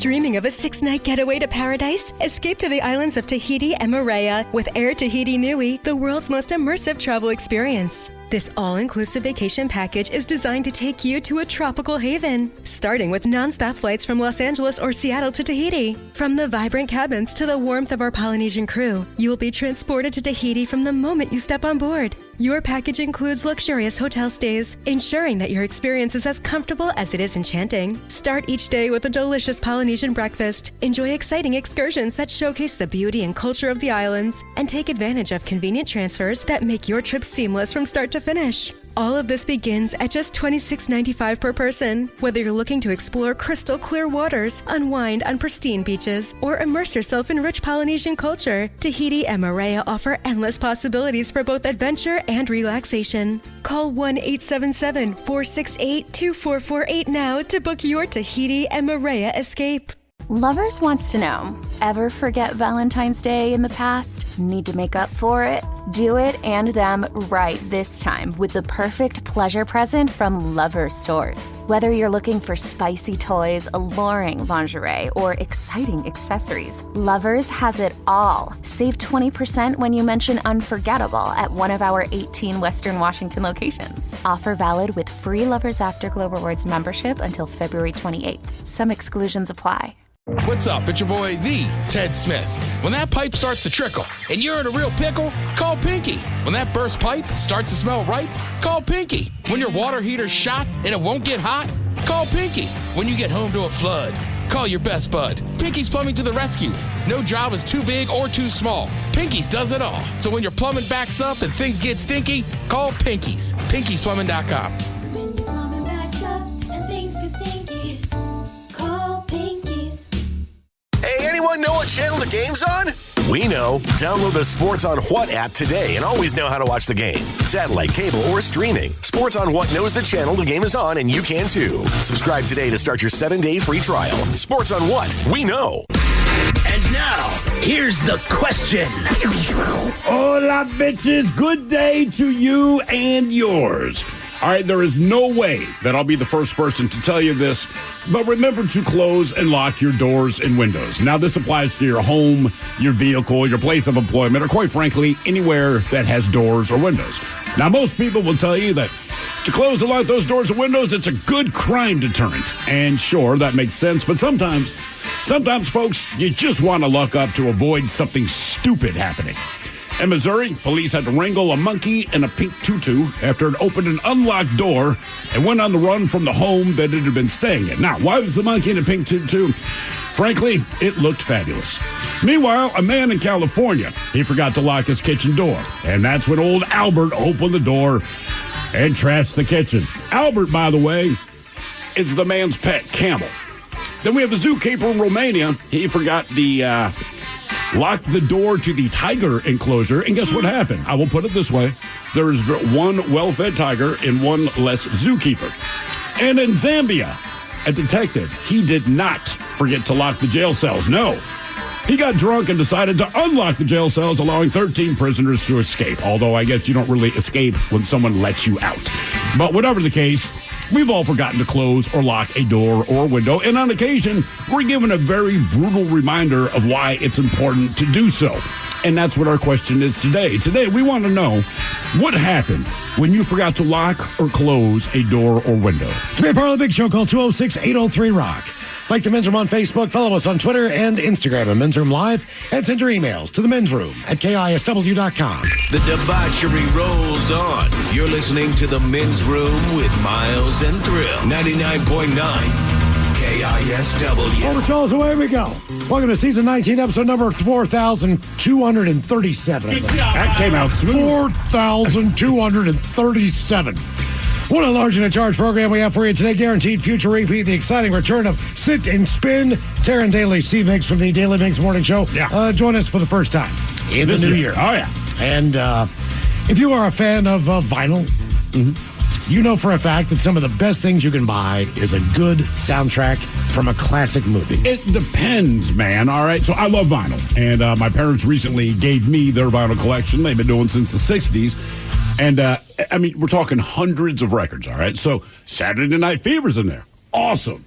Dreaming of a 6-night getaway to paradise? Escape to the islands of Tahiti and Moorea with Air Tahiti Nui, the world's most immersive travel experience. This all-inclusive vacation package is designed to take you to a tropical haven, starting with non-stop flights from Los Angeles or Seattle to Tahiti. From the vibrant cabins to the warmth of our Polynesian crew, you will be transported to Tahiti from the moment you step on board. Your package includes luxurious hotel stays, ensuring that your experience is as comfortable as it is enchanting. Start each day with a delicious Polynesian breakfast, enjoy exciting excursions that showcase the beauty and culture of the islands, and take advantage of convenient transfers that make your trip seamless from start to finish. All of this begins at just $26.95 per person. Whether you're looking to explore crystal clear waters, unwind on pristine beaches, or immerse yourself in rich Polynesian culture, Tahiti and Moorea offer endless possibilities for both adventure and relaxation. Call 1-877-468-2448 now to book your Tahiti and Moorea escape. Lovers wants to know, ever forget Valentine's Day in the past? Need to make up for it? Do it and them right this time with the perfect pleasure present from Lovers Stores. Whether you're looking for spicy toys, alluring lingerie, or exciting accessories, Lovers has it all. Save 20% when you mention unforgettable at one of our 18 Western Washington locations. Offer valid with free Lovers Afterglow Rewards membership until February 28th. Some exclusions apply. What's up? It's your boy, the Ted Smith. When that pipe starts to trickle and you're in a real pickle, call Pinky. When that burst pipe starts to smell ripe, call Pinky. When your water heater's shot and it won't get hot, call Pinky. When you get home to a flood, call your best bud. Pinky's Plumbing to the rescue. No job is too big or too small. Pinky's does it all. So when your plumbing backs up and things get stinky, call Pinky's. Pinky'sPlumbing.com. Anyone know what channel the game's on? We know. Download the Sports on What app today and always know how to watch the game. Satellite, cable, or streaming. Sports on What knows the channel the game is on, and you can too. Subscribe today to start your 7-day free trial. Sports on What? We know. And now, here's the question. Hola, bitches. Good day to you and yours. All right, there is no way that I'll be the first person to tell you this, but remember to close and lock your doors and windows. Now, this applies to your home, your vehicle, your place of employment, or quite frankly, anywhere that has doors or windows. Now, most people will tell you that to close and lock those doors and windows, it's a good crime deterrent. And sure, that makes sense, but sometimes, folks, you just want to lock up to avoid something stupid happening. In Missouri, police had to wrangle a monkey in a pink tutu after it opened an unlocked door and went on the run from the home that it had been staying in. Now, why was the monkey in a pink tutu? Frankly, it looked fabulous. Meanwhile, a man in California, he forgot to lock his kitchen door. And that's when old Albert opened the door and trashed the kitchen. Albert, by the way, is the man's pet camel. Then we have a zookeeper in Romania. He forgot the locked the door to the tiger enclosure, and guess what happened? I will put it this way. There is one well-fed tiger and one less zookeeper. And in Zambia, a detective, he did not forget to lock the jail cells. No. He got drunk and decided to unlock the jail cells, allowing 13 prisoners to escape. Although I guess you don't really escape when someone lets you out. But whatever the case, we've all forgotten to close or lock a door or window, and on occasion, we're given a very brutal reminder of why it's important to do so. And that's what our question is today. Today, we want to know what happened when you forgot to lock or close a door or window. To be a part of the big show, call 206-803-ROCK. Like the Men's Room on Facebook, follow us on Twitter and Instagram at Men's Room Live, and send your emails to the Men's Room at KISW.com. The debauchery rolls on. You're listening to the Men's Room with Miles and Thrill. 99.9 KISW. Well, Charles, away we go. Welcome to season 19, episode number 4,237. That came out smooth. 4,237. What a large and in charge program we have for you today. Guaranteed future repeat. The exciting return of Sit and Spin. Taryn Daly, Steve Mix from the Daily Mix Morning Show. Yeah. Join us for the first time in the new year. Oh, yeah. And if you are a fan of vinyl, you know for a fact that some of the best things you can buy is a good soundtrack from a classic movie. It depends, man. All right. So I love vinyl. And my parents recently gave me their vinyl collection. They've been doing since the 60s. And, we're talking hundreds of records, all right? So Saturday Night Fever's in there. Awesome.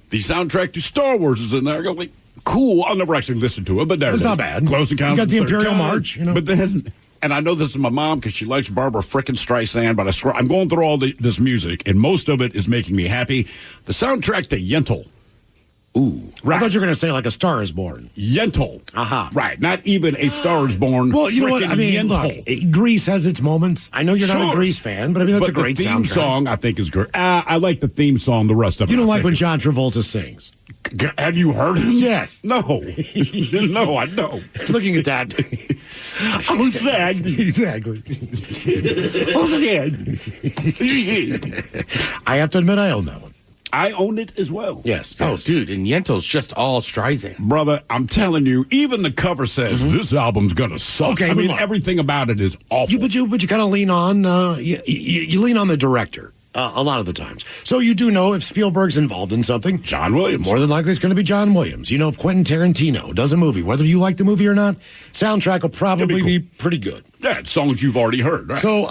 The soundtrack to Star Wars is in there. I go, like, cool. I'll never actually listen to it, but It's not bad. Close Encounters. You got the of Third Imperial Kind. March, you know. But then, and I know this is my mom because she likes Barbara frickin' Streisand, but I swear I'm going through all this music, and most of it is making me happy. The soundtrack to Yentl. Ooh, right. I thought you were going to say like A Star is Born. Yentl. Aha. Right. Not even A Star is Born. Well, you know what? I mean, Yentl. look, Grease has its moments. I know you're not a Grease fan, but I mean, that's a great the theme soundtrack. song, I think, is great. I like the theme song. The rest of it. You don't I like when think John Travolta sings. Have you heard him? Yes. No. No, I don't. Looking at that. I'm sad. Exactly. I'm sad. I have to admit I own that one. I own it as well. Yes. Oh, dude, and Yentl's just all Streisand. Brother, I'm telling you, even the cover says this album's gonna suck. Okay, I but mean, look. everything about it is awful. But you kind of lean on you lean on the director a lot of the times. So you do know if Spielberg's involved in something, John Williams. more than likely it's going to be John Williams. You know, if Quentin Tarantino does a movie, whether you like the movie or not, soundtrack will probably be pretty good. Yeah, it's songs you've already heard, right? So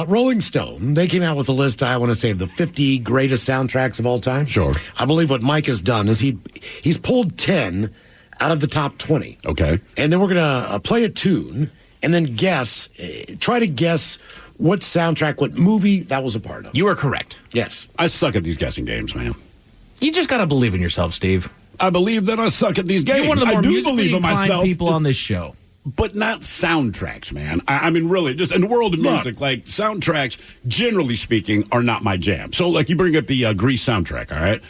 Rolling Stone, they came out with a list, I want to say, of the 50 greatest soundtracks of all time. Sure. I believe what Mike has done is he's pulled 10 out of the top 20. Okay. And then we're going to play a tune and then try to guess what soundtrack, what movie that was a part of. You are correct. Yes. I suck at these guessing games, man. You just got to believe in yourself, Steve. I believe that I suck at these games. You're one of the more I do musically believe in inclined myself. people on this show. But not soundtracks, man. I mean, really, just in the world of music, like soundtracks, generally speaking, are not my jam. So, like, you bring up the Grease soundtrack, all right?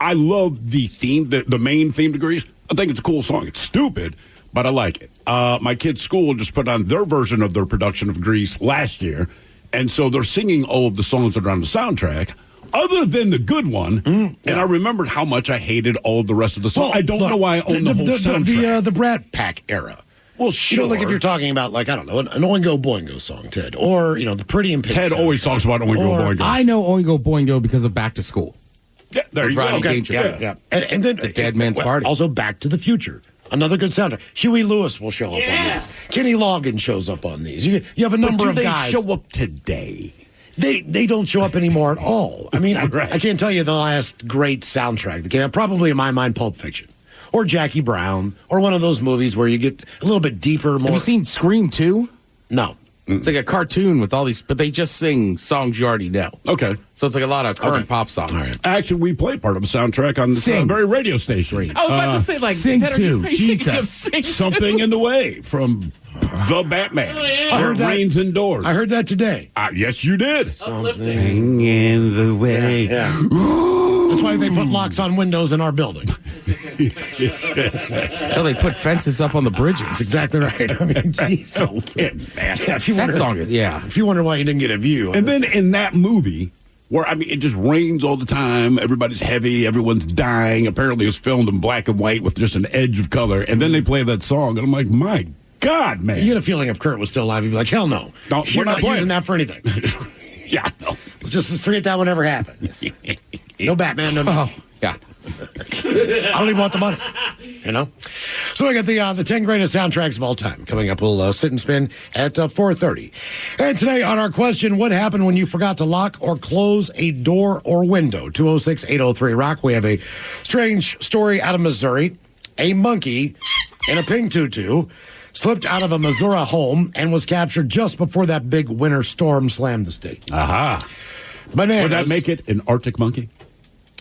I love the theme, the main theme to Grease. I think it's a cool song. It's stupid, but I like it. My kid's school just put on their version of their production of Grease last year, and so they're singing all of the songs that are on the soundtrack. Other than the good one, and I remembered how much I hated all of the rest of the songs. I don't know why I own the whole soundtrack. The Brat Pack era. Well, sure. You know, like if you're talking about, like, I don't know, an Oingo Boingo song, Ted, or, you know, the Pretty in Pink Ted soundtrack. always talks about Oingo Boingo. I know Oingo Boingo because of Back to School. Yeah, there you go. Rodney Okay. Dangerfield. Yeah. And then The Dead Man's Party. Also, Back to the Future. Another good soundtrack. Huey Lewis will show up on these. Kenny Loggins shows up on these. You have a number But of do they guys. show up today? They don't show up anymore at all. I mean, Right. I can't tell you the last great soundtrack that came out. Probably, in my mind, Pulp Fiction. Or Jackie Brown. Or one of those movies where you get a little bit deeper, more... Have you seen Scream 2? No. It's like a cartoon with all these, but they just sing songs you already know. Okay. So it's like a lot of current pop songs. All right. Actually, we played part of a soundtrack on this Sing. very radio station. Great. I was about to say, like, Sing Ted, are Two, you thinking Jesus. of Sing Something in the Way from The Batman. I heard that. Rains indoors. I heard that today. Yes, you did. Uplifting. In the way. Yeah. That's why they put locks on windows in our building. So they put fences up on the bridges. That's exactly right. I mean, geez. No kidding, man. Yeah, if you That wonder- song is, yeah. If you wonder why you didn't get a view. And then in that movie, where, I mean, it just rains all the time, everybody's heavy, everyone's dying. Apparently, it was filmed in black and white with just an edge of color. And then they play that song, and I'm like, my God, man. you get a feeling if Kurt was still alive, he'd be like, hell no. No, You're we're not not playing. using that for anything. Yeah, no. Let's forget that one ever happened. No Batman, no. Oh, yeah. I don't even want the money. You know? So I got the 10 greatest soundtracks of all time. Coming up, we'll sit and spin at 4:30. And today on our question, what happened when you forgot to lock or close a door or window? 206-803-ROCK. We have a strange story out of Missouri. A monkey in a pink tutu slipped out of a Missouri home and was captured just before that big winter storm slammed the state. Aha. Bananas. Would that make it an Arctic monkey?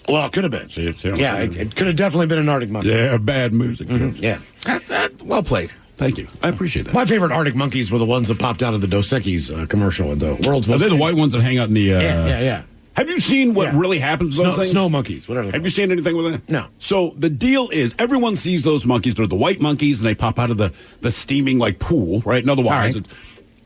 Well, it could have been. See, what I'm Yeah, saying? it could have definitely been an Arctic monkey. Yeah, bad music. Yeah. That's well played. Thank you. I appreciate that. My favorite Arctic monkeys were the ones that popped out of the Dos Equis commercial in the world's Are most... they the white ones that hang out in the... Yeah. Have you seen what Yeah. really happens to those things? Snow monkeys, whatever. Have you seen anything with that? No. So the deal is, everyone sees those monkeys. They're the white monkeys, and they pop out of the steaming, like, pool, right? And otherwise, All right.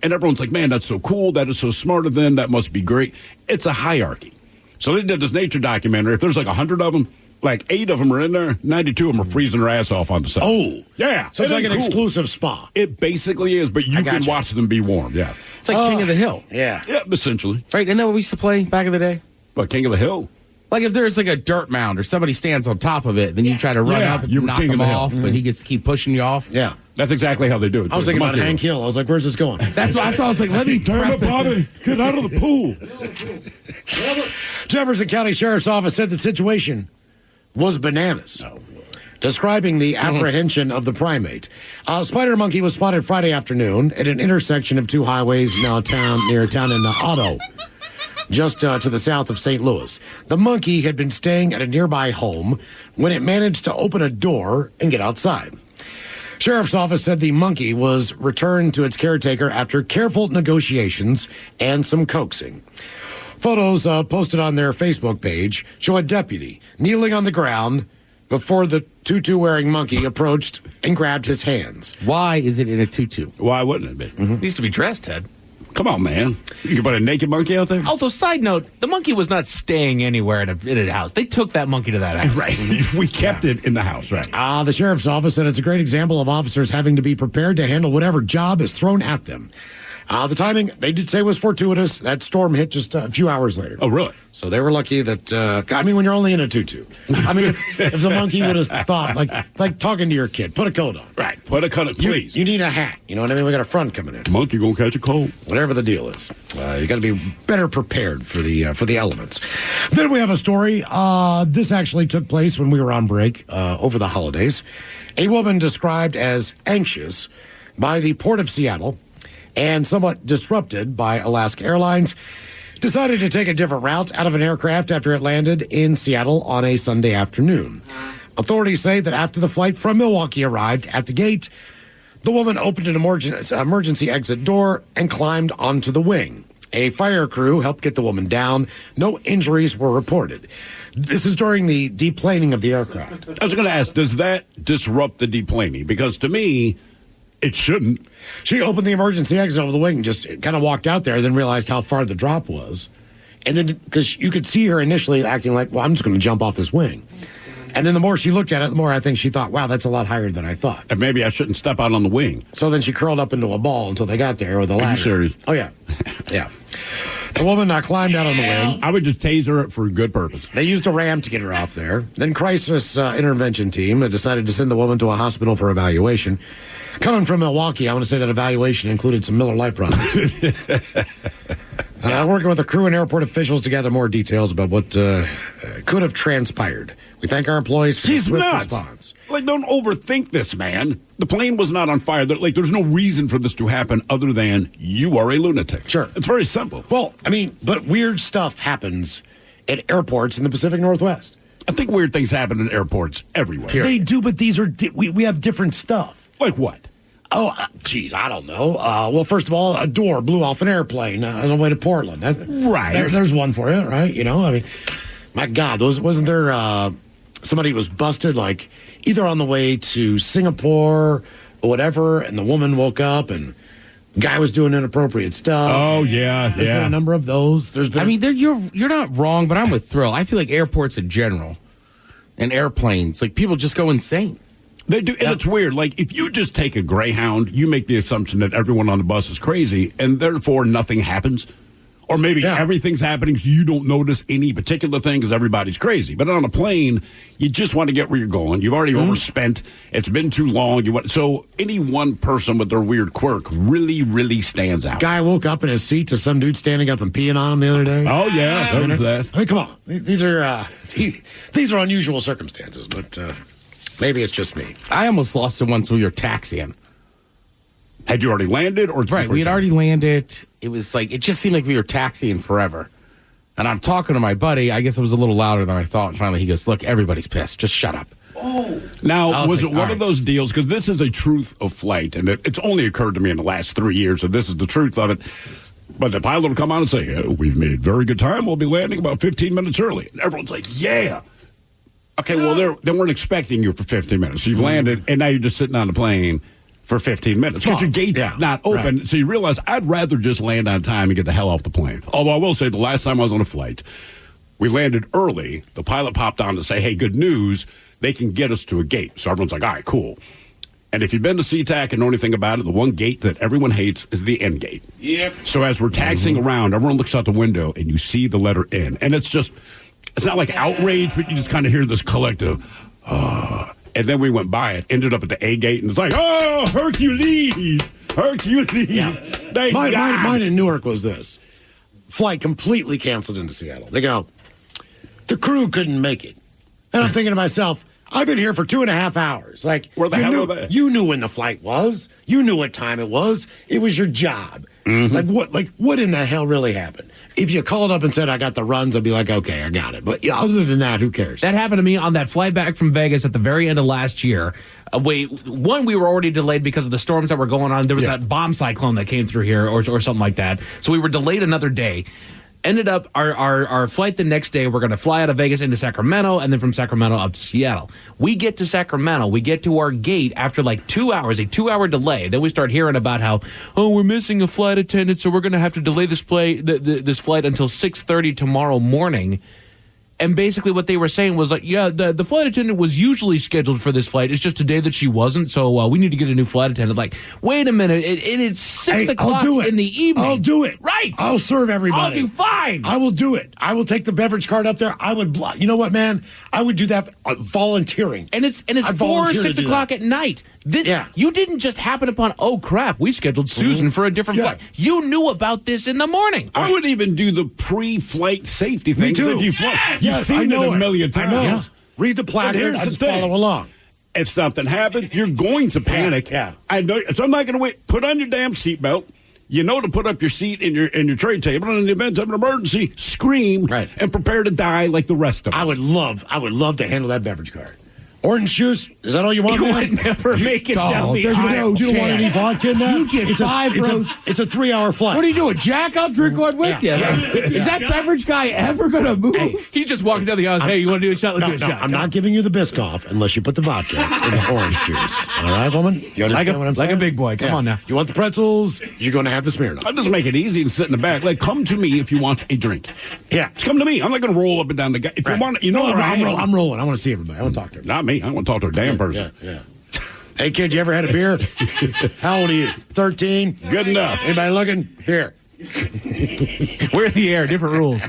and everyone's like, man, that's so cool. That is so smart of them. That must be great. It's a hierarchy. So they did this nature documentary. If there's like 100 of them, like 8 of them are in there. 92 of them are freezing their ass off on the side. Oh. Yeah. So it's It like an ain't cool. exclusive spa. It basically is, but you I can gotcha. watch them be warm. Yeah. It's like King of the Hill. Yeah. Yeah, essentially. Right? Isn't that what we used to play back in the day? But King of the Hill. Like if there's like a dirt mound or somebody stands on top of it, then you try to run Yeah, up and you were knock king of him the hill. off, but he gets to keep pushing you off. Yeah. That's exactly how they do it. I was thinking about Hank Hill. I was like, where's this going? That's why I was like, let me Damn it, preface Bobby. this. Get out of the pool. Jefferson County Sheriff's Office said the situation was bananas. Describing the apprehension of the primate. Spider monkey was spotted Friday afternoon at an intersection of two highways near a town in Otto, just to the south of St. Louis. The monkey had been staying at a nearby home when it managed to open a door and get outside. Sheriff's office said the monkey was returned to its caretaker after careful negotiations and some coaxing. Photos posted on their Facebook page show a deputy kneeling on the ground before the tutu-wearing monkey approached and grabbed his hands. Why is it in a tutu? Why wouldn't it be? It needs to be dressed, Ted. Come on, man. You can put a naked monkey out there? Also, side note, the monkey was not staying anywhere in a house. They took that monkey to that house. Right. We kept it in the house, right? The sheriff's office said it's a great example of officers having to be prepared to handle whatever job is thrown at them. The timing, they did say, was fortuitous. That storm hit just a few hours later. Oh, really? So they were lucky that, when you're only in a tutu. I mean, if the monkey would have thought, like talking to your kid, put a coat on. Right. Put a coat on, please. You need a hat. You know what I mean? We got a front coming in. Monkey gonna catch a cold. Whatever the deal is. You got to be better prepared for the elements. Then we have a story. This actually took place when we were on break over the holidays. A woman described as anxious by the Port of Seattle and somewhat disrupted by Alaska Airlines, decided to take a different route out of an aircraft after it landed in Seattle on a Sunday afternoon. Authorities say that after the flight from Milwaukee arrived at the gate, the woman opened an emergency exit door and climbed onto the wing. A fire crew helped get the woman down. No injuries were reported. This is during the deplaning of the aircraft. I was going to ask, does that disrupt the deplaning? Because to me, it shouldn't. She opened the emergency exit over the wing and just kind of walked out there, then realized how far the drop was. And then, because you could see her initially acting like, well, I'm just going to jump off this wing. And then the more she looked at it, the more I think she thought, wow, that's a lot higher than I thought. And maybe I shouldn't step out on the wing. So then she curled up into a ball until they got there with a ladder. Are you serious? Oh, yeah. Yeah. The woman climbed out on the wing. I would just tase her for a good purpose. They used a ram to get her off there. Then crisis intervention team decided to send the woman to a hospital for evaluation. Coming from Milwaukee, I want to say that evaluation included some Miller Lite products. Working with the crew and airport officials to gather more details about what could have transpired. We thank our employees for the swift response. Like, don't overthink this, man. The plane was not on fire. There's no reason for this to happen other than you are a lunatic. Sure. It's very simple. Well, but weird stuff happens at airports in the Pacific Northwest. I think weird things happen in airports everywhere. They do, but these are we have different stuff. Like what? Oh, geez, I don't know. Well, first of all, a door blew off an airplane on the way to Portland. Right. There's one for you, right? You know, my God, wasn't there somebody was busted, like, either on the way to Singapore or whatever, and the woman woke up and the guy was doing inappropriate stuff. Oh, yeah, There's been a number of those. There's been. You're not wrong, but I'm with Thrill. I feel like airports in general and airplanes, like, people just go insane. They do, and it's weird. Like, if you just take a Greyhound, you make the assumption that everyone on the bus is crazy, and therefore nothing happens. Or maybe everything's happening, so you don't notice any particular thing because everybody's crazy. But on a plane, you just want to get where you're going. You've already overspent. It's been too long. So any one person with their weird quirk really, really stands out. Guy woke up in his seat to some dude standing up and peeing on him the other day. Oh, yeah, there was that. Come on. These are unusual circumstances, but maybe it's just me. I almost lost it once we were taxiing. Had you already landed? Or right, we had already landed. It was like, it just seemed like we were taxiing forever. And I'm talking to my buddy. I guess it was a little louder than I thought. And finally he goes, look, everybody's pissed. Just shut up. Oh. Now, was it one of those deals? Because this is a truth of flight. And it's only occurred to me in the last 3 years. And this is the truth of it. But the pilot will come out and say, we've made very good time. We'll be landing about 15 minutes early. And everyone's like, yeah. Okay, well, they weren't expecting you for 15 minutes. So you've landed, and now you're just sitting on the plane for 15 minutes because your gate's not open. Right. So you realize I'd rather just land on time and get the hell off the plane. Although I will say the last time I was on a flight, we landed early. The pilot popped on to say, hey, good news. They can get us to a gate. So everyone's like, all right, cool. And if you've been to SeaTac and know anything about it, the one gate that everyone hates is the N gate. Yep. So as we're taxiing around, everyone looks out the window and you see the letter N. And it's not like outrage, but you just kind of hear this collective, and then we went by it, ended up at the A gate, and it's like, oh, Hercules! Yeah. Thank God. Mine in Newark was this. Flight completely canceled into Seattle. They go, the crew couldn't make it. And I'm thinking to myself, I've been here for 2.5 hours. Like, Where the hell are they? You knew when the flight was. You knew what time it was. It was your job. Like what in the hell really happened? If you called up and said, I got the runs, I'd be like, okay, I got it. But other than that, who cares? That happened to me on that flight back from Vegas at the very end of last year. We were already delayed because of the storms that were going on. There was that bomb cyclone that came through here or something like that. So we were delayed another day. Ended up our flight the next day. We're going to fly out of Vegas into Sacramento, and then from Sacramento up to Seattle. We get to Sacramento. We get to our gate after like 2 hours, a 2-hour delay. Then we start hearing about how, we're missing a flight attendant, so we're going to have to delay this flight until 6:30 tomorrow morning. And basically what they were saying was like, the flight attendant was usually scheduled for this flight. It's just today that she wasn't, so we need to get a new flight attendant. Like, wait a minute. It's 6 o'clock in the evening. I'll do it. Right. I'll serve everybody. I'll do fine. I will do it. I will take the beverage card up there. I would, you know what, man? I would do that volunteering. And it's 4 or 6 o'clock at night. You didn't just happen upon, oh, crap, we scheduled Susan for a different flight. You knew about this in the morning. I would even do the pre-flight safety thing. Me too. If you fly. You've seen it a million times. I know. Read the placard. I just follow along. If something happened, you're going to panic. Yeah. I know. So I'm not going to wait. Put on your damn seatbelt. You know to put up your seat in your tray table, and in the event of an emergency, scream and prepare to die like the rest of us. I would love to handle that beverage card. Orange juice? Is that all you want? You would never make it down the aisle. You don't want any vodka in that? You get five, bro. It's a 3-hour flight. What are you doing, Jack? I'll drink one with you. Is that beverage guy ever going to move? Hey, he's just walking down the aisle. Hey, you want to do a shot? Let's do a shot. I'm not giving you the Biscoff unless you put the vodka in the orange juice. All right, woman? You understand what I'm saying? Like a big boy. Come on now. You want the pretzels? You're going to have the Smirnoff. I'll just make it easy and sit in the back. Like, come to me if you want a drink. Yeah. Just come to me. I'm not going to roll up and down the guy. If you want, you know where I am. I'm rolling. I want to see everybody. I want to talk to everybody. Not me. I want to talk to a damn person. Yeah. Hey, kid, you ever had a beer? How old are you? 13? Good enough. Anybody looking? Here. We're in the air. Different rules.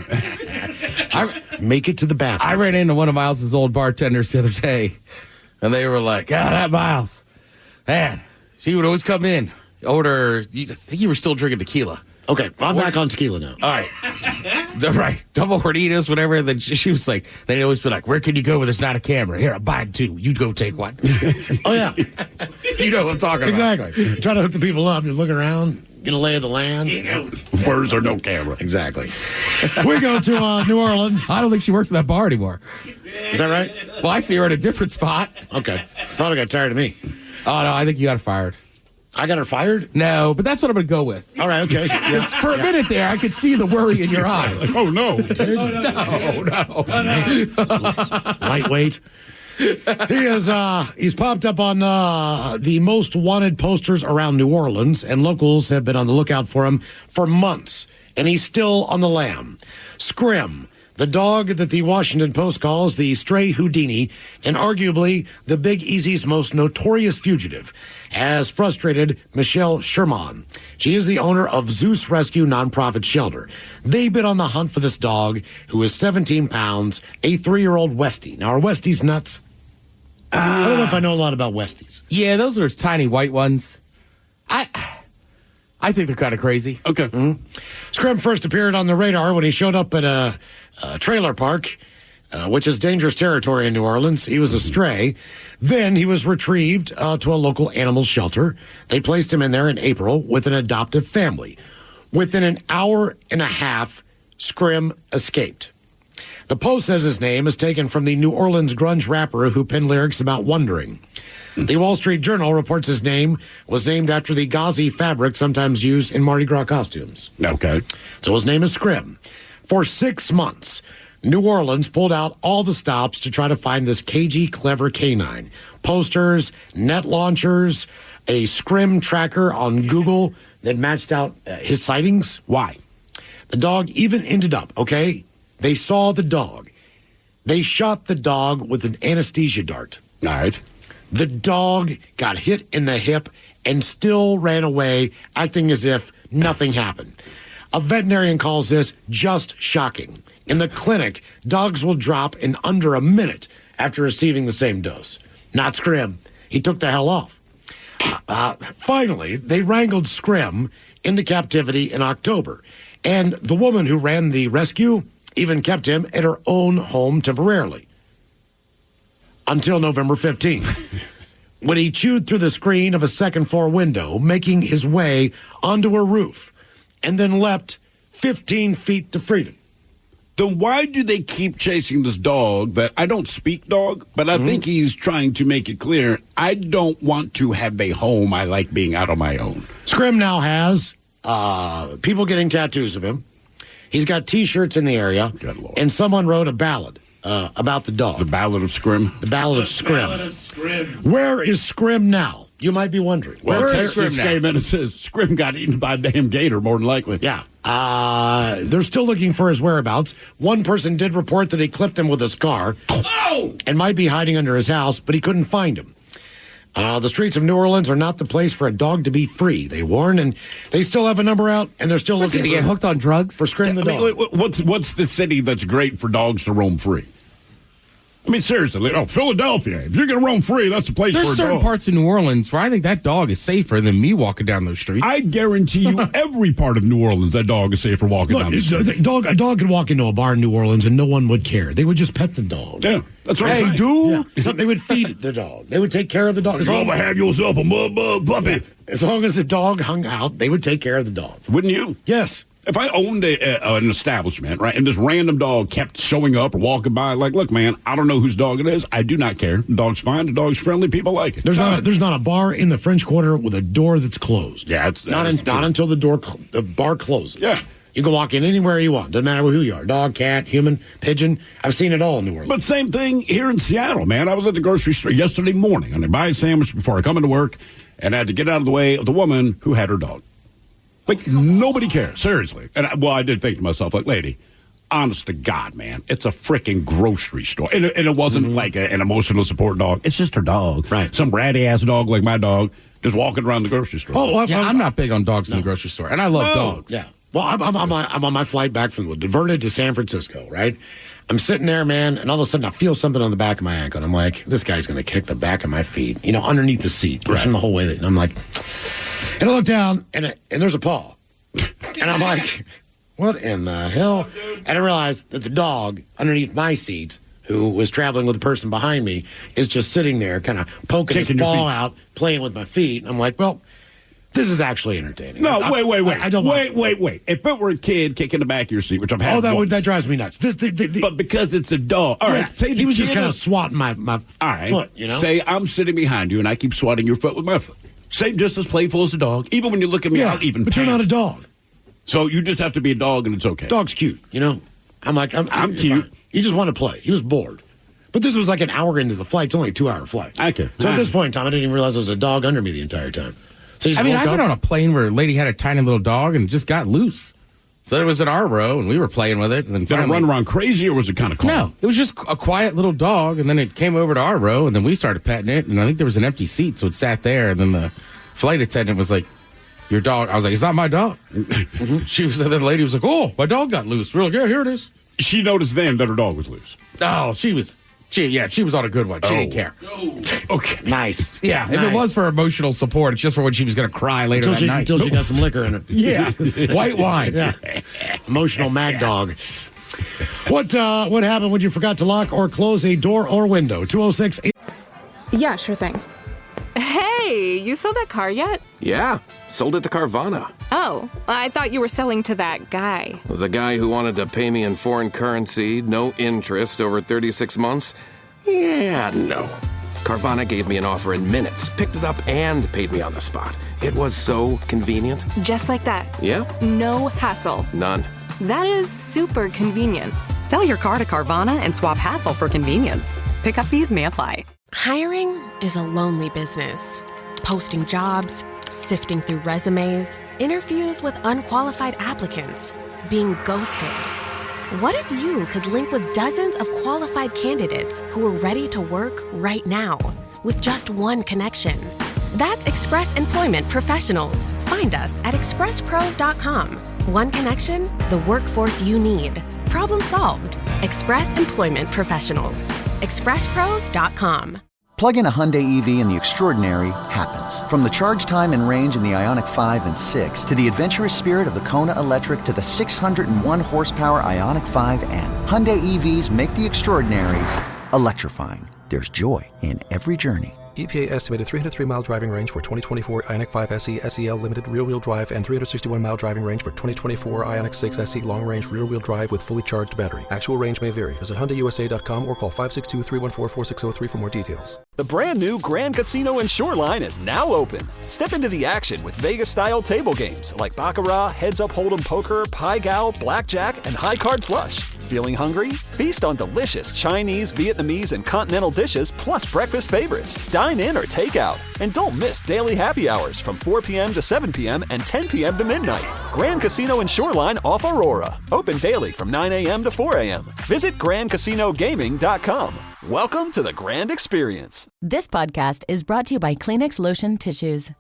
Make it to the bathroom. I ran into one of Miles's old bartenders the other day, and they were like, that Miles, man, she would always come in, order, I think you were still drinking tequila. Okay, I'm back on tequila now. All right. Right. Double Hornitos, whatever. Then she was like, they'd always be like, where can you go where there's not a camera? Here, I'll buy 2. You go take one. Oh, yeah. You know what I'm talking about. Exactly. Try to hook the people up. You look around, get a lay of the land. Where's there no camera? Exactly. We go to New Orleans. I don't think she works at that bar anymore. Is that right? Well, I see her at a different spot. Okay. Probably got tired of me. Oh, no, I think you got her fired. I got her fired? No, but that's what I'm going to go with. All right, okay. For a minute there, I could see the worry in your eye. Oh, no. No. Lightweight. He's popped up on the most wanted posters around New Orleans, and locals have been on the lookout for him for months, and he's still on the lam. Scrim, the dog that the Washington Post calls the stray Houdini, and arguably the Big Easy's most notorious fugitive, has frustrated Michelle Sherman. She is the owner of Zeus Rescue nonprofit shelter. They've been on the hunt for this dog, who is 17 pounds, a 3-year-old Westie. Now, are Westies nuts? I don't know if I know a lot about Westies. Yeah, those are tiny white ones. I think they're kind of crazy. Okay. Mm-hmm. Scrim first appeared on the radar when he showed up at a trailer park, which is dangerous territory in New Orleans. He was a stray. Then he was retrieved to a local animal shelter. They placed him in there in April with an adoptive family. Within an hour and a half, Scrim escaped. The Post says his name is taken from the New Orleans grunge rapper who penned lyrics about wandering. The Wall Street Journal reports his name was named after the gauzy fabric sometimes used in Mardi Gras costumes. Okay. So his name is Scrim. For 6 months, New Orleans pulled out all the stops to try to find this cagey, clever canine. Posters, net launchers, a Scrim tracker on Google that matched out his sightings. Why? The dog even ended up, okay? They saw the dog. They shot the dog with an anesthesia dart. All right. The dog got hit in the hip and still ran away, acting as if nothing happened. A veterinarian calls this just shocking. In the clinic, dogs will drop in under a minute after receiving the same dose. Not Scrim. He took the hell off. Finally, they wrangled Scrim into captivity in October, and the woman who ran the rescue even kept him at her own home temporarily. until November 15th, when he chewed through the screen of a second-floor window, making his way onto a roof, and then leapt 15 feet to freedom. Then why do they keep chasing this dog that I don't speak dog, but I think he's trying to make it clear I don't want to have a home. I like being out on my own. Scrim now has people getting tattoos of him. He's got T-shirts in the area, Good Lord. and someone wrote a ballad about the dog. The Ballad of Scrim. The Ballad of Scrim. Where is Scrim now? You might be wondering. Well, Where is Texas came in and says Scrim got eaten by a damn gator, more than likely. Yeah. They're still looking for his whereabouts. One person did report that he clipped him with his car and might be hiding under his house, but he couldn't find him. The streets of New Orleans are not the place for a dog to be free, they warn, and they still have a number out, and they're still looking to get hooked on drugs for Scrim the dog. What's the city that's great for dogs to roam free? I mean, seriously, Philadelphia. If you're going to roam free, that's the place for a dog. There's certain parts of New Orleans where I think that dog is safer than me walking down those streets. I guarantee you, every part of New Orleans, that dog is safer walking down the street. A dog could walk into a bar in New Orleans and no one would care. They would just pet the dog. Yeah, that's what Hey, I'm saying. dude. Yeah. They would feed the dog. They would take care of the dog. Have yourself a mud puppy. As long as the dog hung out, they would take care of the dog. Wouldn't you? Yes. If I owned an establishment, right, and this random dog kept showing up or walking by, like, look, man, I don't know whose dog it is. I do not care. The dog's fine. The dog's friendly. People like it. There's not a bar in the French Quarter with a door that's closed. Yeah, not until the bar closes. Yeah. You can walk in anywhere you want. Doesn't matter who you are. Dog, cat, human, pigeon. I've seen it all in New Orleans. But same thing here in Seattle, man. I was at the grocery store yesterday morning, and I buy a sandwich before I come into work, and I had to get out of the way of the woman who had her dog. Like, nobody cares, seriously. And I did think to myself, like, lady, honest to God, man, it's a freaking grocery store. And it wasn't like an emotional support dog. It's just her dog. Right. Some ratty-ass dog like my dog just walking around the grocery store. I'm not big on dogs in the grocery store, and I love dogs. Yeah. Well, I'm on my flight back from diverted to San Francisco, right? I'm sitting there, man, and all of a sudden I feel something on the back of my ankle. And I'm like, this guy's going to kick the back of my feet, underneath the seat, pushing the whole way. And I'm like, and I look down, and there's a paw. And I'm like, what in the hell? And I realized that the dog underneath my seat, who was traveling with the person behind me, is just sitting there kind of poking his paw out, playing with my feet. And I'm like, well, this is actually entertaining. No, wait. I don't wait. If it were a kid kicking the back of your seat, which I've had that drives me nuts. But because it's a dog. All right, say he was just kind of swatting my foot, Say I'm sitting behind you and I keep swatting your foot with my foot. Say just as playful as a dog, even when you look at me out even. But you're not a dog. So you just have to be a dog and it's okay. Dog's cute, I'm like, I'm cute. He just wanted to play. He was bored. But this was like an hour into the flight. It's only a 2-hour flight. Okay. So at this point in time, I didn't even realize there was a dog under me the entire time. So I've been on a plane where a lady had a tiny little dog and just got loose. So it was in our row, and we were playing with it. And then did it run around crazy, or was it kind of calm? No, it was just a quiet little dog, and then it came over to our row, and then we started petting it, and I think there was an empty seat, so it sat there, and then the flight attendant was like, your dog. I was like, it's not my dog. The lady was like, oh, my dog got loose. We're like, yeah, here it is. She noticed then that her dog was loose. Oh, she was on a good one. She didn't care. Okay. Nice. Yeah, if it was for emotional support, it's just for when she was going to cry later that night. Until she got some liquor in it. Yeah, white wine. Yeah. Emotional mad dog. What happened when you forgot to lock or close a door or window? 206. Yeah, sure thing. Hey, you sold that car yet? Yeah, sold it to Carvana. Oh, I thought you were selling to that guy. The guy who wanted to pay me in foreign currency, no interest, over 36 months? Yeah, no. Carvana gave me an offer in minutes, picked it up, and paid me on the spot. It was so convenient. Just like that. Yeah. No hassle. None. That is super convenient. Sell your car to Carvana and swap hassle for convenience. Pickup fees may apply. Hiring is a lonely business. Posting jobs, sifting through resumes, interviews with unqualified applicants, being ghosted. What if you could link with dozens of qualified candidates who are ready to work right now with just one connection? That's Express Employment Professionals. Find us at expresspros.com. One connection, the workforce you need. Problem solved. Express Employment Professionals. expresspros.com. Plug in a Hyundai EV and the extraordinary happens. From the charge time and range in the Ioniq 5 and 6 to the adventurous spirit of the Kona Electric to the 601 horsepower Ioniq 5N. Hyundai EVs make the extraordinary electrifying. there's joy in every journey. EPA estimated 303-mile driving range for 2024 Ioniq 5 SE SEL Limited rear-wheel drive and 361-mile driving range for 2024 Ioniq 6 SE long-range rear-wheel drive with fully charged battery. Actual range may vary. Visit HyundaiUSA.com or call 562-314-4603 for more details. The brand new Grand Casino and Shoreline is now open. Step into the action with Vegas-style table games like Baccarat, Heads Up Hold'em Poker, Pai Gow, Blackjack, and High Card Flush. Feeling hungry? Feast on delicious Chinese, Vietnamese, and continental dishes plus breakfast favorites. Dine in or take out. And don't miss daily happy hours from 4 p.m. to 7 p.m. and 10 p.m. to midnight. Grand Casino and Shoreline off Aurora. Open daily from 9 a.m. to 4 a.m. Visit GrandCasinoGaming.com. Welcome to the Grand Experience. This podcast is brought to you by Kleenex Lotion Tissues.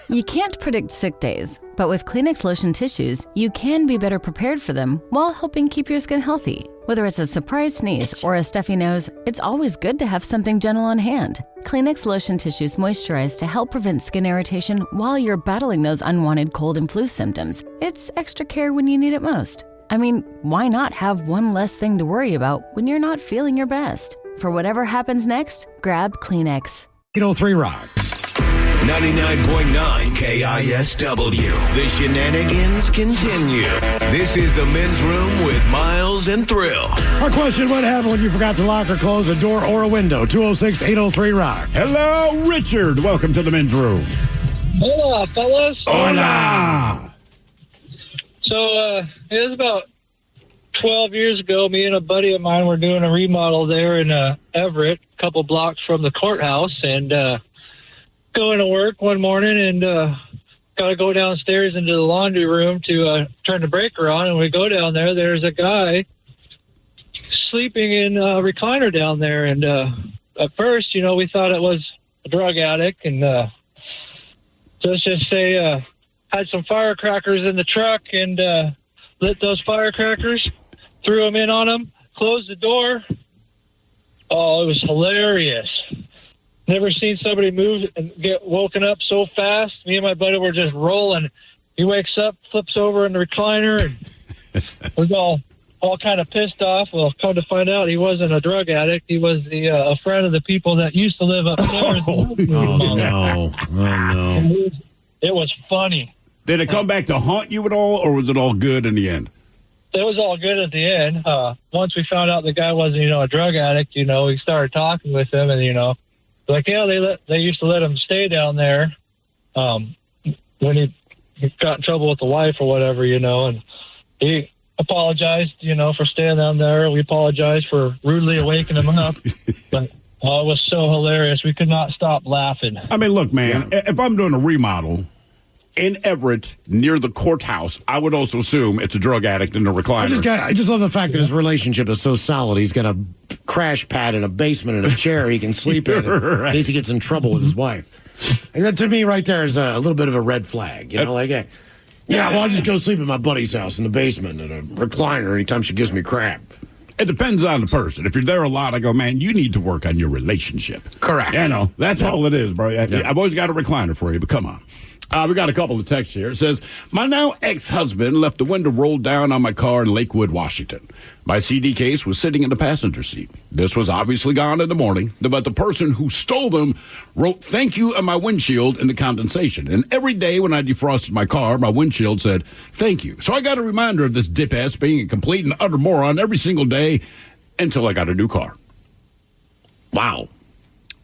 You can't predict sick days, but with Kleenex Lotion Tissues, you can be better prepared for them while helping keep your skin healthy. Whether it's a surprise sneeze or a stuffy nose, it's always good to have something gentle on hand. Kleenex Lotion Tissues moisturize to help prevent skin irritation while you're battling those unwanted cold and flu symptoms. It's extra care when you need it most. I mean, why not have one less thing to worry about when you're not feeling your best? For whatever happens next, grab Kleenex. 803 Rock. 99.9 KISW. The shenanigans continue. This is the Men's Room with Miles and Thrill. Our question, what happened when you forgot to lock or close a door or a window? 206-803 Rock. Hello, Richard. Welcome to the Men's Room. Hola, fellas. Hola. So, it was about 12 years ago. Me and a buddy of mine were doing a remodel there in Everett, a couple blocks from the courthouse, and going to work one morning and got to go downstairs into the laundry room to turn the breaker on. And we go down there. There's a guy sleeping in a recliner down there. And at first, we thought it was a drug addict. And let's just say had some firecrackers in the truck and lit those firecrackers, threw them in on him, closed the door. Oh, it was hilarious. Never seen somebody move and get woken up so fast. Me and my buddy were just rolling. He wakes up, flips over in the recliner, and was all kind of pissed off. Well, come to find out, he wasn't a drug addict. He was a friend of the people that used to live up there. Oh, no. It was funny. Did it come back to haunt you at all, or was it all good in the end? It was all good at the end. Once we found out the guy wasn't, a drug addict, we started talking with him, and, like, they used to let him stay down there when he got in trouble with the wife or whatever, and he apologized, for staying down there. We apologized for rudely awakening him up. But it was so hilarious. We could not stop laughing. I mean, look, man, if I'm doing a remodel in Everett near the courthouse, I would also assume it's a drug addict in a recliner. I just love the fact that his relationship is so solid. He's got a crash pad in a basement and a chair he can sleep in in case he gets in trouble with his wife. And that, to me, right there is a little bit of a red flag. I'll just go sleep at my buddy's house in the basement in a recliner anytime she gives me crap. It depends on the person. If you're there a lot, I go, man, you need to work on your relationship. Correct. That's all it is, bro. I've always got a recliner for you, but come on. We got a couple of texts here. It says, my now ex-husband left the window rolled down on my car in Lakewood, Washington. My CD case was sitting in the passenger seat. This was obviously gone in the morning, but the person who stole them wrote thank you on my windshield in the condensation. And every day when I defrosted my car, my windshield said thank you. So I got a reminder of this dip-ass being a complete and utter moron every single day until I got a new car. Wow.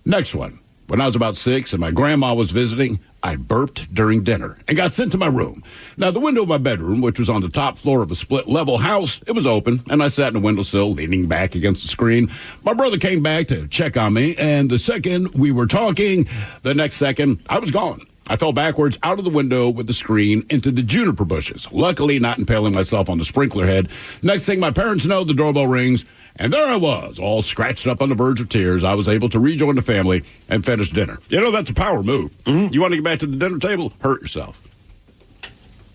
Next one. When I was about 6 and my grandma was visiting, I burped during dinner and got sent to my room. Now, the window of my bedroom, which was on the top floor of a split-level house, it was open, and I sat in the windowsill, leaning back against the screen. My brother came back to check on me, and the second we were talking, the next second, I was gone. I fell backwards out of the window with the screen into the juniper bushes, luckily not impaling myself on the sprinkler head. Next thing my parents know, the doorbell rings, and there I was, all scratched up on the verge of tears. I was able to rejoin the family and finish dinner. That's a power move. Mm-hmm. You want to get back to the dinner table? Hurt yourself.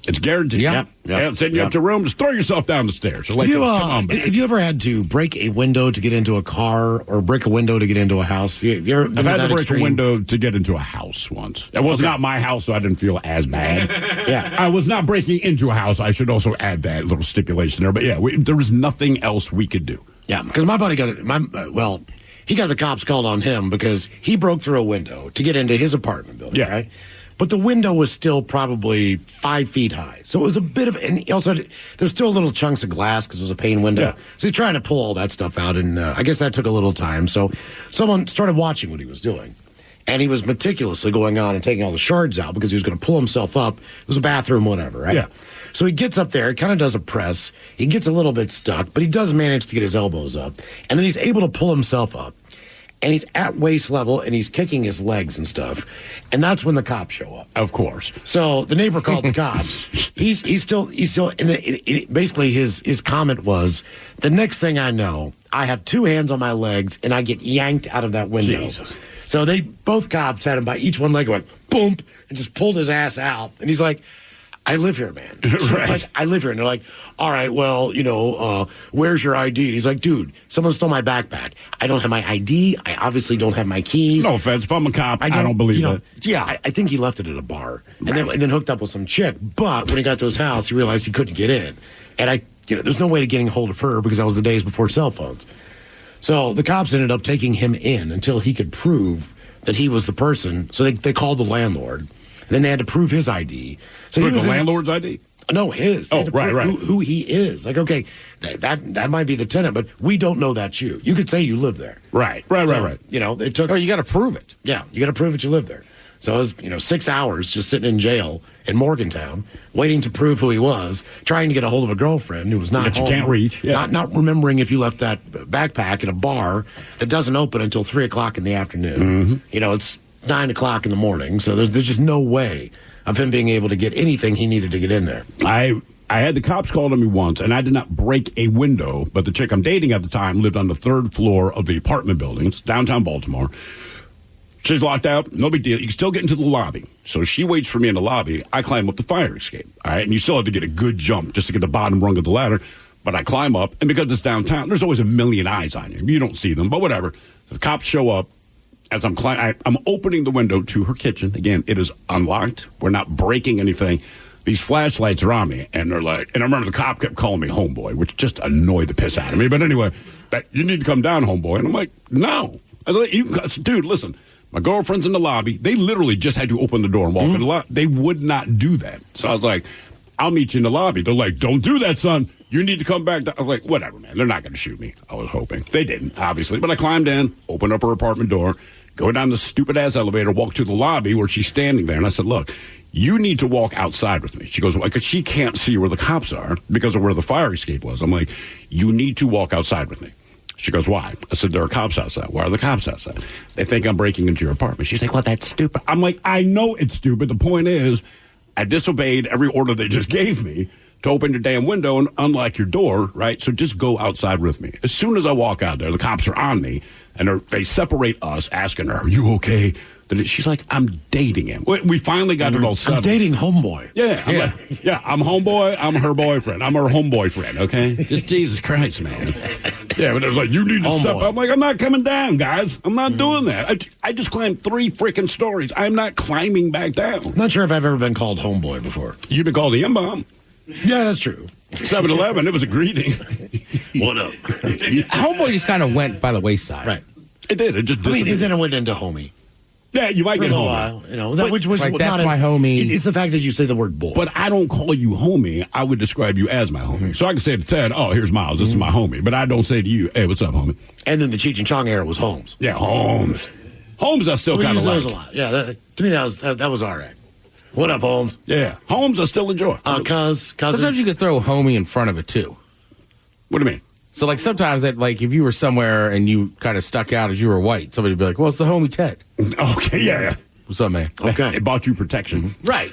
It's guaranteed. Send you up to your room, just throw yourself down the stairs. So come on back. Have you ever had to break a window to get into a car or break a window to get into a house? I've had to break a window to get into a house once. It was not my house, so I didn't feel as bad. I was not breaking into a house. I should also add that little stipulation there. But there was nothing else we could do. Yeah, because my buddy he got the cops called on him because he broke through a window to get into his apartment building, right? But the window was still probably 5 feet high. So it was a bit of, and he also, there's still little chunks of glass because it was a pane window. Yeah. So he's trying to pull all that stuff out, and I guess that took a little time. So someone started watching what he was doing. And he was meticulously going on and taking all the shards out because he was going to pull himself up. It was a bathroom, whatever, right? Yeah. So he gets up there, kind of does a press. He gets a little bit stuck, but he does manage to get his elbows up. And then he's able to pull himself up. And he's at waist level, and he's kicking his legs and stuff. And that's when the cops show up. Of course. So the neighbor called the cops. He's still, and basically his comment was, the next thing I know, I have 2 hands on my legs, and I get yanked out of that window. Jesus. So both cops had him by each one leg, went boom, and just pulled his ass out. And he's like, I live here, man. Right. Like, I live here. And they're like, all right, well, where's your ID? And he's like, dude, someone stole my backpack. I don't have my ID. I obviously don't have my keys. No offense. If I'm a cop, I don't believe it. Yeah, I think he left it at a bar and then hooked up with some chick. But when he got to his house, he realized he couldn't get in. And there's no way to getting a hold of her because that was the days before cell phones. So the cops ended up taking him in until he could prove that he was the person. So they called the landlord. And then they had to prove his ID. So the landlord's ID? No, his. They had to prove who he is. Like, okay, that might be the tenant, but we don't know that's you. You could say you live there. Right. They took. Oh, you got to prove it. Yeah, you got to prove that you live there. So it was, 6 hours just sitting in jail in Morgantown, waiting to prove who he was, trying to get a hold of a girlfriend who was not that you home, can't reach. Yeah. Not remembering if you left that backpack in a bar that doesn't open until 3 o'clock in the afternoon. Mm-hmm. It's 9 o'clock in the morning, so there's just no way of him being able to get anything he needed to get in there. I had the cops called on me once, and I did not break a window, but the chick I'm dating at the time lived on the 3rd floor of the apartment buildings, downtown Baltimore. She's locked out, no big deal. You can still get into the lobby. So she waits for me in the lobby. I climb up the fire escape, all right? And you still have to get a good jump just to get the bottom rung of the ladder. But I climb up, and because it's downtown, there's always a million eyes on you. You don't see them, but whatever. The cops show up. As I'm opening the window to her kitchen. Again, it is unlocked. We're not breaking anything. These flashlights are on me, and they're like, and I remember the cop kept calling me homeboy, which just annoyed the piss out of me. But anyway, you need to come down, homeboy. And I'm like, no. Dude, listen, my girlfriend's in the lobby. They literally just had to open the door and walk in the lobby. They would not do that. So I was like, I'll meet you in the lobby. They're like, don't do that, son. You need to come back. I was like, whatever, man. They're not going to shoot me. I was hoping. They didn't, obviously. But I climbed in, opened up her apartment door, go down the stupid-ass elevator, walk to the lobby where she's standing there. And I said, look, you need to walk outside with me. She goes, well, because she can't see where the cops are because of where the fire escape was. I'm like, you need to walk outside with me. She goes, why? I said, there are cops outside. Why are the cops outside? They think I'm breaking into your apartment. She's like, well, that's stupid. I'm like, I know it's stupid. The point is, I disobeyed every order they just gave me to open your damn window and unlock your door, right? So just go outside with me. As soon as I walk out there, the cops are on me, and they separate us, asking her, are you okay? Then she's like, I'm dating him. We finally got it all settled. I'm dating homeboy. Yeah. I'm homeboy. I'm her boyfriend. I'm her homeboy friend, okay? Just Jesus Christ, man. Yeah, but they're like, you need to step up. I'm like, I'm not coming down, guys. I'm not doing that. I just climbed 3 freaking stories. I'm not climbing back down. I'm not sure if I've ever been called homeboy before. You've been called the M-bomb. Yeah, that's true. 7-Eleven, it was a greeting. What up? Homeboy just kind of went by the wayside. Right. It did. It just disappeared. Then it went into homie. Yeah, you might get homie. Which was like, that's not my homie. It's the fact that you say the word boy. But I don't call you homie. I would describe you as my homie. So I can say to Ted, oh, here's Miles. This is my homie. But I don't say to you, hey, what's up, homie? And then the Cheech and Chong era was Holmes. Yeah, Holmes. Holmes, I still kind of like. A lot. Yeah, to me, that was all right. What up, Holmes? Yeah, Holmes, I still enjoy. Cousin. Sometimes you could throw homie in front of it, too. What do you mean? So, like, sometimes, if you were somewhere and you kind of stuck out as you were white, somebody would be like, well, it's the homie Ted. Okay, yeah. What's up, man? Okay. It bought you protection. Right.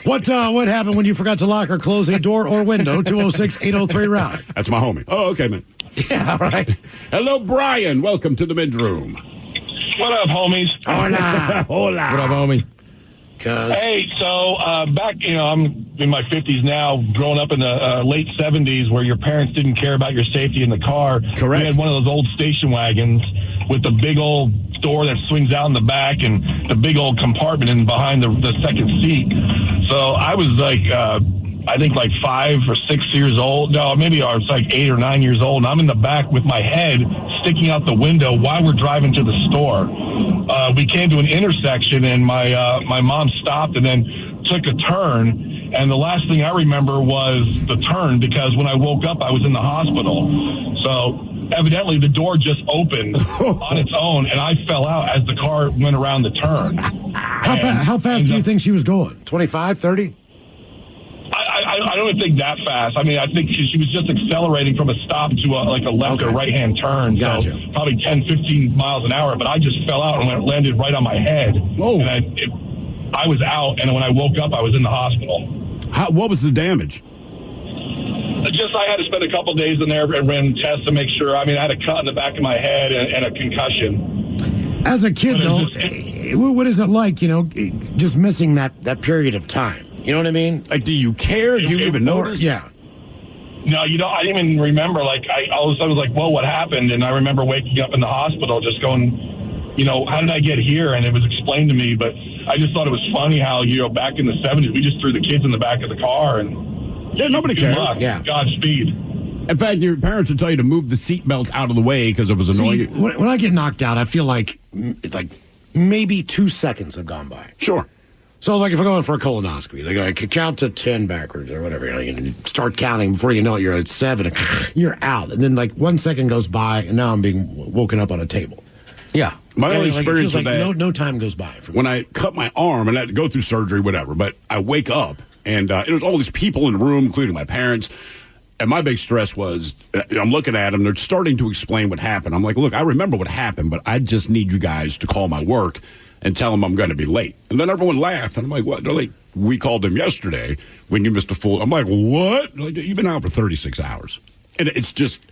What happened when you forgot to lock or close a door or window? 206-803-ROCK. That's my homie. Oh, okay, man. Yeah, all right. Hello, Brian. Welcome to the men's room. What up, homies? Hola. Hola. What up, homie? Hey, so back, I'm in my 50s now, growing up in the late 70s where your parents didn't care about your safety in the car. Correct. We had one of those old station wagons with the big old door that swings out in the back and the big old compartment in behind the second seat. So I was like I think like 5 or 6 years old. No, maybe I was like 8 or 9 years old. And I'm in the back with my head sticking out the window while we're driving to the store. We came to an intersection, and my mom stopped and then took a turn. And the last thing I remember was the turn, because when I woke up, I was in the hospital. So evidently the door just opened on its own, and I fell out as the car went around the turn. How fast do you think she was going? 25, 30? I don't think that fast. I mean, I think she was just accelerating from a stop to a left or right-hand turn. Gotcha. So probably 10, 15 miles an hour. But I just fell out and landed right on my head. Whoa. And I was out, and when I woke up, I was in the hospital. What was the damage? Just I had to spend a couple days in there and ran tests to make sure. I mean, I had a cut in the back of my head and a concussion. As a kid, though, what is it like, just missing that period of time? You know what I mean? Like, do you care? Do you even notice? Yeah. No, I didn't even remember. Like, all of a sudden I was like, whoa, what happened? And I remember waking up in the hospital just going, how did I get here? And it was explained to me, but I just thought it was funny how, back in the 70s, we just threw the kids in the back of the car and nobody cared. Yeah. Godspeed. In fact, your parents would tell you to move the seatbelt out of the way because it was annoying. When I get knocked out, I feel like maybe 2 seconds have gone by. Sure. So, like, if I'm going for a colonoscopy, I could count to 10 backwards or whatever. You start counting before you know it, you're at 7. You're out. And then, 1 second goes by, and now I'm being woken up on a table. Yeah. My only experience with that. No time goes by. When I cut my arm, and I had to go through surgery, whatever, but I wake up, and it was all these people in the room, including my parents. And my big stress was, I'm looking at them, they're starting to explain what happened. I'm like, look, I remember what happened, but I just need you guys to call my work and tell them I'm going to be late. And then everyone laughed, and I'm like, what? They're like, we called them yesterday when you missed a full. I'm like, what? Like, you've been out for 36 hours. And it's just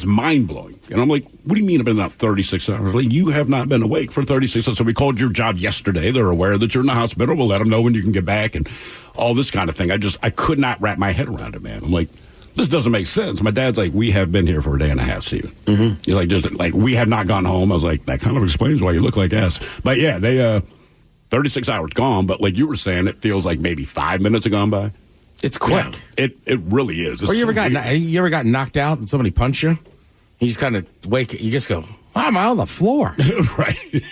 mind-blowing. And I'm like, what do you mean I've been out 36 hours? Like, you have not been awake for 36 hours. So we called your job yesterday. They're aware that you're in the hospital. We'll let them know when you can get back and all this kind of thing. I could not wrap my head around it, man. I'm like, this doesn't make sense. My dad's like, we have been here for a day and a half, Steven. Mm-hmm. He's like, just like, we have not gone home. I was like, that kind of explains why you look like ass. But yeah, they 36 hours gone. But like you were saying, it feels like maybe 5 minutes have gone by. It's quick. Yeah, it really is. Or you ever got knocked out and somebody punched you? You just kind of you just go, why am I on the floor? Right.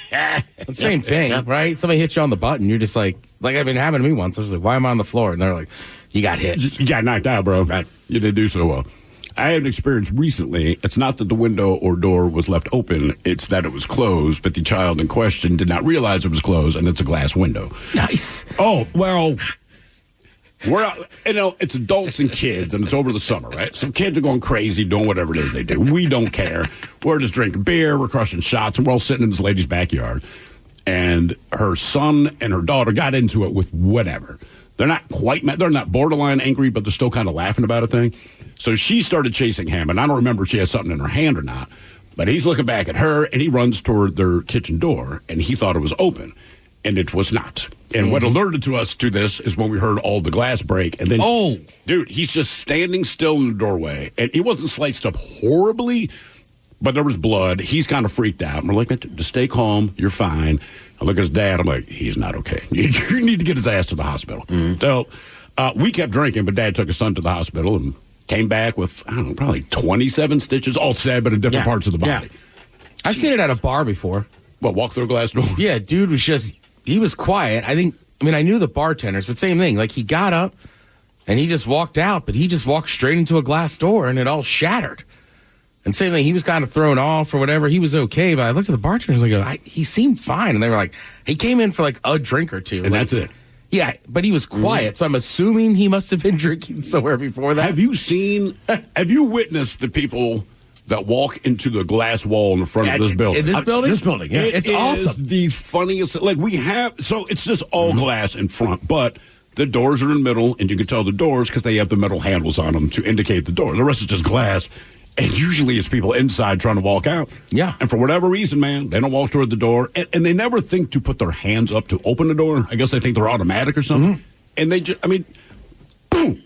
Same thing, right? Somebody hits you on the butt and you're just like I've been happening to me once. I was like, why am I on the floor? And they're like, you got hit. You got knocked out, bro. You didn't do so well. I had an experience recently. It's not that the window or door was left open. It's that it was closed, but the child in question did not realize it was closed, and it's a glass window. Nice. Oh, well, we're out, it's adults and kids, and it's over the summer, right? So kids are going crazy, doing whatever it is they do. We don't care. We're just drinking beer, we're crushing shots, and we're all sitting in this lady's backyard. And her son and her daughter got into it with whatever. They're not quite mad. They're not borderline angry, but they're still kind of laughing about a thing. So she started chasing him, and I don't remember if she has something in her hand or not, but he's looking back at her, and he runs toward their kitchen door, and he thought it was open, and it was not. And what alerted to us to this is when we heard all the glass break, and then, dude, he's just standing still in the doorway, and he wasn't sliced up horribly, but there was blood. He's kind of freaked out. And we're like, just stay calm. You're fine. I look at his dad. I'm like, he's not okay. You need to get his ass to the hospital. Mm-hmm. So we kept drinking, but Dad took his son to the hospital and came back with, I don't know, probably 27 stitches, all sad, but in different parts of the body. Yeah. I've seen it at a bar before. Well, walk through a glass door? Yeah, dude he was quiet. I knew the bartenders, but same thing. Like, he got up and he just walked out, but he just walked straight into a glass door and it all shattered. And same thing, he was kind of thrown off or whatever. He was okay, but I looked at the bartenders and I go, he seemed fine. And they were like, he came in for like a drink or two. And that's it. Yeah, but he was quiet, so I'm assuming he must have been drinking somewhere before that. Have you witnessed the people that walk into the glass wall in the front of this building? In this building? This building, yeah. It's awesome. The funniest, so it's just all glass in front, but the doors are in the middle, and you can tell the doors because they have the metal handles on them to indicate the door. The rest is just glass. And usually it's people inside trying to walk out. Yeah. And for whatever reason, man, they don't walk toward the door. And they never think to put their hands up to open the door. I guess they think they're automatic or something. Mm-hmm. And they just, boom.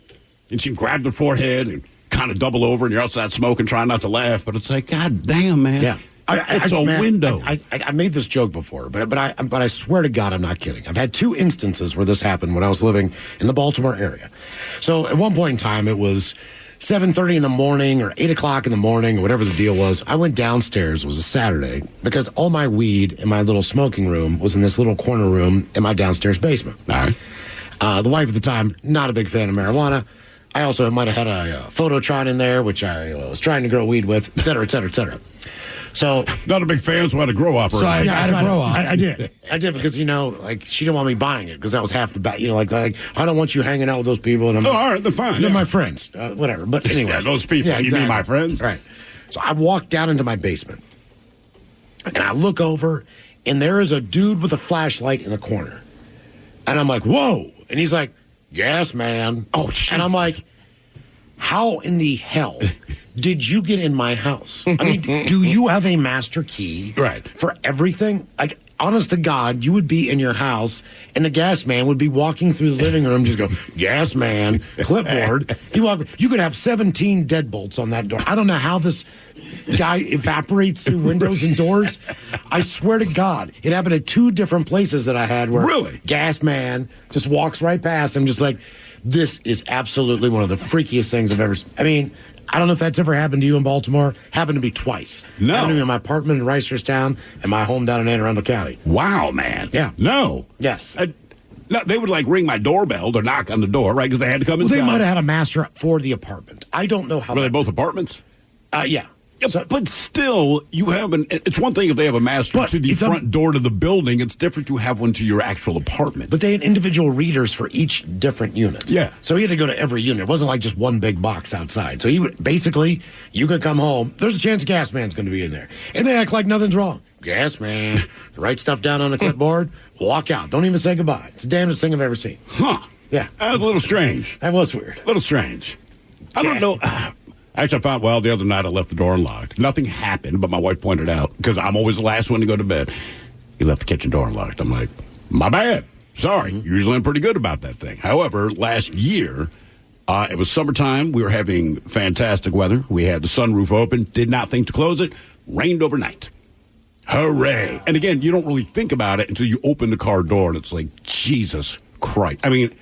And she grabbed their forehead and kind of double over, and you're outside smoking, trying not to laugh. But it's like, God damn, man. Yeah. It's a window. I made this joke before, but I swear to God, I'm not kidding. I've had 2 instances where this happened when I was living in the Baltimore area. So at one point in time, it was 7:30 in the morning or 8 o'clock in the morning or whatever the deal was. I went downstairs. It was a Saturday because all my weed in my little smoking room was in this little corner room in my downstairs basement. All right. The wife at the time, not a big fan of marijuana. I also might have had a Phototron in there, which I was trying to grow weed with, et cetera, et cetera, et cetera. So, not a big fan, so I had a grow operation. So I had a grow op. I did because, like, she didn't want me buying it because that was half the bat. Like, I don't want you hanging out with those people. And all right, they're fine. They're my friends. Whatever. But anyway. Yeah, those people. Yeah, exactly. You mean my friends? Right. So I walked down into my basement, and I look over, and there is a dude with a flashlight in the corner. And I'm like, whoa. And he's like, yes, man. Oh, geez. And I'm like, how in the hell did you get in my house? I mean, do you have a master key for everything? Like, honest to God, you would be in your house, and the gas man would be walking through the living room, just go, gas man, clipboard. You could have 17 deadbolts on that door. I don't know how this guy evaporates through windows and doors. I swear to God, it happened at 2 different places that I had where gas man just walks right past. I'm just like, this is absolutely one of the freakiest things I've ever seen. I mean, I don't know if that's ever happened to you in Baltimore. Happened to me twice. No. Happened to me in my apartment in Reisterstown and my home down in Anne Arundel County. Wow, man. Yeah. No. Yes. No, they would ring my doorbell or knock on the door, right? Because they had to come inside. Well, they might have had a master for the apartment. I don't know how. Were they both apartments? Yeah. So, but still, you have it's one thing if they have a master to the front door to the building. It's different to have one to your actual apartment. But they had individual readers for each different unit. Yeah. So he had to go to every unit. It wasn't like just one big box outside. So you could come home. There's a chance gas man's going to be in there. And they act like nothing's wrong. Gas man, write stuff down on a clipboard, walk out. Don't even say goodbye. It's the damnedest thing I've ever seen. Huh. Yeah. That was a little strange. That was weird. A little strange. I don't know. Actually, I found, the other night I left the door unlocked. Nothing happened, but my wife pointed out, because I'm always the last one to go to bed. He left the kitchen door unlocked. I'm like, my bad. Sorry. Usually I'm pretty good about that thing. However, last year, it was summertime. We were having fantastic weather. We had the sunroof open. Did not think to close it. Rained overnight. Hooray. And again, you don't really think about it until you open the car door, and it's like, Jesus Christ. I mean,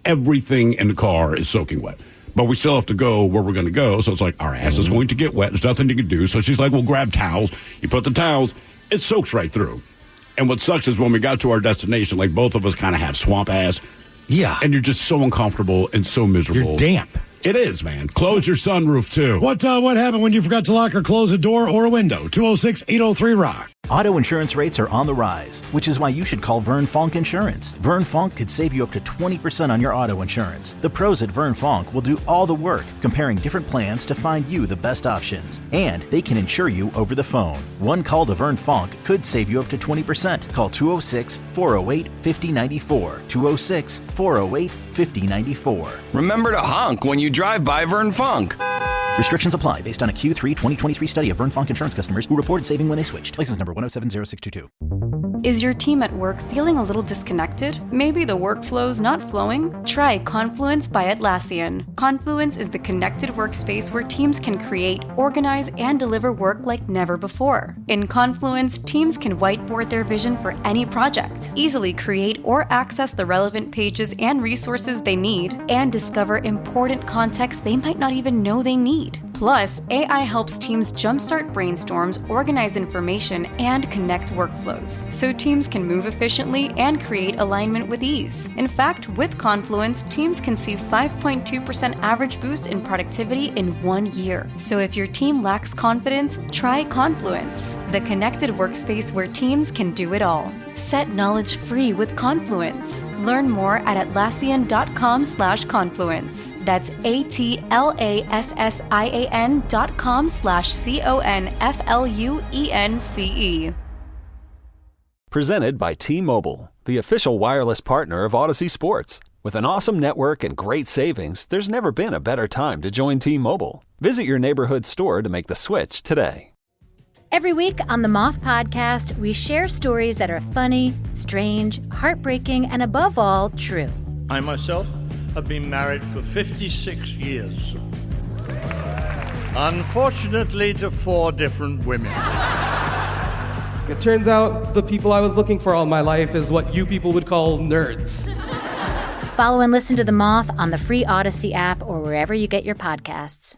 everything in the car is soaking wet. But we still have to go where we're going to go. So it's like, our ass is going to get wet. There's nothing you can do. So she's like, well, grab towels. You put the towels. It soaks right through. And what sucks is when we got to our destination, like both of us kind of have swamp ass. Yeah. And you're just so uncomfortable and so miserable. You're damp. It is, man. Close your sunroof, too. What happened when you forgot to lock or close a door or a window? 206-803-ROCK. Auto insurance rates are on the rise, which is why you should call Vern Fonk Insurance. Vern Fonk could save you up to 20% on your auto insurance. The pros at Vern Fonk will do all the work, comparing different plans to find you the best options. And they can insure you over the phone. One call to Vern Fonk could save you up to 20%. Call 206-408-5094. 206-408-5094. Remember to honk when you drive by Vern Fonk. Restrictions apply based on a Q3 2023 study of Vern Fonk insurance customers who reported saving when they switched. License number 1070622. Is your team at work feeling a little disconnected? Maybe the workflow's not flowing? Try Confluence by Atlassian. Confluence is the connected workspace where teams can create, organize, and deliver work like never before. In Confluence, teams can whiteboard their vision for any project, easily create or access the relevant pages and resources they need, and discover important context they might not even know they need. Plus, AI helps teams jumpstart brainstorms, organize information, and connect workflows, so teams can move efficiently and create alignment with ease. In fact, with Confluence, teams can see 5.2% average boost in productivity in 1 year. So if your team lacks confidence, try Confluence, the connected workspace where teams can do it all. Set knowledge free with Confluence. Learn more at Atlassian.com/confluence. That's Atlassian.com/CONFLUENCE. Presented by T-Mobile, the official wireless partner of Odyssey Sports. With an awesome network and great savings, there's never been a better time to join T-Mobile. Visit your neighborhood store to make the switch today. Every week on the Moth Podcast, we share stories that are funny, strange, heartbreaking, and above all, true. I myself have been married for 56 years. Unfortunately, to 4 different women. It turns out the people I was looking for all my life is what you people would call nerds. Follow and listen to The Moth on the free Odyssey app or wherever you get your podcasts.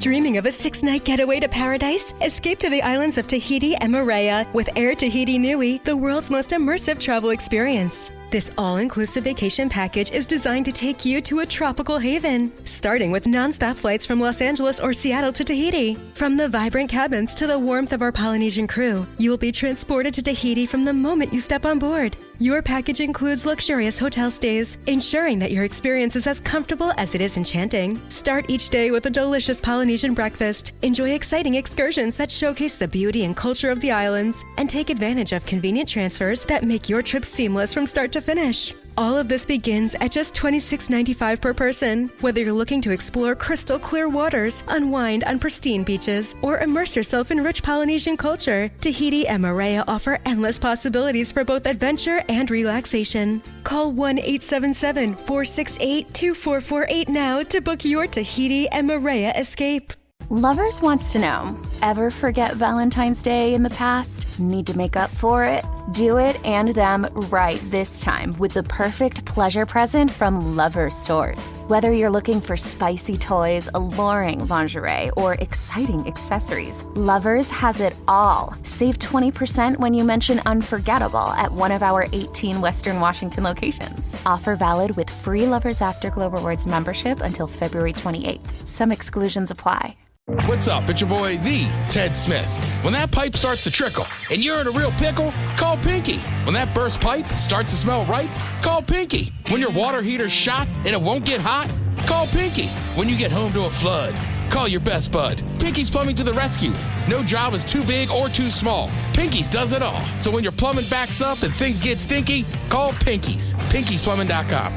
Dreaming of a 6-night getaway to paradise? Escape to the islands of Tahiti and Moorea with Air Tahiti Nui, the world's most immersive travel experience. This all-inclusive vacation package is designed to take you to a tropical haven, starting with nonstop flights from Los Angeles or Seattle to Tahiti. From the vibrant cabins to the warmth of our Polynesian crew, you will be transported to Tahiti from the moment you step on board. Your package includes luxurious hotel stays, ensuring that your experience is as comfortable as it is enchanting. Start each day with a delicious Polynesian breakfast, enjoy exciting excursions that showcase the beauty and culture of the islands, and take advantage of convenient transfers that make your trip seamless from start to finish. All of this begins at just $26.95 per person. Whether you're looking to explore crystal clear waters, unwind on pristine beaches, or immerse yourself in rich Polynesian culture, Tahiti and Moorea offer endless possibilities for both adventure and relaxation. Call 1-877-468-2448 now to book your Tahiti and Moorea escape. Lovers wants to know, ever forget Valentine's Day in the past? Need to make up for it? Do it and them right this time with the perfect pleasure present from Lovers stores. Whether you're looking for spicy toys, alluring lingerie, or exciting accessories, Lovers has it all. Save 20% when you mention unforgettable at one of our 18 Western Washington locations. Offer valid with free Lovers Afterglow Rewards membership until February 28th. Some exclusions apply. What's up? It's your boy, the Ted Smith. When that pipe starts to trickle and you're in a real pickle, call Pinky. When that burst pipe starts to smell ripe, call Pinky. When your water heater's shot and it won't get hot, call Pinky. When you get home to a flood, call your best bud. Pinky's Plumbing to the rescue. No job is too big or too small. Pinky's does it all. So when your plumbing backs up and things get stinky, call Pinky's. Pinky'sPlumbing.com.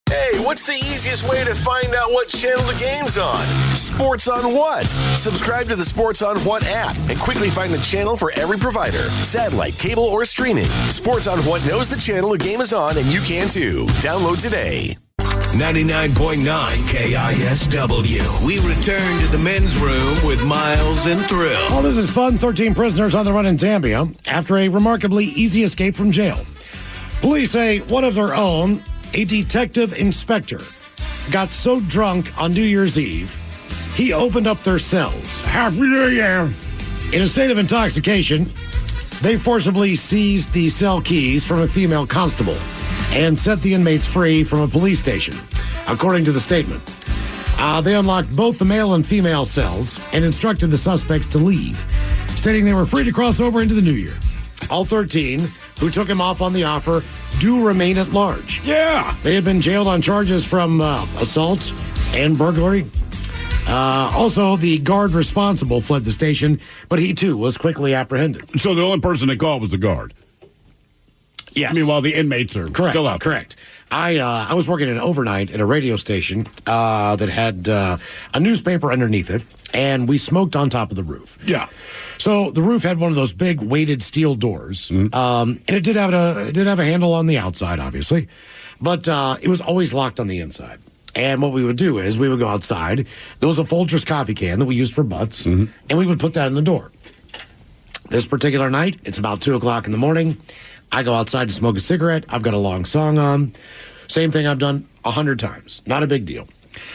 Hey, what's the easiest way to find out what channel the game's on? Sports on What? Subscribe to the Sports on What app and quickly find the channel for every provider, satellite, cable, or streaming. Sports on What knows the channel the game is on, and you can too. Download today. 99.9 KISW. We return to the men's room with Miles and Thrill. Oh, this is fun. 13 prisoners on the run in Zambia after a remarkably easy escape from jail. Police say one of their own, a detective inspector, got so drunk on New Year's Eve, he opened up their cells. Happy New Year! In a state of intoxication, they forcibly seized the cell keys from a female constable and set the inmates free from a police station, according to the statement. They unlocked both the male and female cells and instructed the suspects to leave, stating they were free to cross over into the new year. All 13 who took him off on the offer do remain at large. Yeah! They had been jailed on charges from assault and burglary. Also, the guard responsible fled the station, but he too was quickly apprehended. So the only person they called was the guard? Yes. Meanwhile, the inmates are still out there. Correct. I was working an overnight at a radio station that had a newspaper underneath it, and we smoked on top of the roof. Yeah. So the roof had one of those big weighted steel doors, and it did have a handle on the outside, obviously, but it was always locked on the inside. And what we would do is we would go outside. There was a Folgers coffee can that we used for butts, and we would put that in the door. This particular night, it's about 2 o'clock in the morning. I go outside to smoke a cigarette. I've got a long song on. Same thing I've done 100 times. Not a big deal.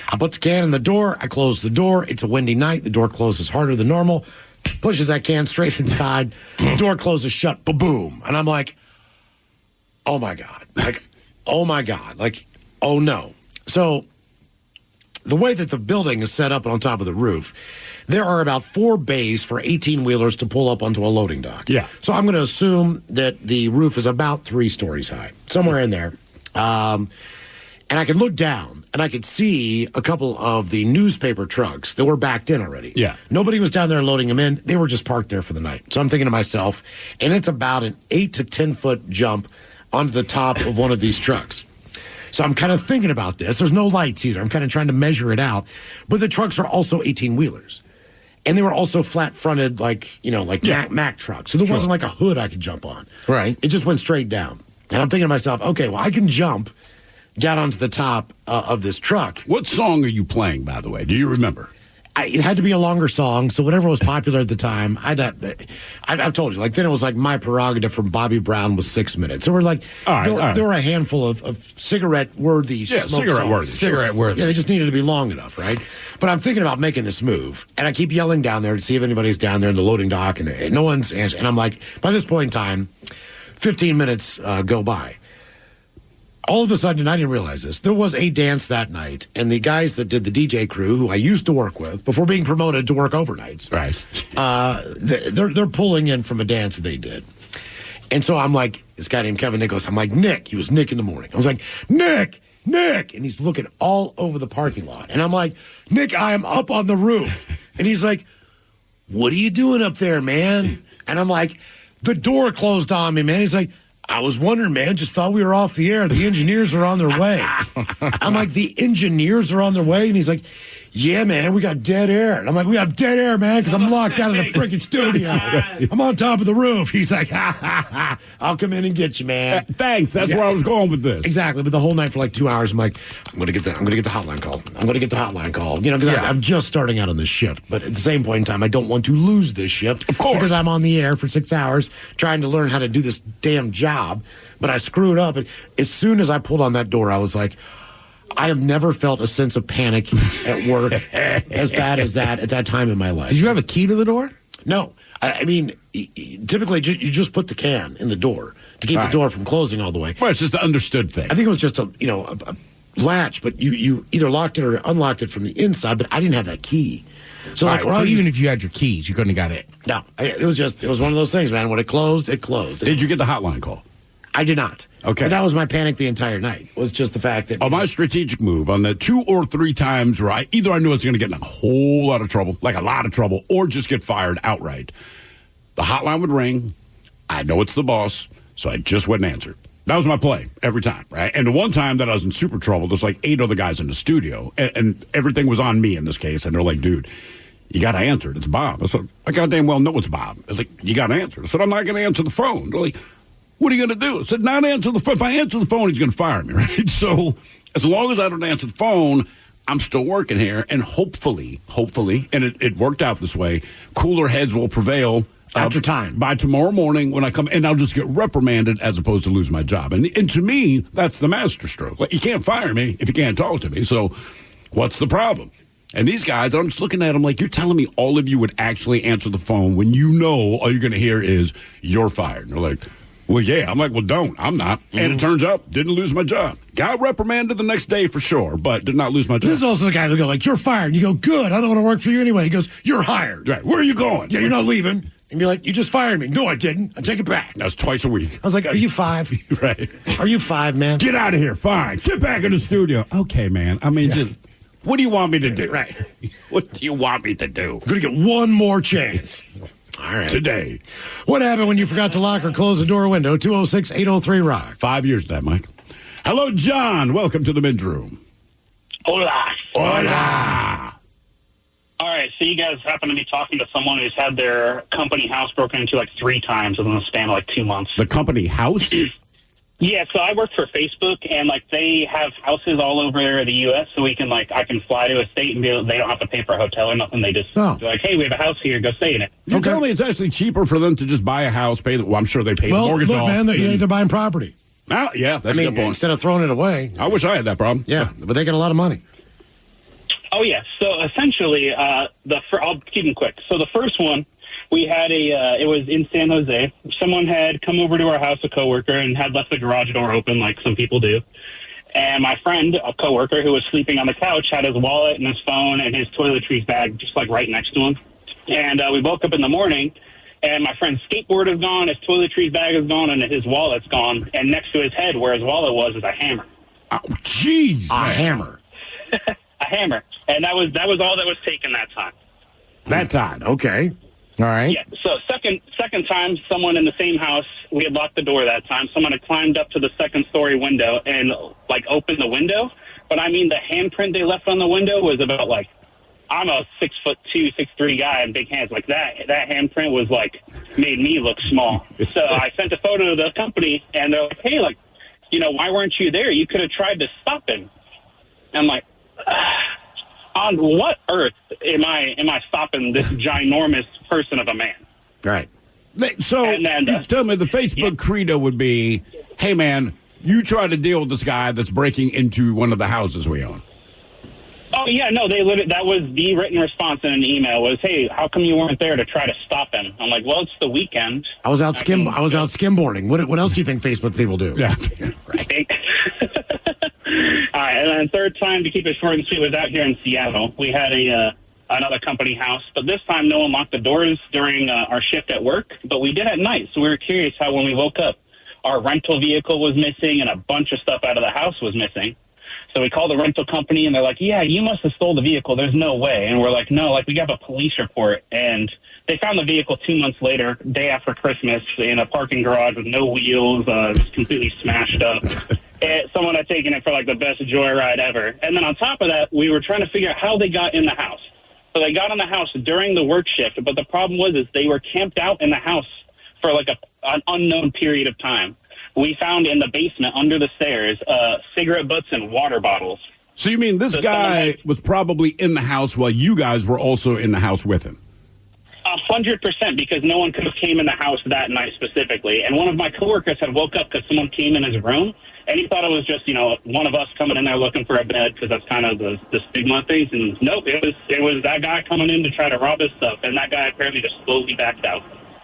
I put the can in the door. I close the door. It's a windy night. The door closes harder than normal. Pushes that can straight inside. Door closes shut. Ba-boom. And I'm like, oh, my God. Like, oh, my God. Like, oh, no. So the way that the building is set up on top of the roof, there are about 4 bays for 18-wheelers to pull up onto a loading dock. Yeah. So I'm going to assume that the roof is about 3 stories high, somewhere in there. And I could look down, and I could see a couple of the newspaper trucks that were backed in already. Yeah. Nobody was down there loading them in. They were just parked there for the night. So I'm thinking to myself, and it's about an 8 to 10-foot jump onto the top of one of these trucks. So I'm kind of thinking about this. There's no lights either. I'm kind of trying to measure it out. But the trucks are also 18-wheelers. And they were also flat-fronted, like Mack trucks. So there wasn't like a hood I could jump on. Right. It just went straight down. And I'm thinking to myself, okay, well, I can jump got onto the top of this truck. What song are you playing, by the way? Do you remember? It had to be a longer song, so whatever was popular at the time, I've told you, like, then it was like My Prerogative from Bobby Brown was 6 minutes. So we're like, there were a handful of cigarette-worthy cigarette-worthy. Cigarette-worthy. Yeah, they just needed to be long enough, right? But I'm thinking about making this move, and I keep yelling down there to see if anybody's down there in the loading dock, and no one's answering. And I'm like, by this point in time, 15 minutes go by. All of a sudden, and I didn't realize this, there was a dance that night, and the guys that did the DJ crew, who I used to work with before being promoted to work overnights, right? They're pulling in from a dance that they did. And so I'm like, this guy named Kevin Nicholas, I'm like, Nick. He was Nick in the morning. I was like, Nick. And he's looking all over the parking lot. And I'm like, Nick, I am up on the roof. And he's like, what are you doing up there, man? And I'm like, the door closed on me, man. He's like, I was wondering, man, just thought we were off the air. The engineers are on their way. I'm like, the engineers are on their way? And he's like, yeah, man, we got dead air. And I'm like, we have dead air, man, because I'm locked out of the freaking studio. I'm on top of the roof. He's like, I'll come in and get you, man. Thanks. That's where I was going with this. Exactly. But the whole night for like 2 hours, I'm like, I'm gonna get the hotline call. I'm gonna get the hotline call. You know, because I'm just starting out on this shift. But at the same point in time, I don't want to lose this shift. Of course. Because I'm on the air for 6 hours trying to learn how to do this damn job. But I screwed up. And as soon as I pulled on that door, I was like, I have never felt a sense of panic at work as bad as that at that time in my life. Did you have a key to the door? No. I mean, typically you just put the can in the door to keep the door from closing all the way. Well, it's just an understood thing. I think it was just a latch, but you either locked it or unlocked it from the inside, but I didn't have that key. So, so even if you had your keys, you couldn't have got it. No. It was one of those things, man. When it closed, it closed. Did you get the hotline call? I did not. Okay. But that was my panic the entire night, was just the fact that... my strategic move on the 2 or 3 times where either I knew I was going to get in a whole lot of trouble, like a lot of trouble, or just get fired outright. The hotline would ring. I know it's the boss, so I just wouldn't answer. That was my play every time, right? And the one time that I was in super trouble, there's like 8 other guys in the studio, and everything was on me in this case, and they're like, dude, you got to answer it. It's Bob. I said, I goddamn well know it's Bob. I was like, you got to answer it. I said, I'm not going to answer the phone. They're like, what are you going to do? I said, not answer the phone. If I answer the phone, he's going to fire me, right? So as long as I don't answer the phone, I'm still working here. And hopefully, and it worked out this way, cooler heads will prevail. After time. By tomorrow morning when I come, and I'll just get reprimanded as opposed to lose my job. And to me, that's the masterstroke. Like, you can't fire me if you can't talk to me. So what's the problem? And these guys, I'm just looking at them like, you're telling me all of you would actually answer the phone when you know all you're going to hear is, you're fired. And they're like, well, yeah. I'm like, well, don't. I'm not. And it turns out, didn't lose my job. Got reprimanded the next day for sure, but did not lose my job. This is also the guy who go like, you're fired. And you go, good. I don't want to work for you anyway. He goes, you're hired. Right. Where are you going? Yeah, you're not leaving. And be like, you just fired me. No, I didn't. I take it back. That was twice a week. I was like, are you 5? Right. Are you 5, man? Get out of here. Fine. Get back in the studio. Okay, man. I mean, just, what do you want me to do? Right. What do you want me to do? I'm going to get one more chance. All right. Today. What happened when you forgot to lock or close the door or window? 206-803-ROCK. 5 years that, Mike. Hello, John. Welcome to the men's room. Hola. Hola. All right, so you guys happen to be talking to someone who's had their company house broken into like 3 times within the span of like 2 months. The company house? Yeah, so I work for Facebook, and like they have houses all over the U.S., so we can like I can fly to a state and they don't have to pay for a hotel or nothing. They just they're like, hey, we have a house here, go stay in it. You tell me it's actually cheaper for them to just buy a house, pay the, well, I'm sure they pay the mortgage look, off. man, they're buying property. Yeah, that's a good point. Instead of throwing it away. I wish I had that problem. Yeah, but they get a lot of money. Oh, yeah. So essentially, I'll keep them quick. So the first one, we had it was in San Jose. Someone had come over to our house, a coworker, and had left the garage door open like some people do. And my friend, a coworker who was sleeping on the couch, had his wallet and his phone and his toiletries bag just like right next to him. And we woke up in the morning, and my friend's skateboard is gone, his toiletries bag is gone, and his wallet's gone. And next to his head, where his wallet was, is a hammer. Oh, jeez. A hammer. A hammer. And that was all that was taken that time. That time. Okay. All right. Yeah. So second time, someone in the same house, we had locked the door that time. Someone had climbed up to the second-story window and, like, opened the window. But, I mean, the handprint they left on the window was about, like, I'm a 6'2", 6'3" guy and big hands. Like, that handprint was, like, made me look small. So I sent a photo to the company, and they're like, hey, like, why weren't you there? You could have tried to stop him. I'm like, on what earth am I stopping this ginormous person of a man? Right. So you tell me the Facebook credo would be, hey, man, you try to deal with this guy that's breaking into one of the houses we own. Oh, yeah, no, that was the written response in an email was, hey, how come you weren't there to try to stop him? I'm like, well, it's the weekend. I was out skimboarding. What else do you think Facebook people do? Yeah. Right. All right, and then third time, to keep it short and sweet, was out here in Seattle. We had another company house, but this time no one locked the doors during our shift at work, but we did at night, so we were curious how when we woke up, our rental vehicle was missing and a bunch of stuff out of the house was missing. So we called the rental company, and they're like, yeah, you must have stole the vehicle. There's no way. And we're like, no, we have a police report. And they found the vehicle 2 months later, day after Christmas, in a parking garage with no wheels, just completely smashed up. And someone had taken it for, the best joyride ever. And then on top of that, we were trying to figure out how they got in the house. So they got in the house during the work shift, but the problem was they were camped out in the house for, an unknown period of time. We found in the basement under the stairs cigarette butts and water bottles. So you mean this guy was probably in the house while you guys were also in the house with him? 100%, because no one could have came in the house that night specifically. And one of my coworkers had woke up because someone came in his room, and he thought it was just, one of us coming in there looking for a bed, because that's kind of the stigma of things. And nope, it was that guy coming in to try to rob his stuff, and that guy apparently just slowly backed out.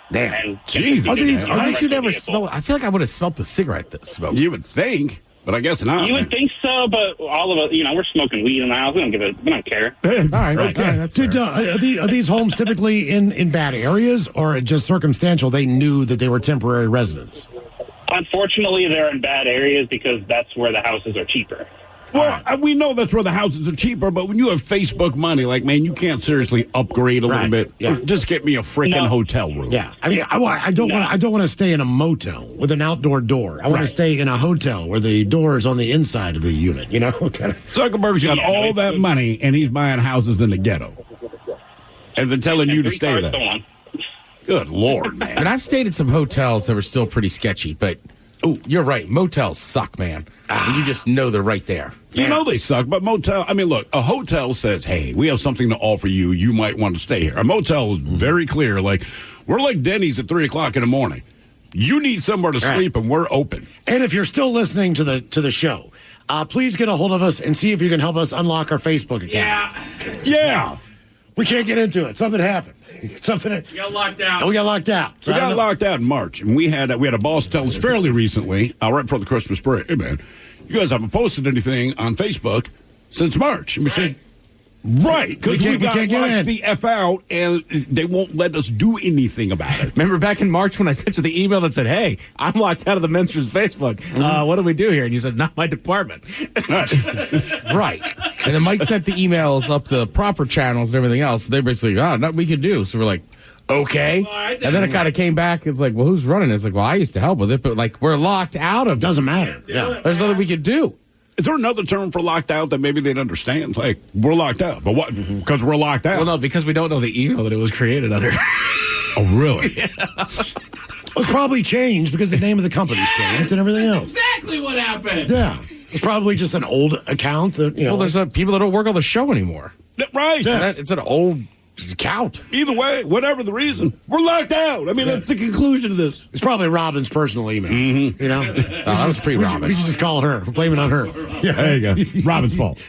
Damn. Jesus. You never smell? I feel like I would have smelled the cigarette smoke. You would think, but I guess not. You would think so, but all of us, we're smoking weed in the house. We don't care. All right, okay. Are these homes typically in bad areas, or just circumstantial? They knew that they were temporary residents. Unfortunately, they're in bad areas because that's where the houses are cheaper. Well, we know that's where the houses are cheaper, but when you have Facebook money, man, you can't seriously upgrade a little bit. Yeah. Just get me a freaking hotel room. Yeah, I mean, I don't want to stay in a motel with an outdoor door. I want to stay in a hotel where the door is on the inside of the unit. Zuckerberg's got all that money, and he's buying houses in the ghetto, and then telling you to stay there. Good Lord, man! And I've stayed at some hotels that were still pretty sketchy, but you're right. Motels suck, man. And you just know they're right there. You know they suck, but look, a hotel says, hey, we have something to offer you. You might want to stay here. A motel is very clear. We're like Denny's at 3 o'clock in the morning. You need somewhere to sleep, and we're open. And if you're still listening to the show, please get a hold of us and see if you can help us unlock our Facebook account. Yeah. We can't get into it. Something happened. We got locked out. We got locked out. So we got locked out in March, and we had a boss tell us fairly recently, right before the Christmas break, hey, man, you guys haven't posted anything on Facebook since March. And we said, right, because we got locked the F out, and they won't let us do anything about it. Remember back in March when I sent you the email that said, hey, I'm locked out of the men's room's Facebook. What do we do here? And you said, not my department. Right. And then Mike sent the emails up the proper channels and everything else. They're basically, nothing we could do. So we're like, okay. And then it kind of came back. It's like, well, who's running it? It's like, well, I used to help with it, but we're locked out of it. Doesn't matter. Yeah. There's nothing we could do. Is there another term for locked out that maybe they'd understand? We're locked out. But what? Because we're locked out. Well, no, because we don't know the email that it was created under. Oh, really? Yeah. It's probably changed because the name of the company's changed and everything else. Exactly what happened. Yeah. It's probably just an old account that, Well, there's people that don't work on the show anymore. Right. Yes. It's an old account. Either way, whatever the reason, we're locked out. I mean, that's the conclusion of this. It's probably Robin's personal email. Mm-hmm. That was pre-Robin. We should just call her. Blame it on her. Yeah, there you go. Robin's fault.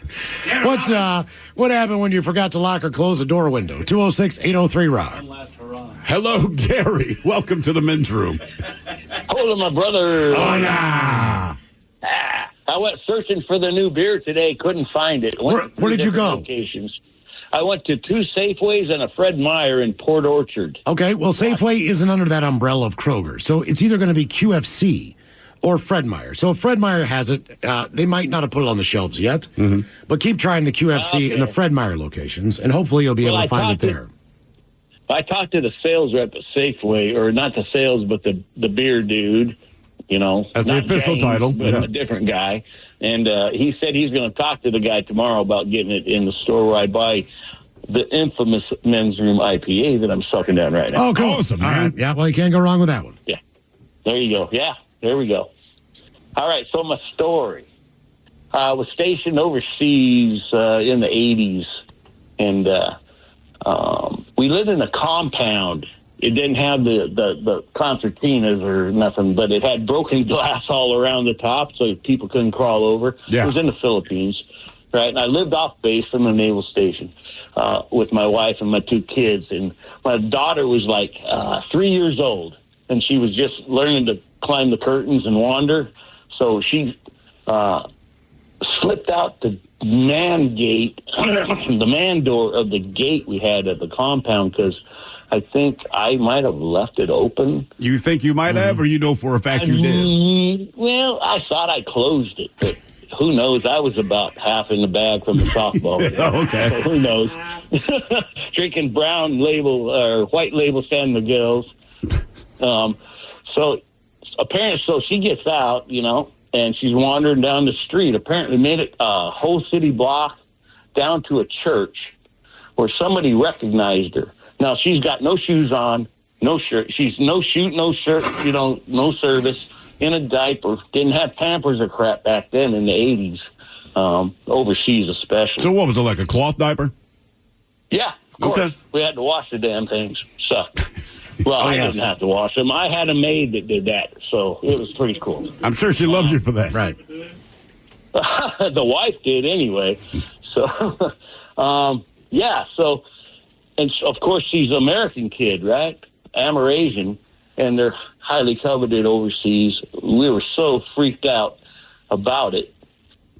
What happened when you forgot to lock or close a door window? 206-803-ROB. Hello, Gary. Welcome to the men's room. Hello, my brother. Hola. I went searching for the new beer today. Couldn't find it. Where did you go? Locations. I went to 2 Safeways and a Fred Meyer in Port Orchard. Okay, well, Safeway isn't under that umbrella of Kroger, so it's either going to be QFC or Fred Meyer. So if Fred Meyer has it, they might not have put it on the shelves yet, but keep trying the QFC and the Fred Meyer locations, and hopefully you'll be able to find it there. I talked to the sales rep at Safeway, or not the sales, but the beer dude, That's the official James, title. But a different guy. And he said he's going to talk to the guy tomorrow about getting it in the store where I buy the infamous men's room IPA that I'm sucking down right now. Oh, cool. Awesome, man. man. Yeah, well, you can't go wrong with that one. Yeah. There you go. Yeah, there we go. All right, so my story. I was stationed overseas in the 80s, and we lived in a compound. It didn't have the concertinas or nothing, but it had broken glass all around the top so people couldn't crawl over. Yeah. It was in the Philippines, right? And I lived off base from the naval station with my wife and my 2 kids. And my daughter was like 3 years old, and she was just learning to climb the curtains and wander. So she slipped out the man gate, the man door of the gate we had at the compound, because I think I might have left it open. You think you might have, or you know for a fact you did? Well, I thought I closed it, but who knows? I was about half in the bag from the softball game. Okay. So who knows? Drinking brown label or white label San Miguel's. So apparently, so she gets out, and she's wandering down the street. Apparently made it a whole city block down to a church where somebody recognized her. Now, she's got no shoes on, no shirt. She's no shoot, no shirt, no service, in a diaper. Didn't have Pampers or crap back then in the 80s, overseas especially. So what was it, like a cloth diaper? Yeah, of course. Okay. We had to wash the damn things. Sucked. Well, I didn't have to wash them. I had a maid that did that, so it was pretty cool. I'm sure she loves you for that. Right. The wife did anyway. So, yeah, so... And, of course, she's an American kid, right? Amerasian, and they're highly coveted overseas. We were so freaked out about it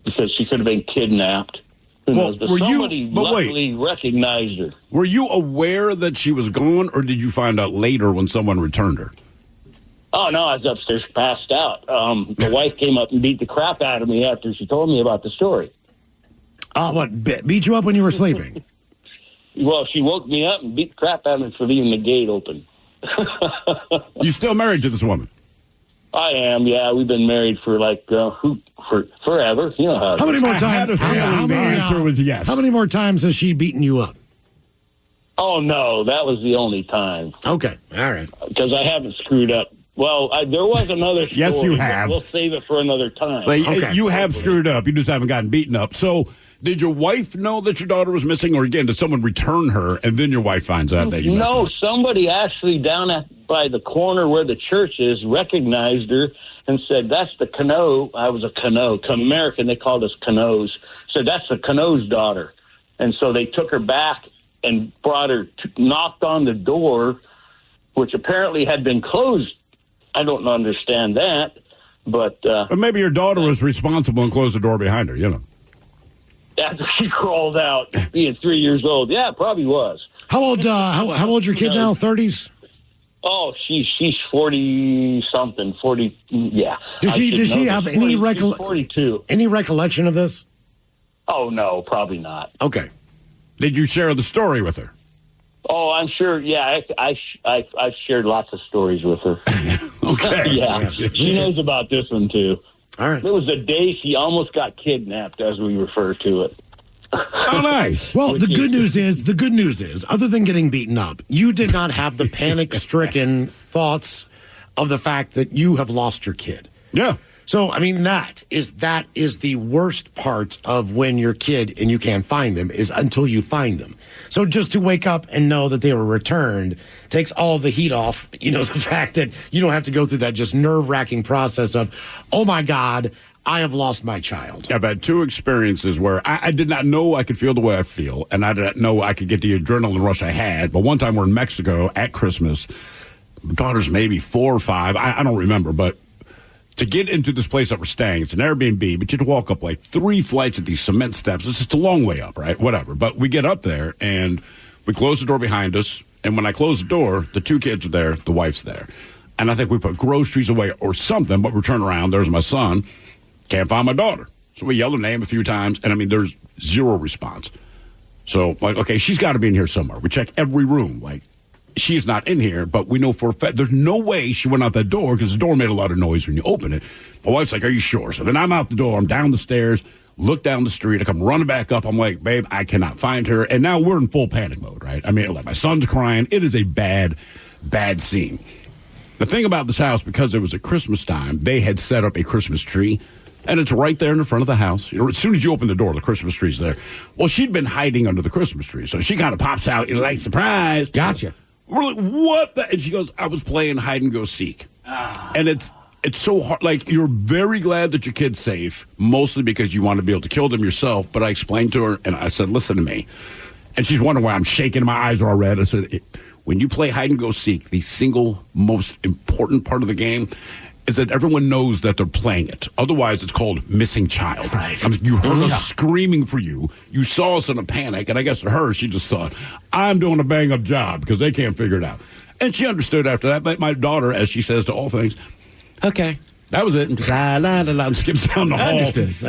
because she could have been kidnapped. Who knows? But somebody luckily recognized her. Were you aware that she was gone, or did you find out later when someone returned her? Oh, no, I was upstairs passed out. The wife came up and beat the crap out of me after she told me about the story. What, beat you up when you were sleeping? Well, she woke me up and beat the crap out of me for leaving the gate open. You still married to this woman? I am, yeah. We've been married for for forever. You know how many more times? The answer was yes. How many more times has she beaten you up? Oh, no, that was the only time. Okay, all right. Because I haven't screwed up. Well, there was another story. Yes, you have. We'll save it for another time. You have screwed up. You just haven't gotten beaten up. So... did your wife know that your daughter was missing, or again, did someone return her, and then your wife finds out that you missed her? No, somebody actually down by the corner where the church is recognized her and said, "That's the Cano." I was a Cano. American, they called us Canos. Said, "That's the Cano's daughter." And so they took her back and brought her, knocked on the door, which apparently had been closed. I don't understand that, but maybe your daughter was responsible and closed the door behind her, after she crawled out, being 3 years old. Yeah, it probably was. How old? How old's your kid now? 30s? Oh, she's 40-something. 40. Yeah. Does she have any 42? Any recollection of this? Oh no, probably not. Okay. Did you share the story with her? Oh, I'm sure. Yeah, I've shared lots of stories with her. Okay. Yeah, she knows about this one too. All right. It was the day she almost got kidnapped, as we refer to it. Oh, nice. Well, the good news is, other than getting beaten up, you did not have the panic-stricken thoughts of the fact that you have lost your kid. Yeah. So, I mean, that is the worst part of when your kid and you can't find them is until you find them. So just to wake up and know that they were returned takes all of the heat off, the fact that you don't have to go through that just nerve-wracking process of, oh, my God, I have lost my child. I've had 2 experiences where I did not know I could feel the way I feel, and I did not know I could get the adrenaline rush I had. But one time we're in Mexico at Christmas. My daughter's maybe 4 or 5. I don't remember, but to get into this place that we're staying, it's an Airbnb, but you have to walk up like 3 flights of these cement steps. It's just a long way up, right? Whatever. But we get up there, and we close the door behind us. And when I close the door, the 2 kids are there, the wife's there. And I think we put groceries away or something, but we turn around, there's my son. Can't find my daughter. So we yell her name a few times, and there's 0 response. So, okay, she's got to be in here somewhere. We check every room. She is not in here, but we know for a fact there's no way she went out that door because the door made a lot of noise when you open it. My wife's like, "Are you sure?" So then I'm out the door. I'm down the stairs, look down the street. I come running back up. I'm like, "Babe, I cannot find her." And now we're in full panic mode, right? My son's crying. It is a bad, bad scene. The thing about this house, because it was at Christmas time, they had set up a Christmas tree, and it's right there in the front of the house. You know, as soon as you open the door, the Christmas tree's there. Well, she'd been hiding under the Christmas tree, so she kind of pops out, like, surprise. Gotcha. We're like, what the? And she goes, I was playing hide and go seek. And it's so hard. Like, you're very glad that your kid's safe, mostly because you want to be able to kill them yourself. But I explained to her, and I said, listen to me. And she's wondering why I'm shaking. My eyes are all red. I said, when you play hide and go seek, the single most important part of the game is that everyone knows that they're playing it. Otherwise, it's called missing child. Right. I mean, you heard us screaming for you. You saw us in a panic. And I guess to her, she just thought, I'm doing a bang-up job because they can't figure it out. And she understood after that. But my daughter, as she says to all things, okay. That was it. And skips down the hall.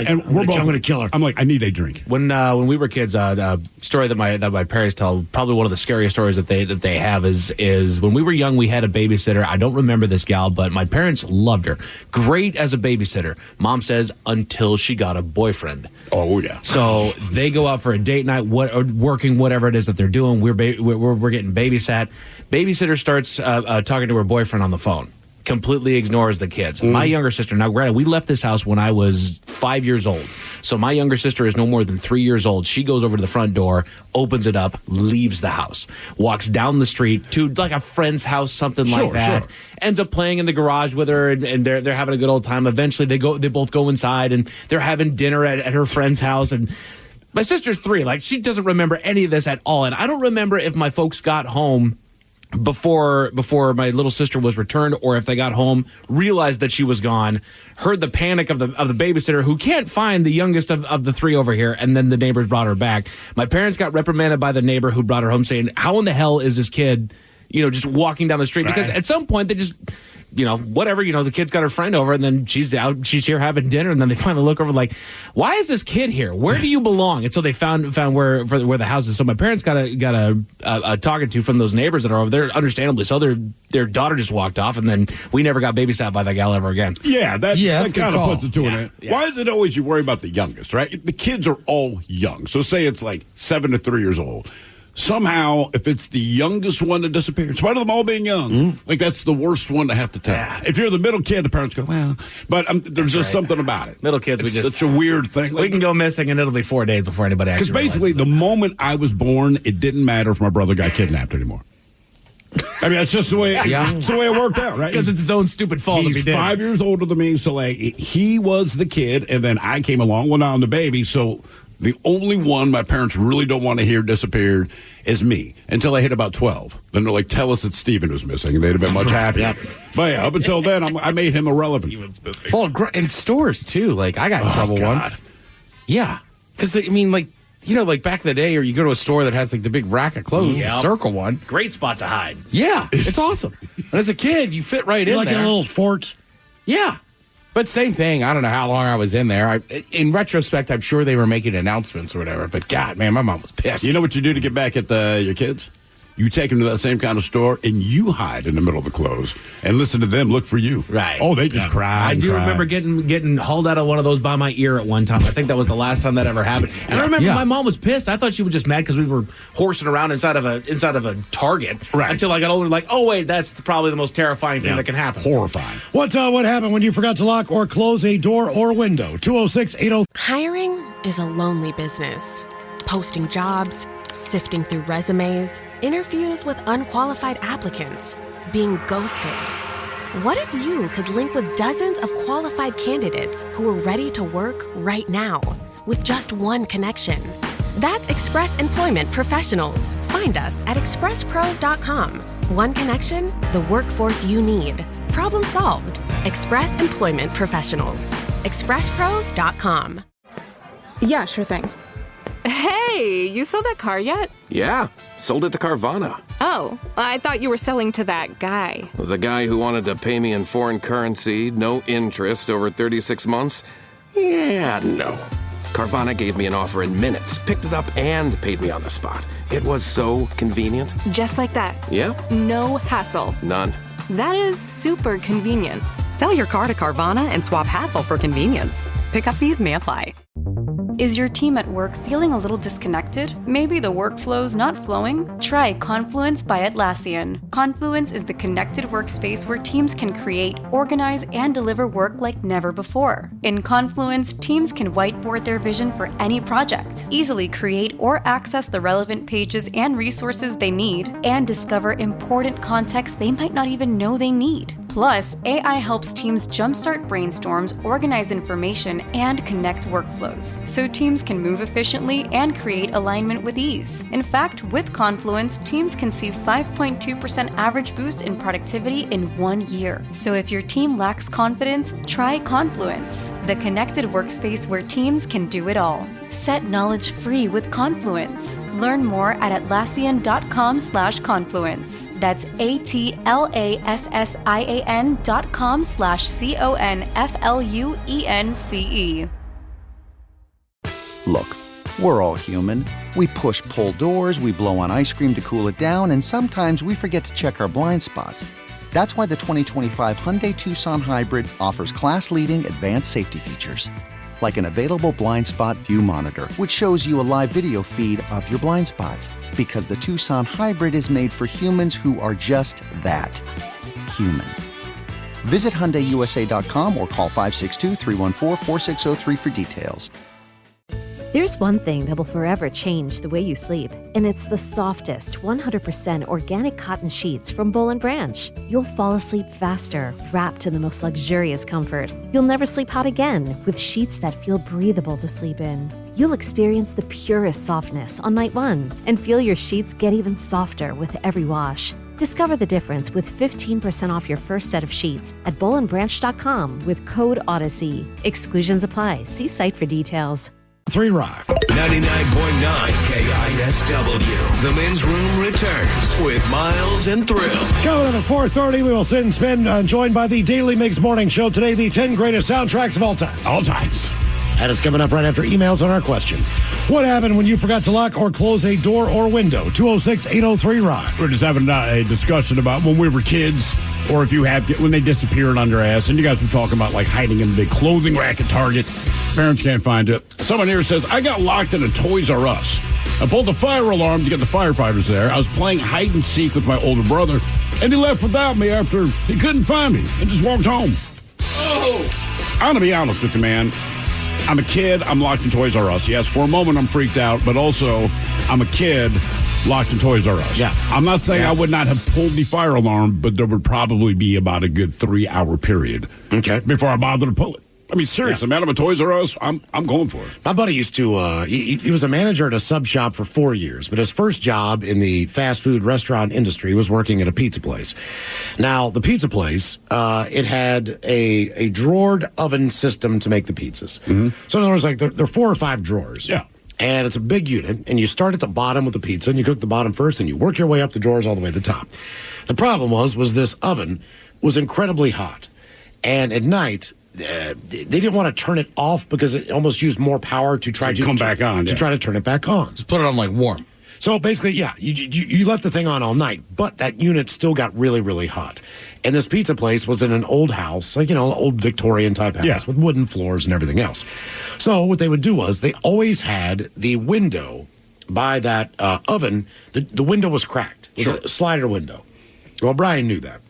And we're both, I'm going to kill her. I'm like, I need a drink. When we were kids, a story that my parents tell, probably one of the scariest stories that they have is when we were young, we had a babysitter. I don't remember this gal, but my parents loved her. Great as a babysitter. Mom says until she got a boyfriend. Oh yeah. So they go out for a date night, working whatever it is that they're doing. We're getting babysat. Babysitter starts talking to her boyfriend on the phone. Completely ignores the kids. My younger sister, now granted, we left this house when I was 5 years old. So my younger sister is no more than 3 years old. She goes over to the front door, opens it up, leaves the house, walks down the street to like a friend's house, something like that. Sure. Ends up playing in the garage with her, and they're having a good old time. Eventually, they both go inside, and they're having dinner at her friend's house. And my sister's 3. Like, she doesn't remember any of this at all. And I don't remember if my folks got home before my little sister was returned, or if they got home, realized that she was gone, heard the panic of the babysitter who can't find the youngest of the 3 over here, and then the neighbors brought her back. My parents got reprimanded by the neighbor who brought her home, saying, how in the hell is this kid, just walking down the street? Right. Because at some point they just, whatever, the kid's got her friend over, and then she's here having dinner, and then they finally look over like, why is this kid here? Where do you belong? And so they found where the house is. So my parents got a talking to from those neighbors that are over there, understandably. So their daughter just walked off, and then we never got babysat by that gal ever again. Yeah, that kind of puts it to an end. Yeah. Why is it always you worry about the youngest, right? The kids are all young. So say it's like 7 to 3 years old. Somehow, if it's the youngest one that disappears, in spite of them all being young, like that's the worst one to have to tell. Yeah. If you're the middle kid, the parents go, well, but there's just something about it. Middle kids, it's such a weird thing. We can go missing, and it'll be 4 days before anybody actually realizes. Because basically, the moment I was born, it didn't matter if my brother got kidnapped anymore. I mean, that's just the way. That's the way it worked out, right? Because it's his own stupid fault. He's 5 years older than me, so like he was the kid, and then I came along. Well, now I'm the baby, so. The only one my parents really don't want to hear disappeared is me until I hit about 12. Then they're like, tell us it's Steven who's missing. And they'd have been much happier. But yeah, up until then, I made him irrelevant. Steven's missing. Well, in stores, too. Like, I got in trouble once. Yeah. Because, I mean, like back in the day, or you go to a store that has, like, the big rack of clothes, the circle one. Great spot to hide. Yeah, it's awesome. And as a kid, you fit right in like there. Like in little forts. Yeah. But same thing. I don't know how long I was in there. In retrospect, I'm sure they were making announcements or whatever. But God, man, my mom was pissed. You know what you do to get back at your kids? You take them to that same kind of store, and you hide in the middle of the clothes and listen to them look for you. Right. Oh, they just cry. I do remember getting hauled out of one of those by my ear at one time. I think that was the last time that ever happened. And I remember my mom was pissed. I thought she was just mad because we were horsing around inside of a Target. Right. Until I got older, like, oh, wait, that's probably the most terrifying thing that can happen. Horrifying. What happened when you forgot to lock or close a door or window? 206-80. Hiring is a lonely business. Posting jobs, sifting through resumes, interviews with unqualified applicants, being ghosted. What if you could link with dozens of qualified candidates who are ready to work right now with just one connection? That's Express Employment Professionals. Find us at expresspros.com. One connection, the workforce you need. Problem solved. Express Employment Professionals. expresspros.com. Yeah, sure thing. Hey, you sold that car yet? Yeah, sold it to Carvana. Oh, I thought you were selling to that guy. The guy who wanted to pay me in foreign currency, no interest, over 36 months? Yeah, no. Carvana gave me an offer in minutes, picked it up, and paid me on the spot. It was so convenient. Just like that? Yep. No hassle. None. That is super convenient. Sell your car to Carvana and swap hassle for convenience. Pickup fees may apply. Is your team at work feeling a little disconnected? Maybe the workflow's not flowing? Try Confluence by Atlassian. Confluence is the connected workspace where teams can create, organize, and deliver work like never before. In Confluence, teams can whiteboard their vision for any project, easily create or access the relevant pages and resources they need, and discover important context they might not even know they need. Plus, AI helps teams jumpstart brainstorms, organize information, and connect workflows, so teams can move efficiently and create alignment with ease. In fact, with Confluence, teams can see 5.2% average boost in productivity in 1 year. So if your team lacks confidence, try Confluence, the connected workspace where teams can do it all. Set knowledge free with Confluence. Learn more at Atlassian.com/confluence. That's ATLASSIAN.com/CONFLUENCE. Look, we're all human. We push pull doors, we blow on ice cream to cool it down, and sometimes we forget to check our blind spots. That's why the 2025 Hyundai Tucson Hybrid offers class-leading advanced safety features. Like an available blind spot view monitor, which shows you a live video feed of your blind spots. Because the Tucson Hybrid is made for humans who are just that, human. Visit HyundaiUSA.com or call 562-314-4603 for details. There's one thing that will forever change the way you sleep, and it's the softest, 100% organic cotton sheets from Boll & Branch. You'll fall asleep faster, wrapped in the most luxurious comfort. You'll never sleep hot again with sheets that feel breathable to sleep in. You'll experience the purest softness on night one and feel your sheets get even softer with every wash. Discover the difference with 15% off your first set of sheets at bollandbranch.com with code Odyssey. Exclusions apply. See site for details. 3 Rock. 99.9 KISW. The men's room returns with Miles and Thrill. Coming up at 4:30, we will sit and spin, joined by the Daily Mix Morning Show. Today, the 10 greatest soundtracks of all time. All times. And it's coming up right after emails on our question. What happened when you forgot to lock or close a door or window? 206-803-ROCK. We're just having a discussion about when we were kids, or if you have, when they disappeared under us, and you guys were talking about like hiding in the clothing rack at Target. Parents can't find it. Someone here says, I got locked in a Toys R Us. I pulled the fire alarm to get the firefighters there. I was playing hide and seek with my older brother, and he left without me after he couldn't find me and just walked home. Oh! I'm going to be honest with you, man. I'm a kid. I'm locked in Toys R Us. Yes, for a moment I'm freaked out, but also I'm a kid locked in Toys R Us. Yeah. I'm not saying I would not have pulled the fire alarm, but there would probably be about a good 3-hour period before I bothered to pull it. I mean, seriously, man, I'm a Toys R Us. I'm going for it. My buddy used to, he was a manager at a sub shop for 4 years, but his first job in the fast food restaurant industry was working at a pizza place. Now, the pizza place, it had a drawered oven system to make the pizzas. Mm-hmm. So in other words, like, there are 4 or 5 drawers. Yeah. And it's a big unit, and you start at the bottom with the pizza, and you cook the bottom first, and you work your way up the drawers all the way to the top. The problem was this oven was incredibly hot. And at night, they didn't want to turn it off because it almost used more power to try to come back on. To try to turn it back on. Just put it on like warm. So basically, yeah, you left the thing on all night, but that unit still got really, really hot. And this pizza place was in an old house, like, you know, an old Victorian type house with wooden floors and everything else. So what they would do was they always had the window by that oven. The window was cracked. It was a slider window. Well, Brian knew that.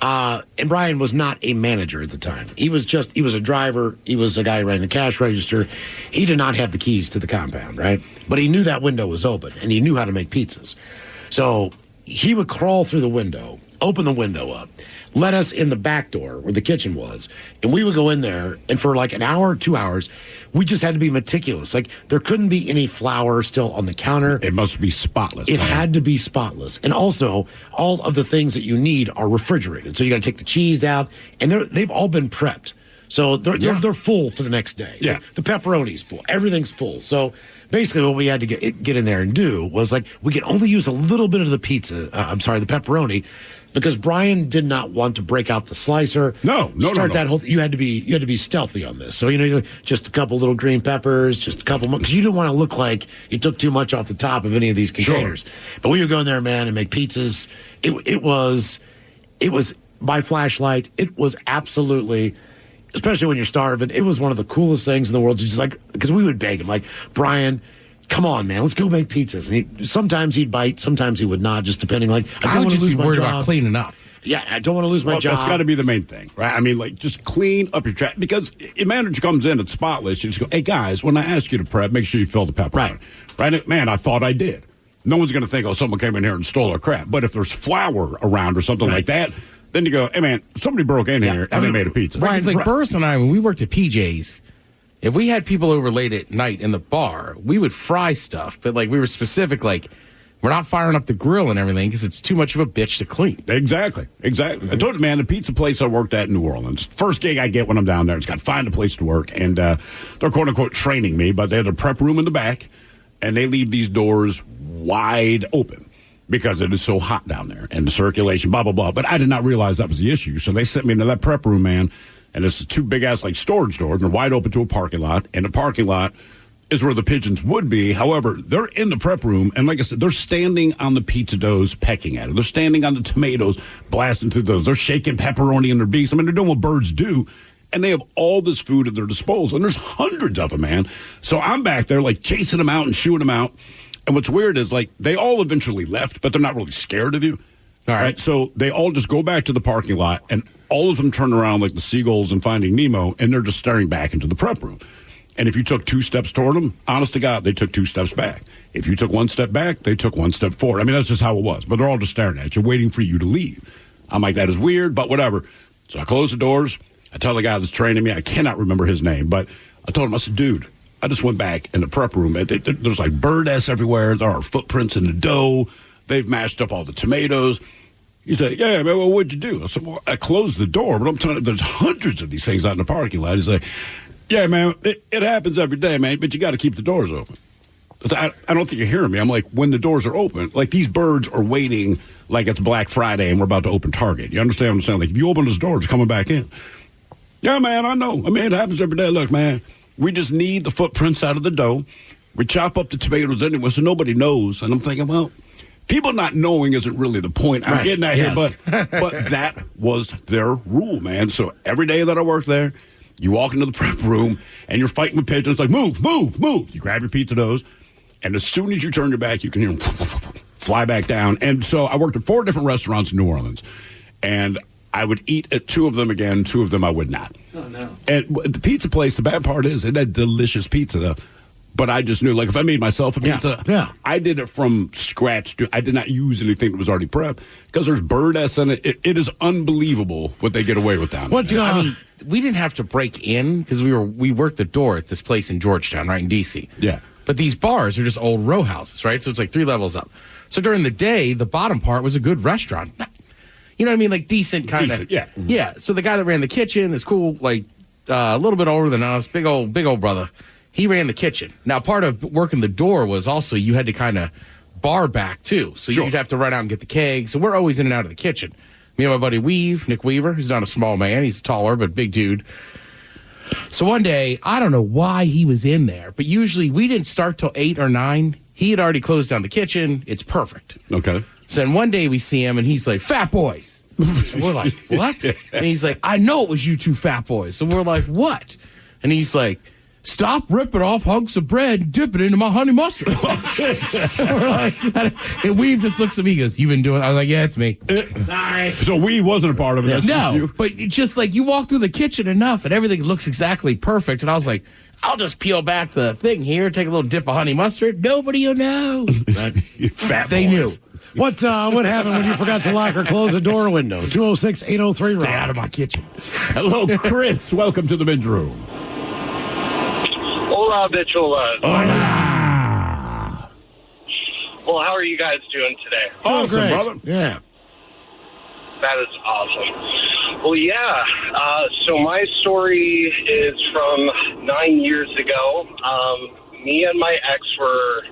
And Brian was not a manager at the time. He was a driver. He was a guy who ran the cash register. He did not have the keys to the compound, right? But he knew that window was open, and he knew how to make pizzas. So he would crawl through the window, open the window up, let us in the back door where the kitchen was, and we would go in there, and for like an hour, 2 hours, we just had to be meticulous. Like, there couldn't be any flour still on the counter. It must be spotless. It had to be spotless. And also, all of the things that you need are refrigerated. So you got to take the cheese out, and they've all been prepped. So they're full for the next day. Yeah. The pepperoni's full. Everything's full. So basically what we had to get in there and do was, like, we could only use a little bit of the the pepperoni, because Brian did not want to break out the slicer. No. That whole. You had to be stealthy on this. So, you know, just a couple little green peppers, just a couple, because you didn't want to look like you took too much off the top of any of these containers. Sure. But we would go in there, man, and make pizzas. It was by flashlight. It was absolutely. especially when you're starving. It was one of the coolest things in the world. Just like, because we would beg him, like, Brian, come on, man, let's go make pizzas. And sometimes he'd bite, sometimes he would not, just depending. Like, I would just be worried about cleaning up. Yeah, I don't want to lose my job. That's got to be the main thing, right? I mean, like, just clean up your trash. Because a manager comes in, it's spotless. You just go, hey, guys, when I ask you to prep, make sure you fill the pepperoni. Right? Man, I thought I did. No one's going to think, oh, someone came in here and stole our crap. But if there's flour around or something like that, then you go, hey, man, somebody broke in here and they made a pizza. Right, it's like Burris and I, when we worked at PJ's, if we had people over late at night in the bar, we would fry stuff. But, like, we were specific, like, we're not firing up the grill and everything because it's too much of a bitch to clean. Exactly. I told you, man, the pizza place I worked at in New Orleans, first gig I get when I'm down there, it's got to find a place to work. And they're quote-unquote training me, but they have a prep room in the back, and they leave these doors wide open because it is so hot down there and the circulation, blah, blah, blah. But I did not realize that was the issue. So they sent me into that prep room, man, and it's two big-ass, like, storage doors, and they're wide open to a parking lot. And the parking lot is where the pigeons would be. However, they're in the prep room, and like I said, they're standing on the pizza doughs, pecking at it. They're standing on the tomatoes, blasting through those. They're shaking pepperoni in their beaks. I mean, they're doing what birds do, and they have all this food at their disposal, and there's hundreds of them, man. So I'm back there, like, chasing them out and shooting them out. And what's weird is, like, they all eventually left, but they're not really scared of you. All right. So they all just go back to the parking lot, and all of them turn around like the seagulls in Finding Nemo, and they're just staring back into the prep room. And if you took 2 steps toward them, honest to God, they took 2 steps back. If you took 1 step back, they took 1 step forward. I mean, that's just how it was. But they're all just staring at you, waiting for you to leave. I'm like, that is weird, but whatever. So I close the doors. I tell the guy that's training me, I cannot remember his name, but I told him, I said, dude, I just went back in the prep room. There's like bird ass everywhere. There are footprints in the dough. They've mashed up all the tomatoes. He said, yeah, man, well, what'd you do? I said, well, I closed the door, but I'm telling you, there's hundreds of these things out in the parking lot. He's like, yeah, man, it happens every day, man, but you got to keep the doors open. I don't think you're hearing me. I'm like, when the doors are open, like these birds are waiting like it's Black Friday and we're about to open Target. You understand what I'm saying? Like, if you open those doors, it's coming back in. Yeah, man, I know. I mean, it happens every day. Look, man, we just need the footprints out of the dough. We chop up the tomatoes anyway, so nobody knows. And I'm thinking, well, people not knowing isn't really the point. I'm getting at here, but that was their rule, man. So every day that I worked there, you walk into the prep room, and you're fighting with pigeons, like, move, move, move. You grab your pizza doughs, and as soon as you turn your back, you can hear them fly back down. And so I worked at 4 different restaurants in New Orleans, and I would eat at 2 of them again, 2 of them I would not. Oh, no. And the pizza place, the bad part is it had delicious pizza, but I just knew, like, if I made myself a pizza, I did it from scratch. I did not use anything that was already prepped because there's bird ass in it. It is unbelievable what they get away with down there. I mean, we didn't have to break in because we worked the door at this place in Georgetown, right in D.C. Yeah. But these bars are just old row houses, right? So it's like 3 levels up. So during the day, the bottom part was a good restaurant. You know what I mean? Like decent kind of. Yeah. Mm-hmm. Yeah. So the guy that ran the kitchen, this cool, like a little bit older than us, big old brother. He ran the kitchen. Now, part of working the door was also you had to kind of bar back, too. So you'd have to run out and get the kegs. So we're always in and out of the kitchen. Me and my buddy Nick Weaver, who's not a small man. He's taller, but big dude. So one day, I don't know why he was in there, but usually we didn't start till 8 or 9. He had already closed down the kitchen. It's perfect. Okay. So then one day we see him, and he's like, fat boys. And we're like, what? And he's like, I know it was you 2 fat boys. So we're like, what? And he's like, stop ripping off hunks of bread and dip it into my honey mustard. And Weave just looks at me and goes, you been doing it? I was like, yeah, it's me. Sorry. So Weave wasn't a part of it. That's just you. But just like you walk through the kitchen enough and everything looks exactly perfect. And I was like, I'll just peel back the thing here, take a little dip of honey mustard. Nobody will know. Fat they boys. knew. What happened when you forgot to lock or close a door or window? 206-803. Stay out of my kitchen. Hello, Chris. Welcome to the men's room. Hola, bicholas. Hola. Well, how are you guys doing today? Awesome, great. brother. Yeah. That is awesome. Well, yeah. So my story is from 9 years ago. Me and my ex were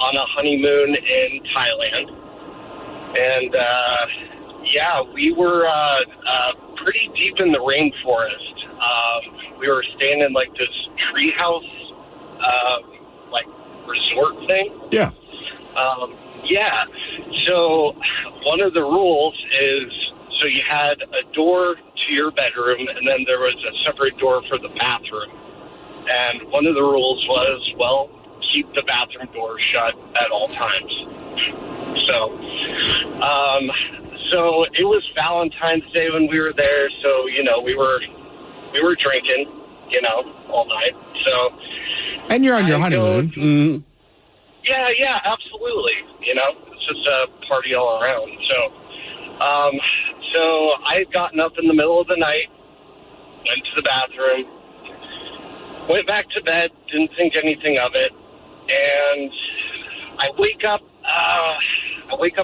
on a honeymoon in Thailand. And, we were pretty deep in the rainforest. We were staying in, like, this treehouse, resort thing. Yeah. So one of the rules is, so you had a door to your bedroom, and then there was a separate door for the bathroom. And one of the rules was, well, keep the bathroom door shut at all times. So it was Valentine's Day when we were there. So, you know, we were drinking, you know, all night. So, and you're on your honeymoon. Yeah, absolutely. You know, it's just a party all around. So I had gotten up in the middle of the night, went to the bathroom, went back to bed, didn't think anything of it, and I wake up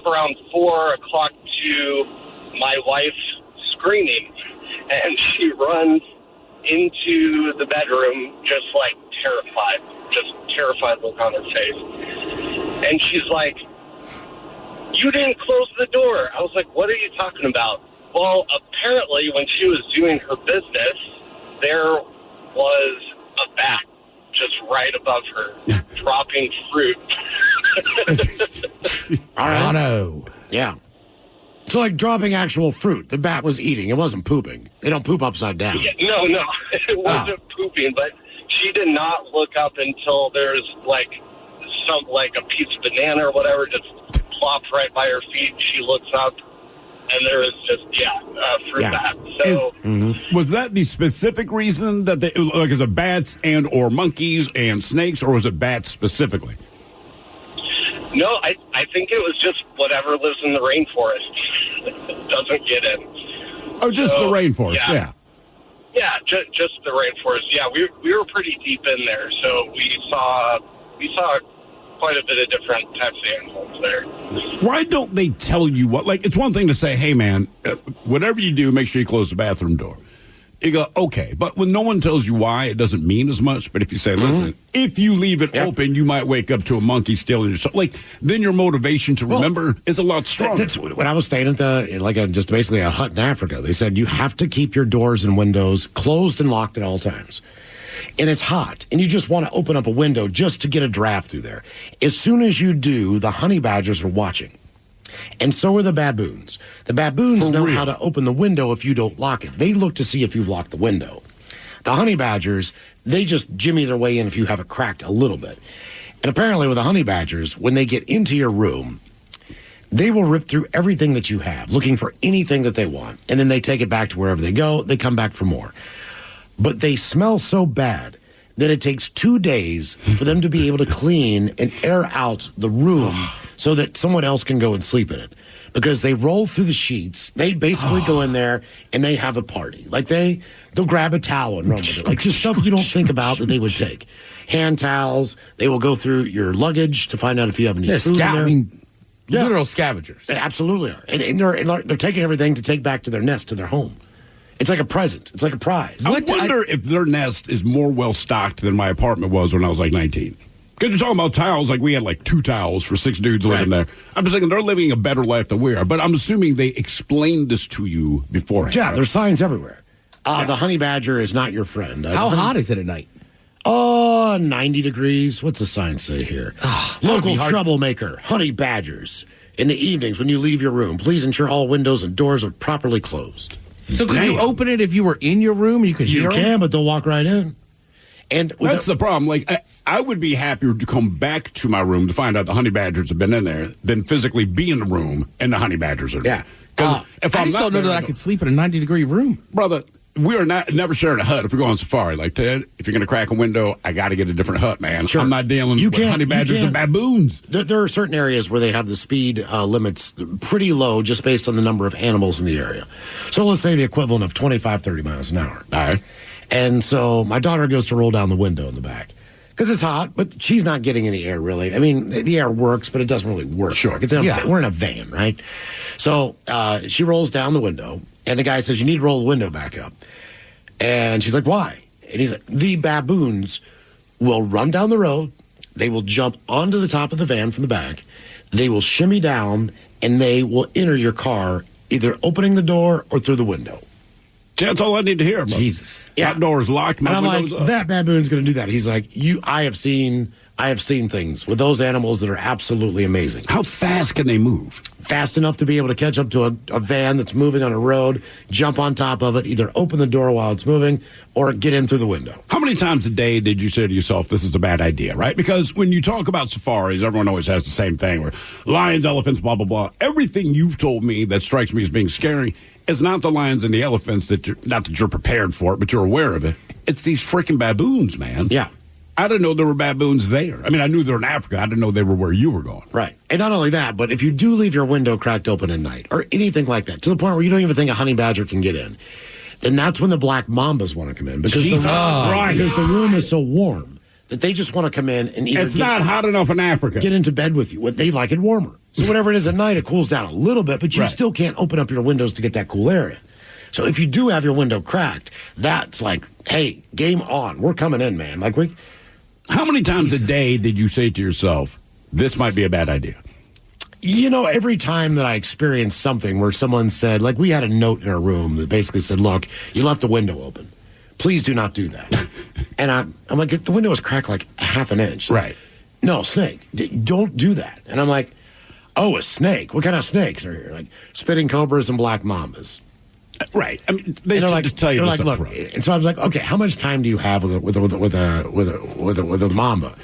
around 4 o'clock to my wife screaming, and she runs into the bedroom just like terrified look on her face. And she's like, "You didn't close the door." I was like, "What are you talking about?" Well, apparently when she was doing her business, there was a bat just right above her, dropping fruit. Oh, no. Yeah. So, like dropping actual fruit. The bat was eating. It wasn't pooping. They don't poop upside down. Yeah, no, it wasn't pooping, but she did not look up until there's like a piece of banana or whatever just plopped right by her feet. She looks up, and there is just fruit bat. So was that the specific reason that they like is it bats and or monkeys and snakes, or was it bats specifically? no, I think it was just whatever lives in the rainforest doesn't get in. Oh, just the rainforest, yeah. Yeah, just the rainforest. Yeah, we were pretty deep in there, so we saw quite a bit of different types of animals there. Why don't they tell you what? Like, it's one thing to say, "Hey, man, whatever you do, make sure you close the bathroom door." You go, okay, but when no one tells you why, it doesn't mean as much. But if you say, "Listen, if you leave it open, you might wake up to a monkey stealing your stuff," like then your motivation to remember is a lot stronger. That's when I was staying at just basically a hut in Africa. They said you have to keep your doors and windows closed and locked at all times. And it's hot, and you just want to open up a window just to get a draft through there. As soon as you do, the honey badgers are watching. And so are the baboons. The baboons know how to open the window if you don't lock it. They look to see if you lock the window. The honey badgers, they just jimmy their way in if you have it cracked a little bit. And apparently with the honey badgers, when they get into your room, they will rip through everything that you have, looking for anything that they want. And then they take it back to wherever they go. They come back for more. But they smell so bad that it takes 2 days for them to be able to clean and air out the room so that someone else can go and sleep in it. Because they roll through the sheets. They basically go in there and they have a party. Like they'll grab a towel and run with it. Like just stuff you don't think about that they would take. Hand towels. They will go through your luggage to find out if you have any food in there. Literal scavengers. They absolutely are. And they're taking everything to take back to their nest, to their home. It's like a present. It's like a prize. I wonder if their nest is more well-stocked than my apartment was when I was like 19. Because you're talking about towels, like we had like 2 towels for 6 dudes living there. I'm just thinking they're living a better life than we are. But I'm assuming they explained this to you beforehand. Yeah, there's signs everywhere. The honey badger is not your friend. How hot is it at night? 90 degrees. What's the sign say here? Local troublemaker, honey badgers. In the evenings when you leave your room, please ensure all windows and doors are properly closed. So could you open it if you were in your room? You could hear them? You can, but they'll walk right in. And that's the problem. Like, I would be happier to come back to my room to find out the honey badgers have been in there than physically be in the room and the honey badgers are there. Because if I just don't know that I could sleep in a 90-degree room. Brother, we are never sharing a hut if we're going on safari. Like, Ted, if you're going to crack a window, I got to get a different hut, man. Sure. I'm not dealing with honey badgers and baboons. There are certain areas where they have the speed limits pretty low just based on the number of animals in the area. So let's say the equivalent of 25, 30 miles an hour. All right. And so my daughter goes to roll down the window in the back because it's hot, but she's not getting any air really. I mean, the air works, but it doesn't really work. Sure. We're in a van, right? So she rolls down the window, and the guy says, "You need to roll the window back up." And she's like, "Why?" And he's like, "The baboons will run down the road. They will jump onto the top of the van from the back. They will shimmy down, and they will enter your car, either opening the door or through the window." That's all I need to hear, bro. Jesus. Yeah. That door is locked. And I'm window's like, up. that baboon's going to do that. He's like, I have seen I have seen things with those animals that are absolutely amazing. How fast can they move? Fast enough to be able to catch up to a van that's moving on a road, jump on top of it, either open the door while it's moving or get in through the window. How many times a day did you say to yourself, this is a bad idea, right? Because when you talk about safaris, everyone always has the same thing where lions, elephants, blah, blah, blah. Everything you've told me that strikes me as being scary is not the lions and the elephants not that you're prepared for it, but you're aware of it. It's these freaking baboons, man. Yeah. I didn't know there were baboons there. I mean, I knew they were in Africa. I didn't know they were where you were going. Right. And not only that, but if you do leave your window cracked open at night or anything like that, to the point where you don't even think a honey badger can get in, then that's when the black mambas want to come in because because the room is so warm that they just want to come in and either it's not hot enough in Africa. Get into bed with you. They like it warmer. So whatever it is at night, it cools down a little bit, but you still can't open up your windows to get that cool air in. So if you do have your window cracked, that's like, hey, game on. We're coming in, man. How many times a day did you say to yourself, this might be a bad idea? You know, every time that I experienced something where someone said, like we had a note in our room that basically said, look, you left the window open. Please do not do that. And I'm like, the window was cracked like a half an inch. Right. No, snake. Don't do that. And I'm like, oh, a snake? What kind of snakes are here? Like spitting cobras and black mambas. Right. I mean, they should just tell you this up front. And so I was like, okay, how much time do you have with a mamba?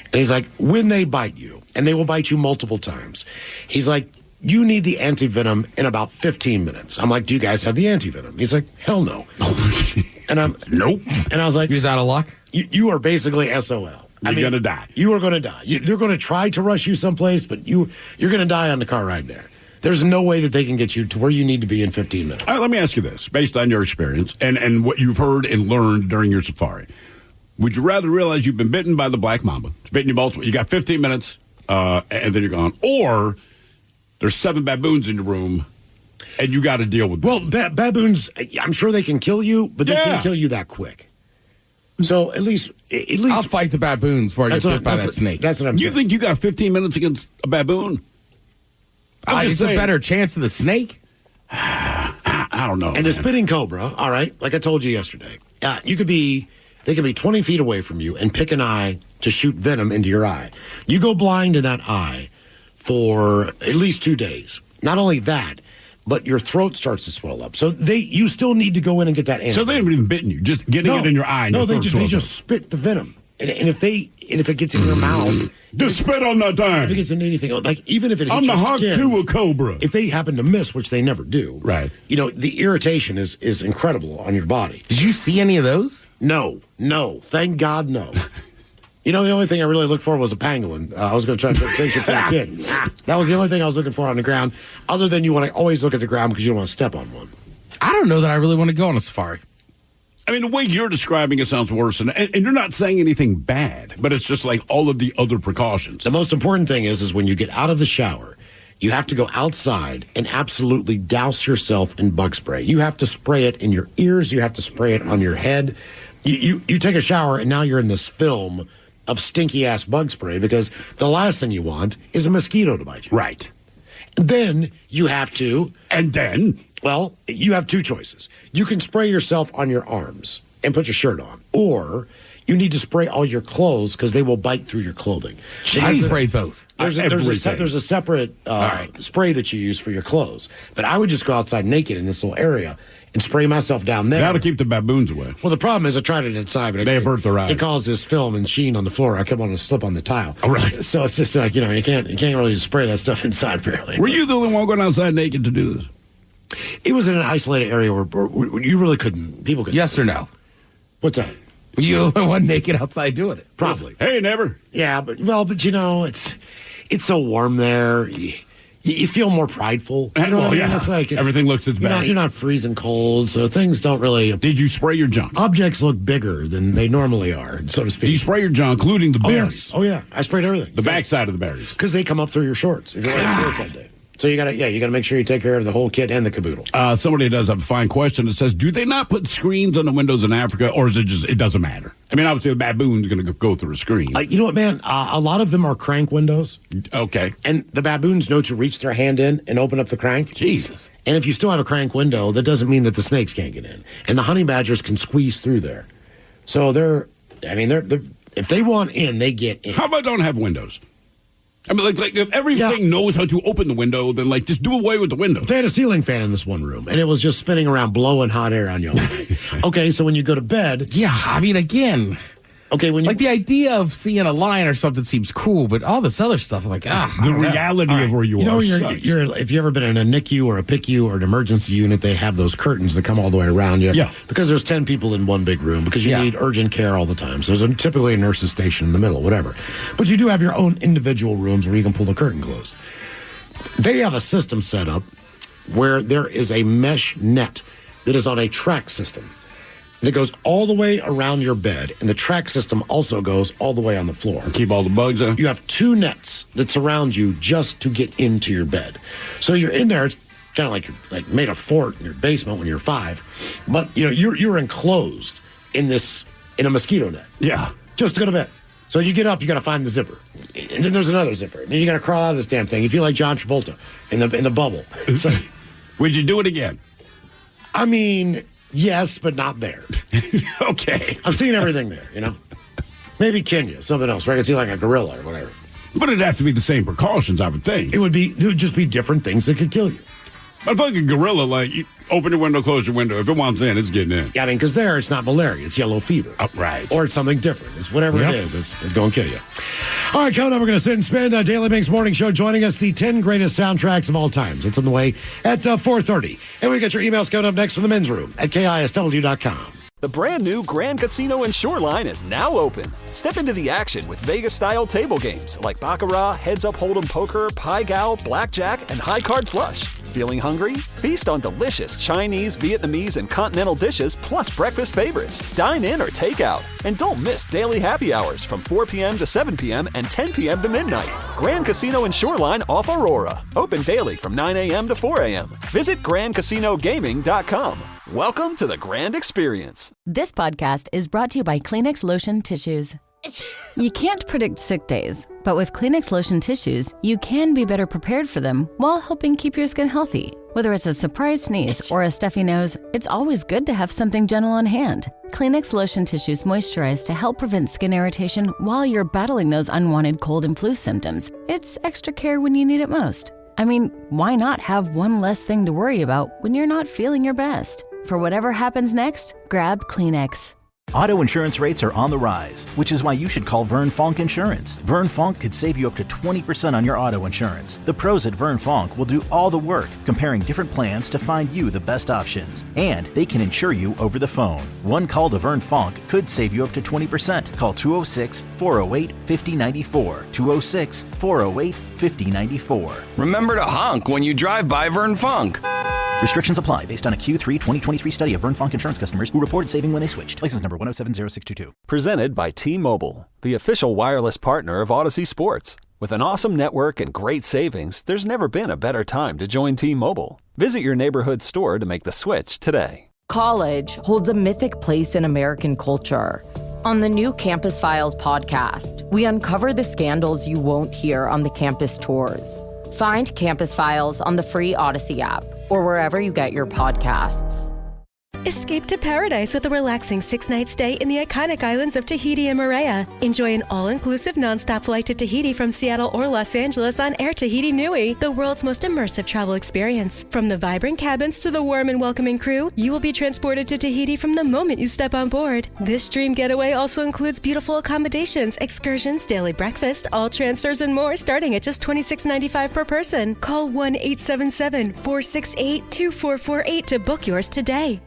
And he's like, when they bite you, and they will bite you multiple times. He's like, you need the anti-venom in about 15 minutes. I'm like, do you guys have the anti-venom? He's like, hell no. And I'm, nope. And I was like, he's out of luck? You are basically SOL. You're going to die. You are going to die. They're going to try to rush you someplace, but you're going to die on the car ride there. There's no way that they can get you to where you need to be in 15 minutes. All right, let me ask you this, based on your experience and what you've heard and learned during your safari. Would you rather realize you've been bitten by the black mamba? It's bitten you multiple. You got 15 minutes, and then you're gone. Or there's 7 baboons in the room, and you got to deal with them. Well, baboons, I'm sure they can kill you, but they can't kill you that quick. So at least I'll fight the baboons before I get bit by that snake. That's what I'm saying. You think you got 15 minutes against a baboon? It's a better chance than the snake. I don't know. And the spitting cobra, all right, like I told you yesterday, they could be 20 feet away from you and pick an eye to shoot venom into your eye. You go blind in that eye for at least 2 days. Not only that, but your throat starts to swell up. So you still need to go in and get that antidote. So they haven't even bitten you, just getting it in your eye. And no, your they just spit the venom. And if it gets in your mouth, just spit on that thing. If it gets in anything, like even if it hits I'm the your hug skin, to a cobra. If they happen to miss, which they never do, right? You know, the irritation is incredible on your body. Did you see any of those? No. Thank God, no. You know, the only thing I really looked for was a pangolin. I was going to try to fix it for that kid. That was the only thing I was looking for on the ground. Other than you want to always look at the ground because you don't want to step on one. I don't know that I really want to go on a safari. I mean, the way you're describing it sounds worse, and you're not saying anything bad, but it's just like all of the other precautions. The most important thing is when you get out of the shower, you have to go outside and absolutely douse yourself in bug spray. You have to spray it in your ears. You have to spray it on your head. You take a shower, and now you're in this film of stinky-ass bug spray because the last thing you want is a mosquito to bite you. Right. Then you have to... And then... Well, you have 2 choices. You can spray yourself on your arms and put your shirt on, or you need to spray all your clothes because they will bite through your clothing. I spray both. There's a separate spray that you use for your clothes. But I would just go outside naked in this little area and spray myself down there. That'll keep the baboons away. Well, the problem is I tried it inside, but they avert their eyes. It caused this film and sheen on the floor. I kept wanting to slip on the tile. Oh, right. So it's just like, you can't really spray that stuff inside, apparently. Were you the only one going outside naked to do this? It was in an isolated area where you really people couldn't. Yes or no? What's that? You're the one naked outside doing it. Probably. Hey, never. Yeah, but it's so warm there. You feel more prideful. You know what I mean? It's like everything looks its best. You're not freezing cold, so things don't really. Did you spray your junk? Objects look bigger than they normally are, so to speak. Do you spray your junk, including the berries? Yes. Oh yeah, I sprayed everything. The backside of the berries, because they come up through your shorts if you're wearing shorts all day. So you gotta make sure you take care of the whole kit and the caboodle. Somebody does have a fine question. It says, do they not put screens on the windows in Africa, or is it just it doesn't matter? I mean, obviously the baboon's going to go through a screen. You know what, man? A lot of them are crank windows. Okay. And the baboons know to reach their hand in and open up the crank. Jesus. And if you still have a crank window, that doesn't mean that the snakes can't get in. And the honey badgers can squeeze through there. So they're If they want in, they get in. How about don't have windows? I mean, like if everything knows how to open the window, then like just do away with the window. They had a ceiling fan in this one room, and it was just spinning around, blowing hot air on you. Okay, so when you go to bed, Yeah, I mean, again, okay, when you like the idea of seeing a lion or something seems cool, but all this other stuff, I'm like, the reality of where you are. If you've ever been in a NICU or a PICU or an emergency unit, they have those curtains that come all the way around you. Yeah. Because there's 10 people in one big room, because you need urgent care all the time. So there's typically a nurse's station in the middle, whatever. But you do have your own individual rooms where you can pull the curtain closed. They have a system set up where there is a mesh net that is on a track system that goes all the way around your bed, and the track system also goes all the way on the floor. Keep all the bugs out. You have 2 nets that surround you just to get into your bed. So you're in there. It's kind of like you're like made a fort in your basement when you're 5, but you're enclosed in a mosquito net. Yeah, just to go to bed. So you get up, you got to find the zipper, and then there's another zipper, and then you got to crawl out of this damn thing. You feel like John Travolta in the bubble. So, would you do it again? I mean, yes, but not there. Okay. I've seen everything there, Maybe Kenya, something else, where I could see like a gorilla or whatever. But it'd have to be the same precautions, I would think. It would just be different things that could kill you. I feel like a gorilla, like, you open your window, close your window. If it wants in, it's getting in. Yeah, I mean, because there it's not malaria, it's yellow fever. Right. Or it's something different. It's whatever it is, it's going to kill you. All right, coming up, we're going to sit and spin Daily Bink's Morning Show. Joining us, the 10 greatest soundtracks of all times. It's on the way at 4:30. And we got your emails coming up next from the men's room at KISW.com. The brand new Grand Casino and Shoreline is now open. Step into the action with Vegas-style table games like Baccarat, Heads Up Hold'em Poker, Pai Gow, Blackjack, and High Card Flush. Feeling hungry? Feast on delicious Chinese, Vietnamese, and continental dishes plus breakfast favorites. Dine in or take out. And don't miss daily happy hours from 4 p.m. to 7 p.m. and 10 p.m. to midnight. Grand Casino and Shoreline off Aurora. Open daily from 9 a.m. to 4 a.m. Visit GrandCasinoGaming.com. Welcome to the Grand Experience. This podcast is brought to you by Kleenex Lotion Tissues. You can't predict sick days, but with Kleenex Lotion Tissues, you can be better prepared for them while helping keep your skin healthy. Whether it's a surprise sneeze or a stuffy nose, it's always good to have something gentle on hand. Kleenex Lotion Tissues moisturize to help prevent skin irritation while you're battling those unwanted cold and flu symptoms. It's extra care when you need it most. I mean, why not have one less thing to worry about when you're not feeling your best? For whatever happens next, grab Kleenex. Auto insurance rates are on the rise, which is why you should call Vern Fonk Insurance. Vern Fonk could save you up to 20% on your auto insurance. The pros at Vern Fonk will do all the work, comparing different plans to find you the best options. And they can insure you over the phone. One call to Vern Fonk could save you up to 20%. Call 206-408-5094. 206-408-5094. Remember to honk when you drive by Vern Fonk. Restrictions apply based on a Q3 2023 study of Vern Fonk insurance customers who reported saving when they switched. License number 1070622. Presented by T-Mobile, the official wireless partner of Odyssey Sports. With an awesome network and great savings, there's never been a better time to join T-Mobile. Visit your neighborhood store to make the switch today. College holds a mythic place in American culture. On the new Campus Files podcast, we uncover the scandals you won't hear on the campus tours. Find Campus Files on the free Odyssey app or wherever you get your podcasts. Escape to paradise with a relaxing 6-night stay in the iconic islands of Tahiti and Moorea. Enjoy an all-inclusive nonstop flight to Tahiti from Seattle or Los Angeles on Air Tahiti Nui, the world's most immersive travel experience. From the vibrant cabins to the warm and welcoming crew, you will be transported to Tahiti from the moment you step on board. This dream getaway also includes beautiful accommodations, excursions, daily breakfast, all transfers, and more, starting at just $26.95 per person. Call 1-877-468-2448 to book yours today.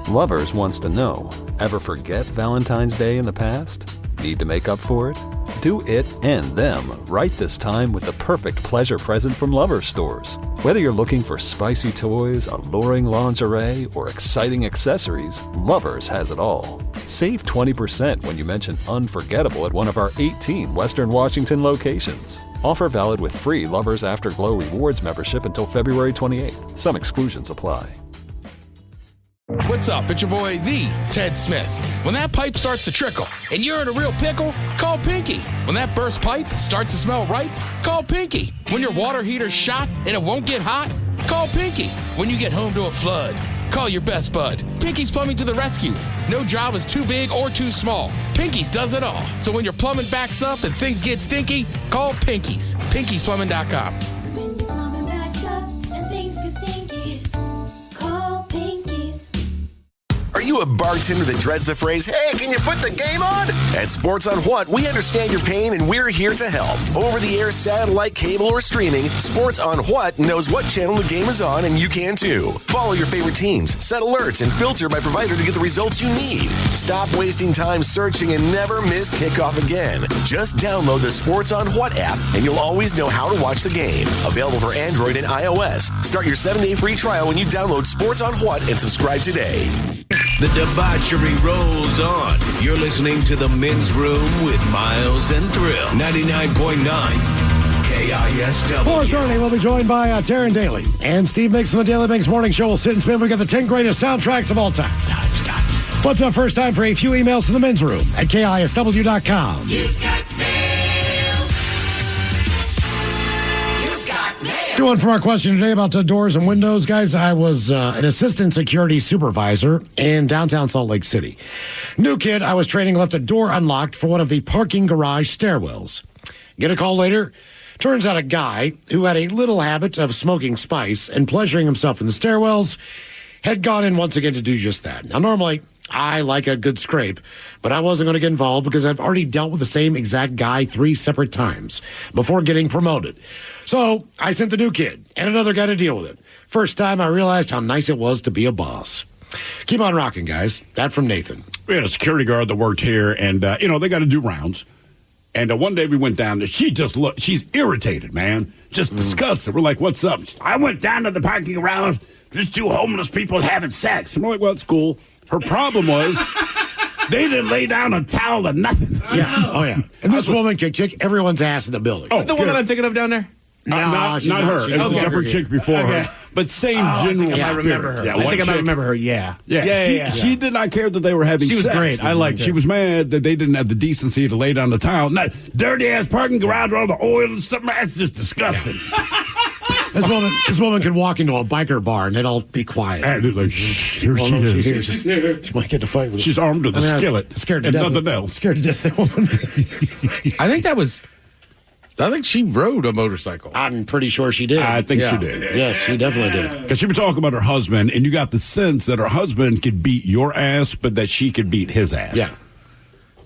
Lovers wants to know, ever forget Valentine's Day in the past? Need to make up for it? Do it and them right this time with the perfect pleasure present from Lovers stores. Whether you're looking for spicy toys, alluring lingerie, or exciting accessories, Lovers has it all. Save 20% when you mention unforgettable at one of our 18 Western Washington locations. Offer valid with free Lovers Afterglow Rewards membership until February 28th. Some exclusions apply. What's up? It's your boy, the Ted Smith. When that pipe starts to trickle and you're in a real pickle, call Pinky. When that burst pipe starts to smell right, call Pinky. When your water heater's shot and it won't get hot, call Pinky. When you get home to a flood, Call your best bud. Pinky's Plumbing to the rescue. No job is too big or too small. Pinky's does it all. So when your plumbing backs up and things get stinky, call Pinky's. Pinky'sPlumbing.com. Are you a bartender that dreads the phrase, hey, can you put the game on? At Sports on What, we understand your pain and we're here to help. Over-the-air, satellite, cable, or streaming, Sports on What knows what channel the game is on, and you can too. Follow your favorite teams, set alerts, and filter by provider to get the results you need. Stop wasting time searching and never miss kickoff again. Just download the Sports on What app, and you'll always know how to watch the game. Available for Android and iOS. Start your 7-day free trial when you download Sports on What and subscribe today. The debauchery rolls on. You're listening to The Men's Room with Miles and Thrill. 99.9 KISW. 4:30, we'll be joined by Taryn Daly and Steve Mix from the Daily Mix Morning Show. We'll sit and spin. We got the 10 greatest soundtracks of all time. What's up? First time for a few emails to the Men's Room at KISW.com. One from our question today about doors and windows. Guys, I was an assistant security supervisor in downtown Salt Lake City. New kid I was training left a door unlocked for one of the parking garage stairwells. Get a call later. Turns out a guy who had a little habit of smoking spice and pleasuring himself in the stairwells had gone in once again to do just that. Now, normally, I like a good scrape, but I wasn't going to get involved because I've already dealt with the same exact guy 3 separate times before getting promoted. So I sent the new kid and another guy to deal with it. First time I realized how nice it was to be a boss. Keep on rocking, guys. That from Nathan. We had a security guard that worked here, and, they got to do rounds. And one day we went down there. She's irritated, man. Just disgusted. We're like, what's up? I went down to the parking garage. There's 2 homeless people having sex. And we're like, well, it's cool. Her problem was they didn't lay down a towel or nothing. Yeah. Oh, yeah. And this woman can kick everyone's ass in the building. Oh, the one that I'm thinking of down there? No, not her. It was a different chick before her. But same general spirit. I remember her. Yeah, I think I might remember her, yeah. She did not care that they were having sex. She was great. I liked her. She was mad that they didn't have the decency to lay down the towel. Not dirty-ass parking garage with all the oil and stuff. That's just disgusting. This woman could walk into a biker bar and they'd all be quiet. And they're like, shh, here she is. She might get to fight with She's armed with a skillet. Scared to and death. nothing else. Scared to death, that woman. I think she rode a motorcycle. I'm pretty sure she did. I think she did. Yes, she definitely did. Because she was talking about her husband, and you got the sense that her husband could beat your ass, but that she could beat his ass. Yeah.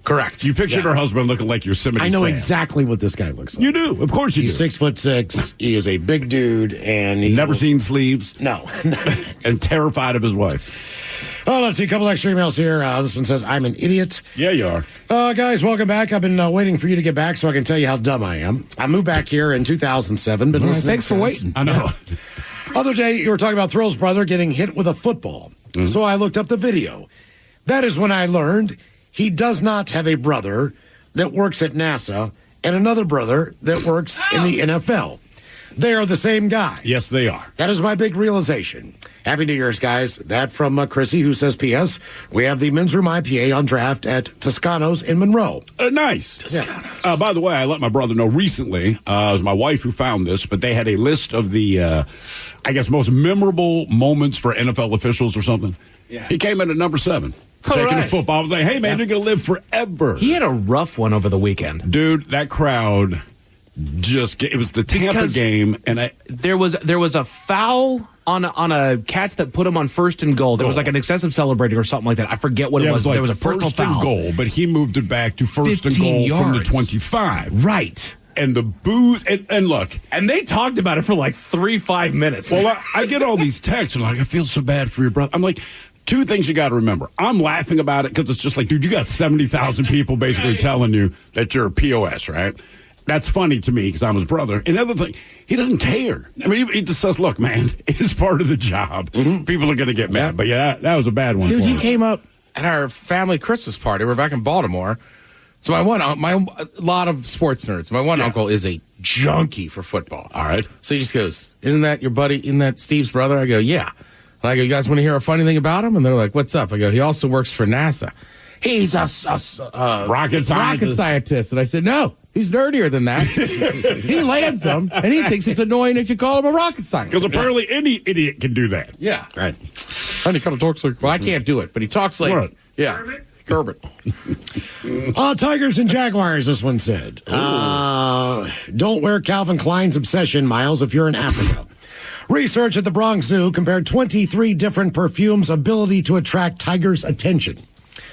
Correct. You pictured her husband looking like Yosemite I know Sam. exactly what this guy looks like. You do. Of course you He's do. 6'6". He is a big dude, and he Never seen sleeves. No. And terrified of his wife. Oh, let's see. A couple extra emails here. This one says, I'm an idiot. Yeah, you are. Guys, welcome back. I've been waiting for you to get back so I can tell you how dumb I am. I moved back here in 2007. But thanks for waiting. I know. Other day, you were talking about Thrill's brother getting hit with a football. So I looked up the video. That is when I learned he does not have a brother that works at NASA and another brother that works in the NFL. They are the same guy. Yes, they are. That is my big realization. Happy New Year's, guys. That from Chrissy, who says, P.S. We have the Men's Room IPA on draft at Toscano's in Monroe. Nice. Toscano's. By the way, I let my brother know recently, it was my wife who found this, but they had a list of the, most memorable moments for NFL officials or something. Yeah. He came in at number 7. Taking the football. I was like, hey, man, you're going to live forever. He had a rough one over the weekend. Dude, that crowd it was the Tampa game, and there was a foul on a catch that put him on 1st and goal. There was like an excessive celebrating or something like that. I forget what it was. Like there was a personal foul. 1st and goal, but he moved it back to 1st and goal yards. from the 25. Right. And the booze, and look. And they talked about it for like 3-5 minutes. Well, I get all these texts, and like, I feel so bad for your brother. I'm like, 2 things you got to remember. I'm laughing about it because it's just like, dude, you got 70,000 people basically telling you that you're a POS, right? That's funny to me because I'm his brother. And the other thing, he doesn't care. I mean, he just says, look, man, it's part of the job. People are going to get mad. But yeah, that was a bad one. Dude, for he him. came up at our family Christmas party. We're back in Baltimore. So a lot of sports nerds. My one uncle is a junkie for football. All right. So he just goes, isn't that your buddy? Isn't that Steve's brother? I go, yeah. And I go, you guys want to hear a funny thing about him? And they're like, what's up? I go, he also works for NASA. He's a rocket scientist. And I said, no, he's nerdier than that. He lands them, and he thinks it's annoying if you call him a rocket scientist. Because apparently any idiot can do that. Yeah. Right. And he kind of talks like, well, I can't do it, but he talks like, Right. yeah, Kermit. Tigers and Jaguars, this one said. Don't wear Calvin Klein's obsession, Miles, if you're in Africa. Research at the Bronx Zoo compared 23 different perfumes' ability to attract tigers' attention.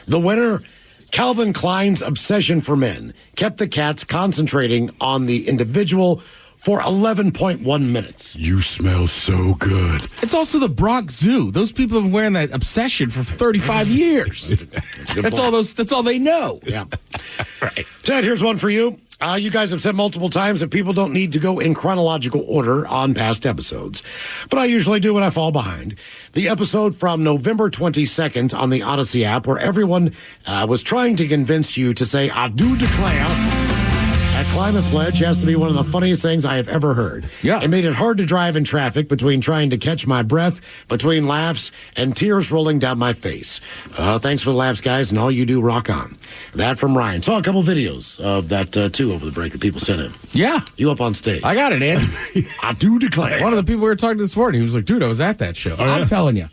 The winner, Calvin Klein's obsession for men, kept the cats concentrating on the individual for 11.1 minutes. You smell so good. It's also the Bronx Zoo. Those people have been wearing that obsession for 35 years. That's all they know. Yeah. Right. Ted, here's one for you. You guys have said multiple times that people don't need to go in chronological order on past episodes, but I usually do when I fall behind. The episode from November 22nd on the Odyssey app, where everyone was trying to convince you to say, I do declare. That climate pledge has to be one of the funniest things I have ever heard. Yeah. It made it hard to drive in traffic between trying to catch my breath, between laughs, and tears rolling down my face. Thanks for the laughs, guys, and all you do, rock on. That from Ryan. Saw a couple videos of that, too, over the break that people sent in. Yeah. You up on stage. I got it, Ed. I do declare. One of the people we were talking to this morning, he was like, dude, I was at that show. I'm telling you,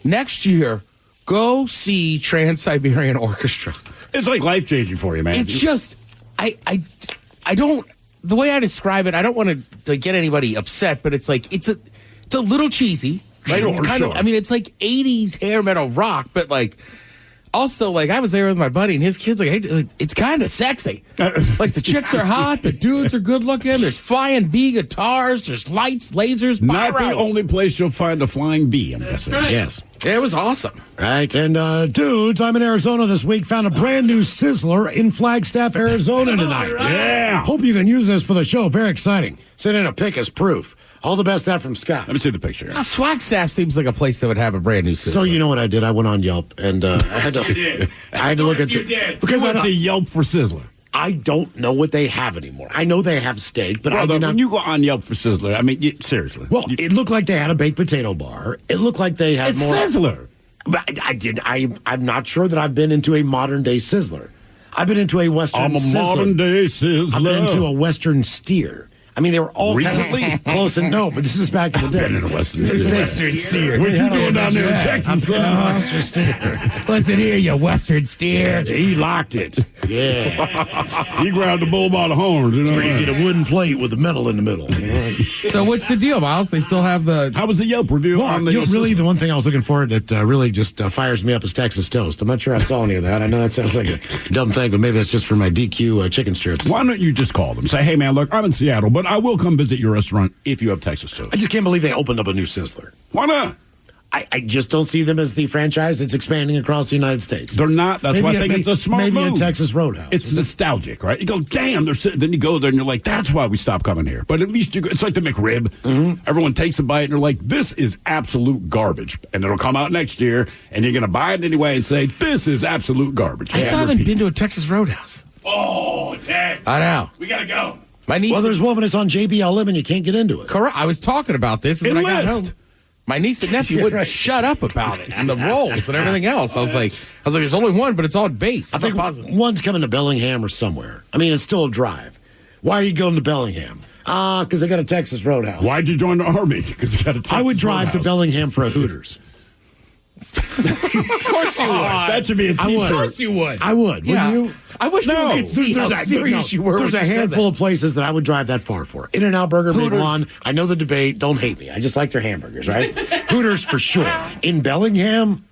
next year, go see Trans-Siberian Orchestra. It's like life-changing for you, man. It's just... I don't, the way I describe it, I don't want to get anybody upset, but it's like, it's a little cheesy. Right? It's kind of, I mean, it's like 80s hair metal rock, but like, also, like, I was there with my buddy, and his kid's like, hey, it's kind of sexy. Like, the chicks are hot, the dudes are good looking, there's flying V guitars, there's lights, lasers, Not the only place you'll find a flying bee, I'm guessing. Right. Yes. It was awesome. Right, and dudes, I'm in Arizona this week, found a brand new Sizzler in Flagstaff, Arizona tonight. Right. Yeah. Hope you can use this for the show. Very exciting. Send in a pic as proof. All the best, that from Scott. Let me see the picture. Flagstaff seems like a place that would have a brand new Sizzler. So you know what I did? I went on Yelp, and I had to look at it. Because I see Yelp for Sizzler. I don't know what they have anymore. I know they have steak, but Brother, I do not. when you go on Yelp for Sizzler, I mean, seriously. Well, it looked like they had a baked potato bar. It looked like they had it's more. Sizzler. But I'm not sure that I've been into a modern day Sizzler. I've been into a Western I'm a Sizzler. modern day Sizzler. I've been into a Western steer. I mean, they were all recently kind of close and no, but this is back in the day. Been in a Western steer. What you doing down there in Texas? Western steer. Listen here, you Western steer. He locked it. Yeah. He grabbed the bull by the horns. You know, where you get a wooden plate with the metal in the middle. So what's the deal, Miles? They still have the... How was the Yelp review on the... really, the one thing I was looking for that really just fires me up is Texas toast. I'm not sure I saw any of that. I know that sounds like a dumb thing, but maybe that's just for my DQ chicken strips. Why don't you just call them? Say, hey, man, look, I'm in Seattle, but I will come visit your restaurant if you have Texas toast. I just can't believe they opened up a new Sizzler. Why not? I just don't see them as the franchise that's expanding across the United States. They're not. That's why I think it's a smart move. Maybe a Texas Roadhouse. It's nostalgic, right? You go, damn. Then you go there and you're like, that's why we stopped coming here. But at least it's like the McRib. Mm-hmm. Everyone takes a bite and they're like, this is absolute garbage. And it'll come out next year and you're going to buy it anyway and say, this is absolute garbage. I still haven't been to a Texas Roadhouse. Oh, Ted. I know. We got to go. My niece. Well, there's one, but it's on JBLM and you can't get into it. Correct. I was talking about this when I got home. My niece and nephew wouldn't shut up about it and the rolls and everything else. I was like, there's only one, but it's on base. I think one's coming to Bellingham or somewhere. I mean, it's still a drive. Why are you going to Bellingham? Because they got a Texas Roadhouse. Why'd you join the Army? Because you got a Texas I would drive Roadhouse. to Bellingham for a Hooters. Of course you would. That should be a T-shirt. Of course you would. I would. Yeah. Wouldn't you? I wish we could see how serious you were. There's a handful of places that I would drive that far for. In-N-Out Burger, Big One. I know the debate. Don't hate me. I just like their hamburgers, right? Hooters for sure. In Bellingham,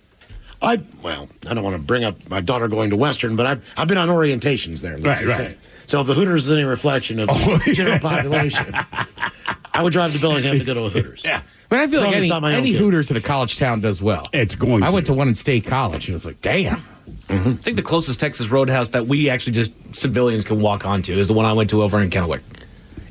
I don't want to bring up my daughter going to Western, but I've been on orientations there. Right. So if the Hooters is any reflection of the general population, I would drive to Bellingham to go to a Hooters. Yeah. But I feel like any Hooters in a college town does well. It's going to. I went to one in State College, and it was like, damn. Mm-hmm. I think the closest Texas Roadhouse that we actually just civilians can walk onto is the one I went to over in Kennewick.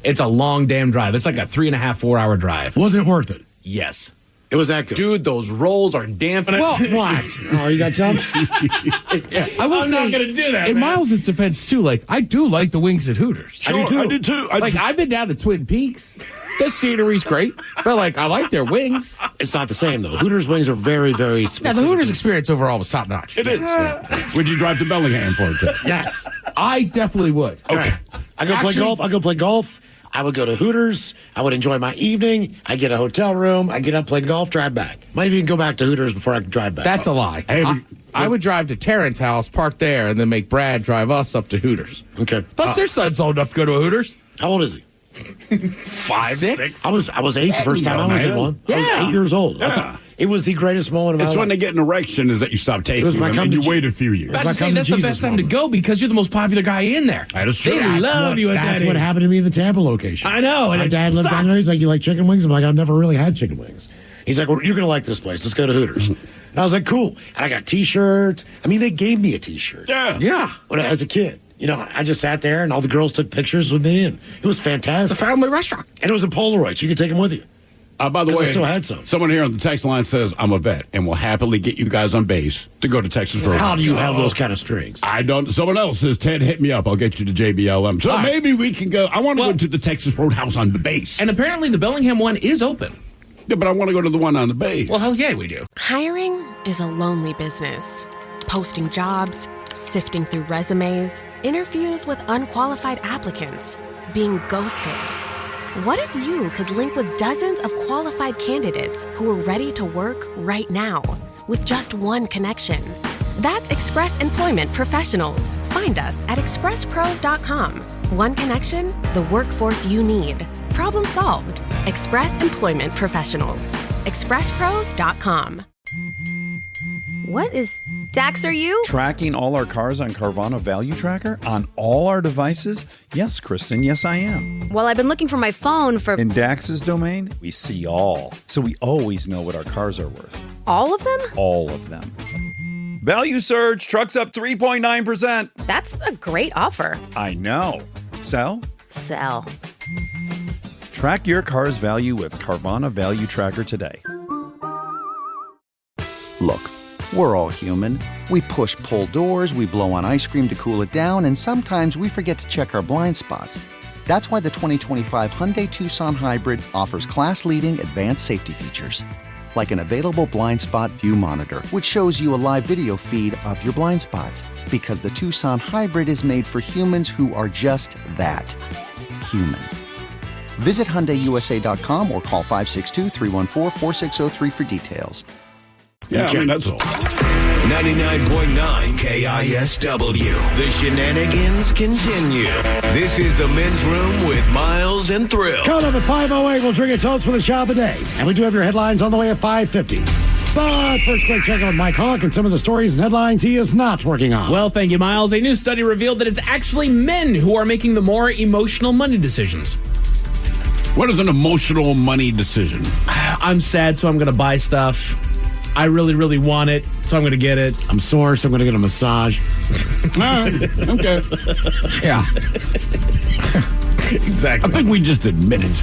It's a long damn drive. It's like a 3.5, 4 hour drive. Was it worth it? Yes. It was that good. Dude, those rolls are damn. Well, what? Oh, you got jumped? I'm not going to do that, in man. Miles' defense, too, like, I do like the wings at Hooters. Sure, I do too. I've been down to Twin Peaks. The scenery's great, but, like, I like their wings. It's not the same, though. Hooters wings are very, very specific. Yeah, the Hooters experience overall was top-notch. It is. Yeah. Would you drive to Bellingham for it, Ted? Yes. I definitely would. Okay. I go play golf. I would go to Hooters. I would enjoy my evening. I get a hotel room. I get up, play golf, drive back. Might even go back to Hooters before I could drive back. That's a lie. I would drive to Terrence's house, park there, and then make Brad drive us up to Hooters. Okay. Plus, their son's old enough to go to a Hooters. How old is he? 5, 6. I was 8 the first time I was in one. I was 8 years old. I thought it was the greatest moment of my life. It's when they get an erection is that you stop taking them and you wait a few years. That's the best time to go because you're the most popular guy in there. That is true. They love you at that That's age. what happened to me in the Tampa location. I know. And my dad lived down there. He's like, you like chicken wings? I'm like, I've never really had chicken wings. He's like, well, you're going to like this place. Let's go to Hooters. And I was like, cool. And I got T-shirts. I mean, they gave me a T-shirt. Yeah. When I was a kid. You know, I just sat there and all the girls took pictures with me, and it was fantastic. It's a family restaurant. And it was a Polaroid, so you could take them with you. By the way, I still had some. Someone here on the text line says, I'm a vet and will happily get you guys on base to go to Texas Roadhouse. How do you have those kind of strings? I don't. Someone else says, Ted, hit me up. I'll get you to JBLM. So maybe we can go. I want to go to the Texas Roadhouse on the base. And apparently the Bellingham one is open. Yeah, but I want to go to the one on the base. Well, hell yeah, we do. Hiring is a lonely business. Posting jobs, sifting through resumes, interviews with unqualified applicants, being ghosted. What if you could link with dozens of qualified candidates who are ready to work right now with just one connection? That's Express Employment Professionals. Find us at expresspros.com. One connection, the workforce you need. Problem solved. Express Employment Professionals. expresspros.com. What is Dax, are you? Tracking all our cars on Carvana Value Tracker on all our devices? Yes, Kristen, yes, I am. Well, I've been looking for my phone for... In Dax's domain, we see all. So we always know what our cars are worth. All of them? All of them. Value surge, trucks up 3.9%. That's a great offer. I know. Sell? Sell. Track your car's value with Carvana Value Tracker today. Look, we're all human. We push-pull doors, we blow on ice cream to cool it down, and sometimes we forget to check our blind spots. That's why the 2025 Hyundai Tucson Hybrid offers class-leading advanced safety features. Like an available blind spot view monitor, which shows you a live video feed of your blind spots. Because the Tucson Hybrid is made for humans who are just that, human. Visit HyundaiUSA.com or call 562-314-4603 for details. Yeah, I mean, that's all. 99.9 KISW. The shenanigans continue. This is the Men's Room with Miles and Thrill. Coming up at 5:08, we'll drink a toast with a shot of the day. And we do have your headlines on the way at 5:50. But first, quick check-in with Mike Hawk and some of the stories and headlines he is not working on. Well, thank you, Miles. A new study revealed that it's actually men who are making the more emotional money decisions. What is an emotional money decision? I'm sad, so I'm going to buy stuff. I really, really want it, so I'm going to get it. I'm sore, so I'm going to get a massage. All right. Okay. Yeah. Exactly. I think we just admit it.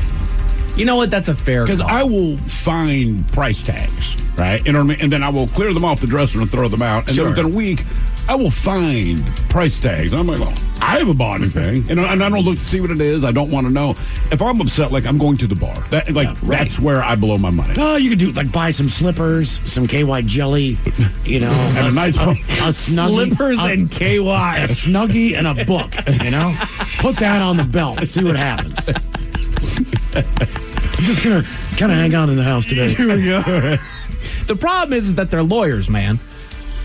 You know what? That's a fair Because call. I will find price tags, right? You know what I mean? And then I will clear them off the dresser and throw them out. And then within a week, I will find price tags. And I'm like, well, I haven't bought anything. And I don't look to see what it is. I don't want to know. If I'm upset, like, I'm going to the bar. That's where I blow my money. Oh, you could do, like, buy some slippers, some KY jelly, you know. And a nice a snuggie. Slippers and KY. A snuggie and a book, you know. Put that on the belt and see what happens. I'm just going to kind of hang out in the house today. Here we go. The problem is that they're lawyers, man.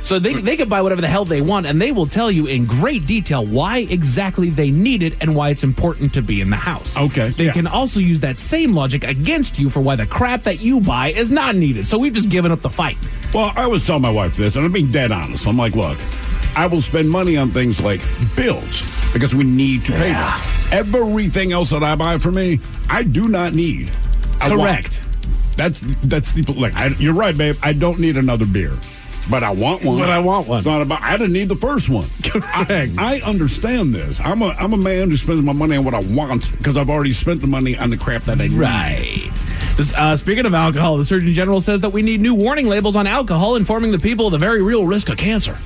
So they can buy whatever the hell they want, and they will tell you in great detail why exactly they need it and why it's important to be in the house. Okay. They can also use that same logic against you for why the crap that you buy is not needed. So we've just given up the fight. Well, I always tell my wife this, and I'm being dead honest. I'm like, look, I will spend money on things like bills because we need to pay them. Everything else that I buy for me, I do not need. Correct. That's the you're right, babe. I don't need another beer. But I want one. It's not about. I didn't need the first one. I understand this. I'm a man who spends my money on what I want because I've already spent the money on the crap that I need. Right. Speaking of alcohol, the Surgeon General says that we need new warning labels on alcohol informing the people of the very real risk of cancer.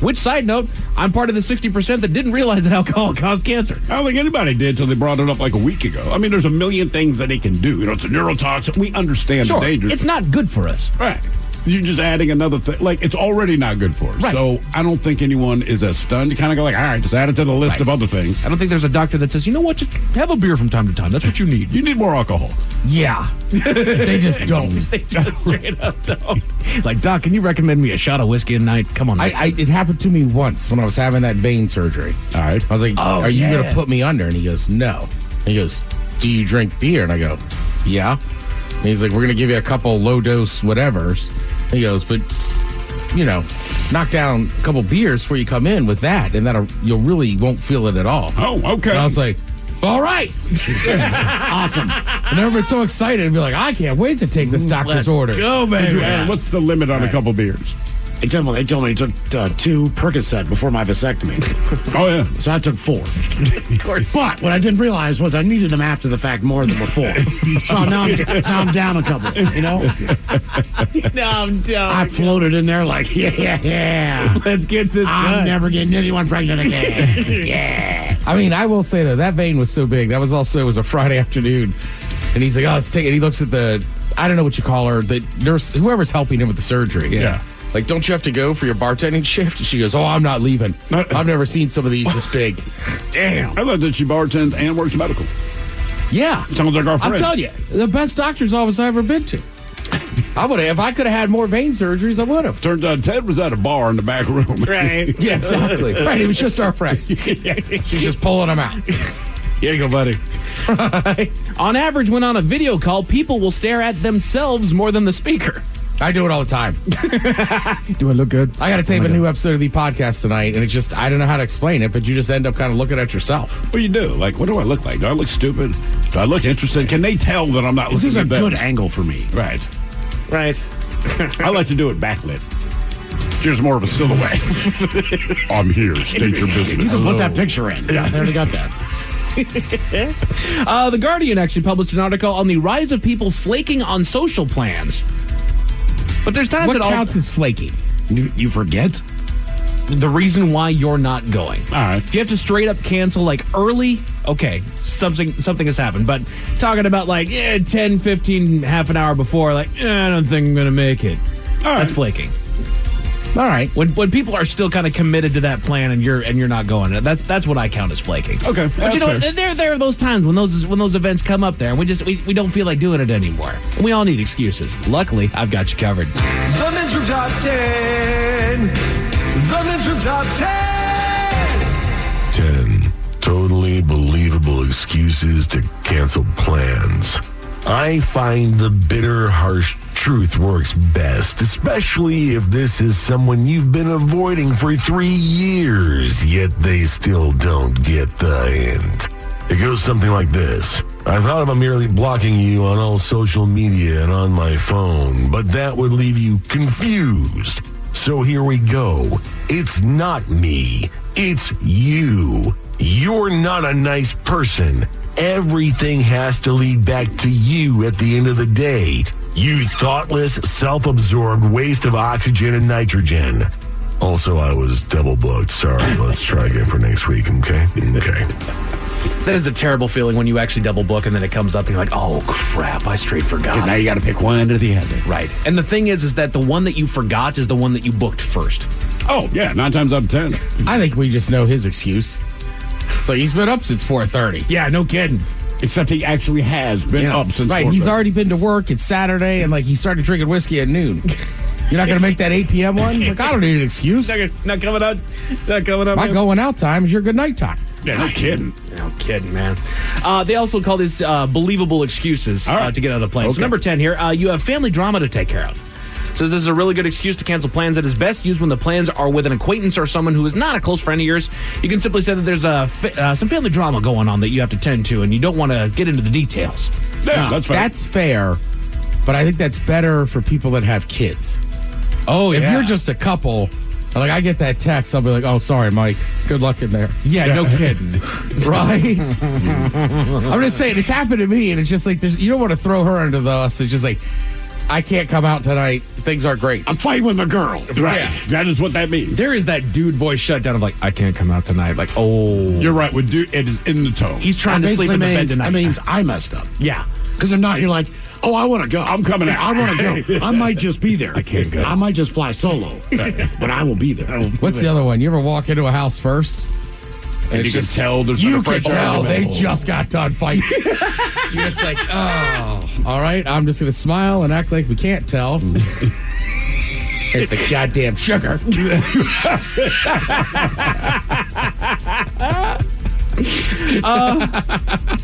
Which, side note, I'm part of the 60% that didn't realize that alcohol caused cancer. I don't think anybody did until they brought it up like a week ago. I mean, there's a million things that it can do. You know, it's a neurotoxin. We understand the dangers. It's not good for us. Right. You're just adding another thing. Like, it's already not good for us. Right. So I don't think anyone is as stunned. You kind of go like, all right, just add it to the list of other things. I don't think there's a doctor that says, you know what, just have a beer from time to time. That's what you need. You need more alcohol. Yeah. They just don't. They just straight up don't. Like, Doc, can you recommend me a shot of whiskey a night? Come on. It happened to me once when I was having that vein surgery. All right. I was like, are you going to put me under? And he goes, no. And he goes, do you drink beer? And I go, yeah. And he's like, we're going to give you a couple low-dose whatevers. And he goes, but, knock down a couple beers before you come in with that, and you'll really won't feel it at all. Oh, okay. And I was like, all right. Awesome. I've never been so excited to be like, I can't wait to take this doctor's order. Go, baby. What's the limit on a couple beers? They told me he took 2 Percocet before my vasectomy. Oh, yeah. So I took 4. Of course. But what I didn't realize was I needed them after the fact more than before. So now I'm down a couple, No, I'm down. I floated in there like, yeah. Let's get this I'm done. never getting anyone pregnant again. Yes. I mean, I will say that vein was so big. That was also, it was a Friday afternoon. And he's like, oh, let's take it. He looks at I don't know what you call her, the nurse, whoever's helping him with the surgery. Yeah. Like, don't you have to go for your bartending shift? And she goes, oh, I'm not leaving. I've never seen some of these this big. Damn. I thought that she bartends and works medical. Yeah. Sounds like our friend. I'm telling you, the best doctor's office I've ever been to. I would have. If I could have had more vein surgeries, I would have. Turns out Ted was at a bar in the back room. Right. Yeah, exactly. Right, he was just our friend. She's just pulling him out. Here you go, buddy. On average, when on a video call, people will stare at themselves more than the speaker. I do it all the time. Do I look good? I got to tape a new episode of the podcast tonight, and it's just, I don't know how to explain it, but you just end up kind of looking at yourself. What do you do? Like, what do I look like? Do I look stupid? Do I look interested? Can they tell that I'm not looking This is a at them? good angle for me. Right. Right. I like to do it backlit. Here's more of a silhouette. I'm here. State your business. You can put that picture in. Yeah, they already got that. The Guardian actually published an article on the rise of people flaking on social plans. But there's times What that counts as flaking? You forget? The reason why you're not going. All right. If you have to straight up cancel like early, okay, something has happened. But talking about like 10, 15, half an hour before, like, I don't think I'm going to make it. That's flaking. All right. When people are still kind of committed to that plan and you're not going, that's what I count as flaking. Okay, but you know, there are those times when those events come up there and we don't feel like doing it anymore. And we all need excuses. Luckily, I've got you covered. The Men's Room Top 10. The Men's Room Top 10. 10 totally believable excuses to cancel plans. I find the bitter, harsh truth works best, especially if this is someone you've been avoiding for 3 years, yet they still don't get the hint. It goes something like this. I thought about merely blocking you on all social media and on my phone, but that would leave you confused. So here we go. It's not me. It's you. You're not a nice person. Everything has to lead back to you at the end of the day. You thoughtless, self-absorbed waste of oxygen and nitrogen. Also, I was double booked. Sorry, let's try again for next week, okay? Okay. That is a terrible feeling when you actually double book and then it comes up and you're like, oh crap, I straight forgot. Now you got to pick one to the end. Right. And the thing is that the one that you forgot is the one that you booked first. Oh, yeah, 9 times out of 10. I think we just know his excuse. So he's been up since 4:30. Yeah, no kidding. Except he actually has been up since Right, 4:30. he's already been to work. It's Saturday, and he started drinking whiskey at noon. You're not going to make that 8 p.m. one? Like, I don't need an excuse. Not coming out. Not coming out. My going out time is your good night time. Yeah, no kidding. No kidding, man. They also call these believable excuses to get out of the plane. Okay. So number 10 here, you have family drama to take care of. So this is a really good excuse to cancel plans that is best used when the plans are with an acquaintance or someone who is not a close friend of yours. You can simply say that there's some family drama going on that you have to tend to, and you don't want to get into the details. Yeah, that's fair. That's fair, but I think that's better for people that have kids. Oh, If you're just a couple, like I get that text, I'll be like, oh, sorry, Mike. Good luck in there. Yeah, no kidding. Right? I'm just saying, it's happened to me, and it's just like, you don't want to throw her under the bus. It's just like, I can't come out tonight. Things are great. I'm fighting with my girl. Right. Yeah. That is what that means. There is that dude voice shutdown of like, I can't come out tonight. Like, oh. You're right. With dude, it is in the tone. He's trying to sleep in the bed tonight. That means I messed up. Yeah. Because if not, you're like, Oh, I want to go. I'm coming out. I want to go. I might just be there. I can't go. I might just fly solo, but I will be there. What's the other one? You ever walk into a house first? And you can tell there's been You a can fresh tell they argument. just got done fighting. You're just like, oh, all right. I'm just going to smile and act like we can't tell. It's the goddamn sugar. You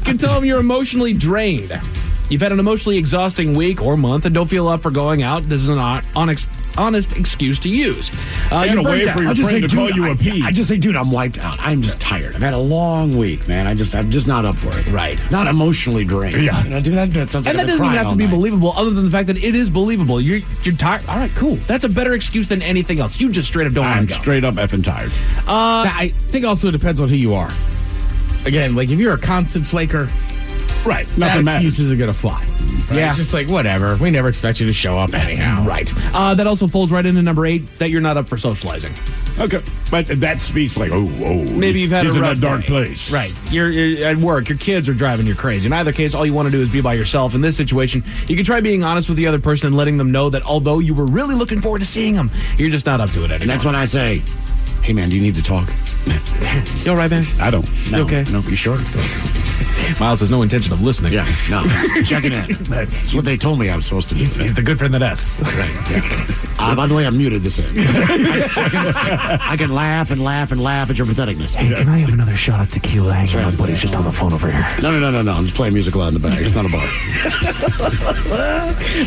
can tell them you're emotionally drained. You've had an emotionally exhausting week or month and don't feel up for going out. This is an honest excuse to use. And a way for your friend to call you a pea. I just say, dude, I'm wiped out. I'm just tired. I've had a long week, man. I'm just not up for it. Right. Not emotionally drained. Yeah. Dude, that sounds like And that doesn't even have to be believable, other than the fact that it is believable. You're tired. All right, cool. That's a better excuse than anything else. You just straight up don't want I'm to go. straight up effing tired. I think also it depends on who you are. Again, like if you're a constant flaker, Right. that Nothing matters. excuse isn't going to fly. Right? Yeah. It's just like, whatever. We never expect you to show up anyhow. Right. That also folds right into number 8, that you're not up for socializing. Okay. But that speaks like, Maybe you've had he's a in rough a dark day. place. Right. You're at work. Your kids are driving you crazy. In either case, all you want to do is be by yourself. In this situation, you can try being honest with the other person and letting them know that although you were really looking forward to seeing them, you're just not up to it anymore. And that's when I say, hey, man, do you need to talk? You all right, man? I don't. No. You okay? No, you sure? Miles has no intention of listening. Yeah, no. Checking in. That's what they told me I was supposed to do. He's the good friend that asks. Right, yeah. By the way, I muted this in. I can laugh and laugh and laugh at your patheticness. Hey, can I have another shot of tequila? Hang on, buddy's just on the phone over here. No. I'm just playing music loud in the back. It's not a bar.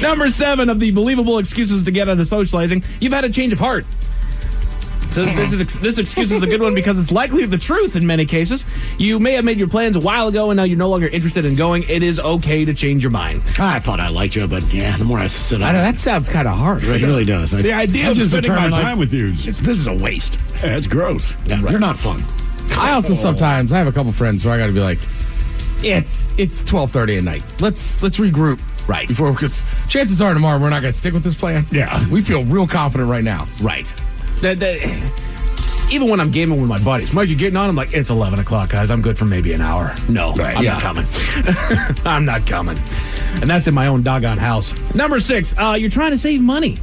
Number 7 of the believable excuses to get out of socializing. You've had a change of heart. So this excuse is a good one because it's likely the truth in many cases. You may have made your plans a while ago and now you're no longer interested in going. It is okay to change your mind. I thought I liked you, but yeah, the more I sit up. I know, that sounds kind of harsh. It really does. The idea of spending my time with you, this is a waste. yeah, it's gross. Yeah, You're not fun. I also sometimes, I have a couple friends where I got to be like, it's 12:30 at night. Let's regroup. Right. Because chances are tomorrow we're not going to stick with this plan. Yeah. We feel real confident right now. Right. Even when I'm gaming with my buddies, Mike, you getting on? I'm like, it's 11 o'clock, guys. I'm good for maybe an hour. No, I'm not coming. I'm not coming. And that's in my own doggone house. Number 6, you're trying to save money.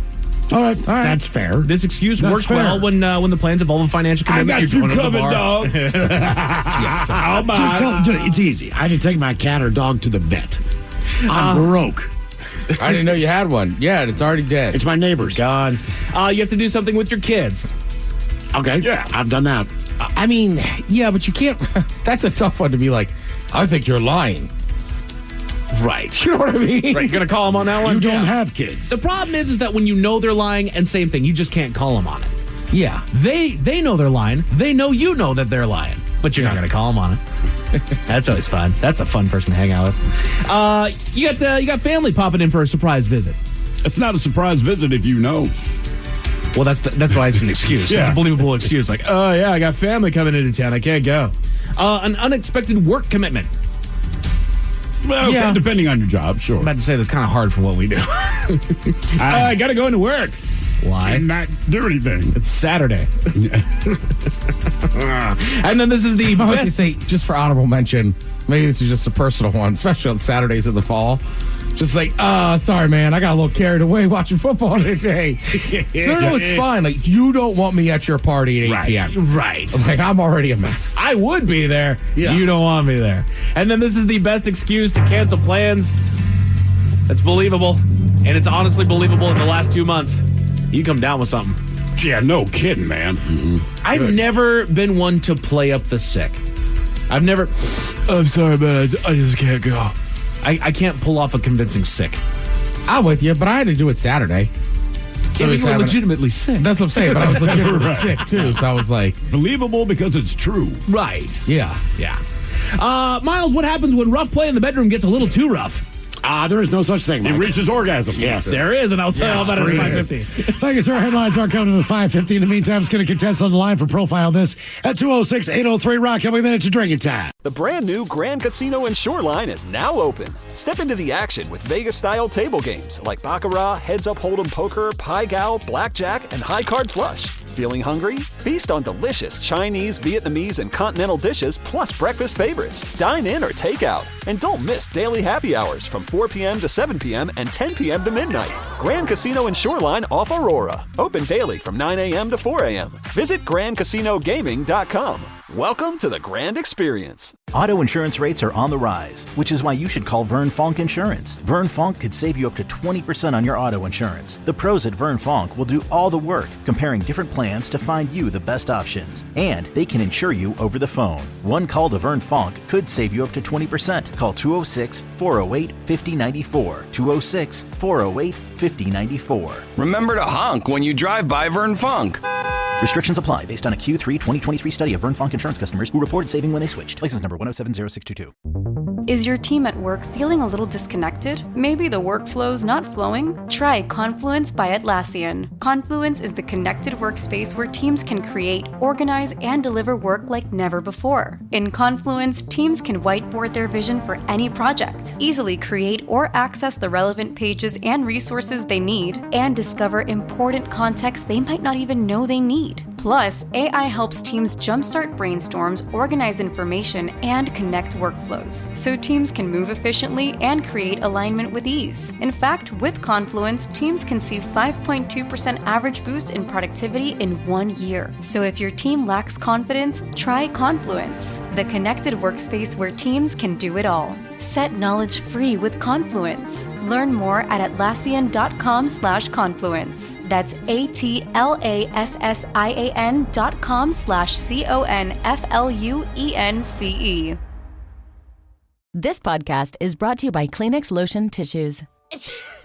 All right. That's fair. This excuse That's works fair. well when the plans involve a financial I commitment. got you You're going to the covered, bar. dog. Yes. I'll buy. It's easy. I had to take my cat or dog to the vet. I'm broke. I didn't know you had one. Yeah, it's already dead. It's my neighbor's. Gone. You have to do something with your kids. Okay. Yeah. I've done that. I mean, yeah, but you can't. That's a tough one to be like, I think you're lying. Right. You know what I mean? Right. You're going to call them on that one? You don't have kids. The problem is that when you know they're lying, and same thing, you just can't call them on it. Yeah. They know they're lying. They know you know that they're lying, but you're not going to call them on it. That's always fun. That's a fun person to hang out with. You got family popping in for a surprise visit. It's not a surprise visit if you know. Well, that's why it's an excuse. Yeah. It's a believable excuse. Like, oh yeah, I got family coming into town. I can't go. An unexpected work commitment. Well, Yeah. depending on your job, sure. I'm about to say that's kind of hard for what we do. I got to go into work. Why? Not do anything. It's Saturday. And then this is the I was going to best. say, just for honorable mention, maybe this is just a personal one, especially on Saturdays in the fall. Just like, sorry, man, I got a little carried away watching football today. No, it's fine. Like, you don't want me at your party at 8 p.m. Right. Like, I'm already a mess. I would be there. Yeah. You don't want me there. And then this is the best excuse to cancel plans. That's believable. And it's honestly believable in the last 2 months. You come down with something. Yeah, no kidding, man. I've never been one to play up the sick. I've never. I'm sorry, man. I just can't go. I can't pull off a convincing sick. I'm with you, but I had to do it Saturday. So you were legitimately sick. That's what I'm saying, but I was legitimately Right. sick, too. So I was like... Believable because it's true. Right. Yeah. Yeah. Miles, what happens when rough play in the bedroom gets a little too rough? There is no such thing, It Mike. reaches orgasm. Yes. There is, and I'll tell you all about it at Yes, 5:50. Thank you, sir. Headlines are coming to 5:50. In the meantime, it's going to contest on the line for Profile This at 206-803-ROCK. Every minute to drinking time. The brand new Grand Casino and Shoreline is now open. Step into the action with Vegas-style table games like Baccarat, Heads Up Hold'em Poker, Pai Gow, Blackjack, and High Card Flush. Feeling hungry? Feast on delicious Chinese, Vietnamese, and continental dishes plus breakfast favorites. Dine in or take out. And don't miss daily happy hours from 4 p.m. to 7 p.m. and 10 p.m. to midnight. Grand Casino and Shoreline off Aurora. Open daily from 9 a.m. to 4 a.m. Visit GrandCasinoGaming.com. Welcome to the Grand Experience. Auto insurance rates are on the rise, which is why you should call Vern Fonk Insurance. Vern Fonk could save you up to 20% on your auto insurance. The pros at Vern Fonk will do all the work, comparing different plans to find you the best options. And they can insure you over the phone. One call to Vern Fonk could save you up to 20%. Call 206-408-5094. 206-408-5094. Remember to honk when you drive by Vern Fonk. Restrictions apply based on a Q3 2023 study of Vern Fonk insurance customers who reported saving when they switched. License number 1070622. Is your team at work feeling a little disconnected? Maybe the workflow's not flowing? Try Confluence by Atlassian. Confluence is the connected workspace where teams can create, organize, and deliver work like never before. In Confluence, teams can whiteboard their vision for any project, easily create or access the relevant pages and resources they need, and discover important context they might not even know they need. Plus, AI helps teams jumpstart brainstorms, organize information, and connect workflows, so teams can move efficiently and create alignment with ease. In fact, with Confluence, teams can see 5.2% average boost in productivity in 1 year. So if your team lacks confidence, try Confluence, the connected workspace where teams can do it all. Set knowledge free with Confluence. Learn more at Atlassian.com/confluence. That's Atlassian.com/CONFLUENCE. This podcast is brought to you by Kleenex Lotion Tissues.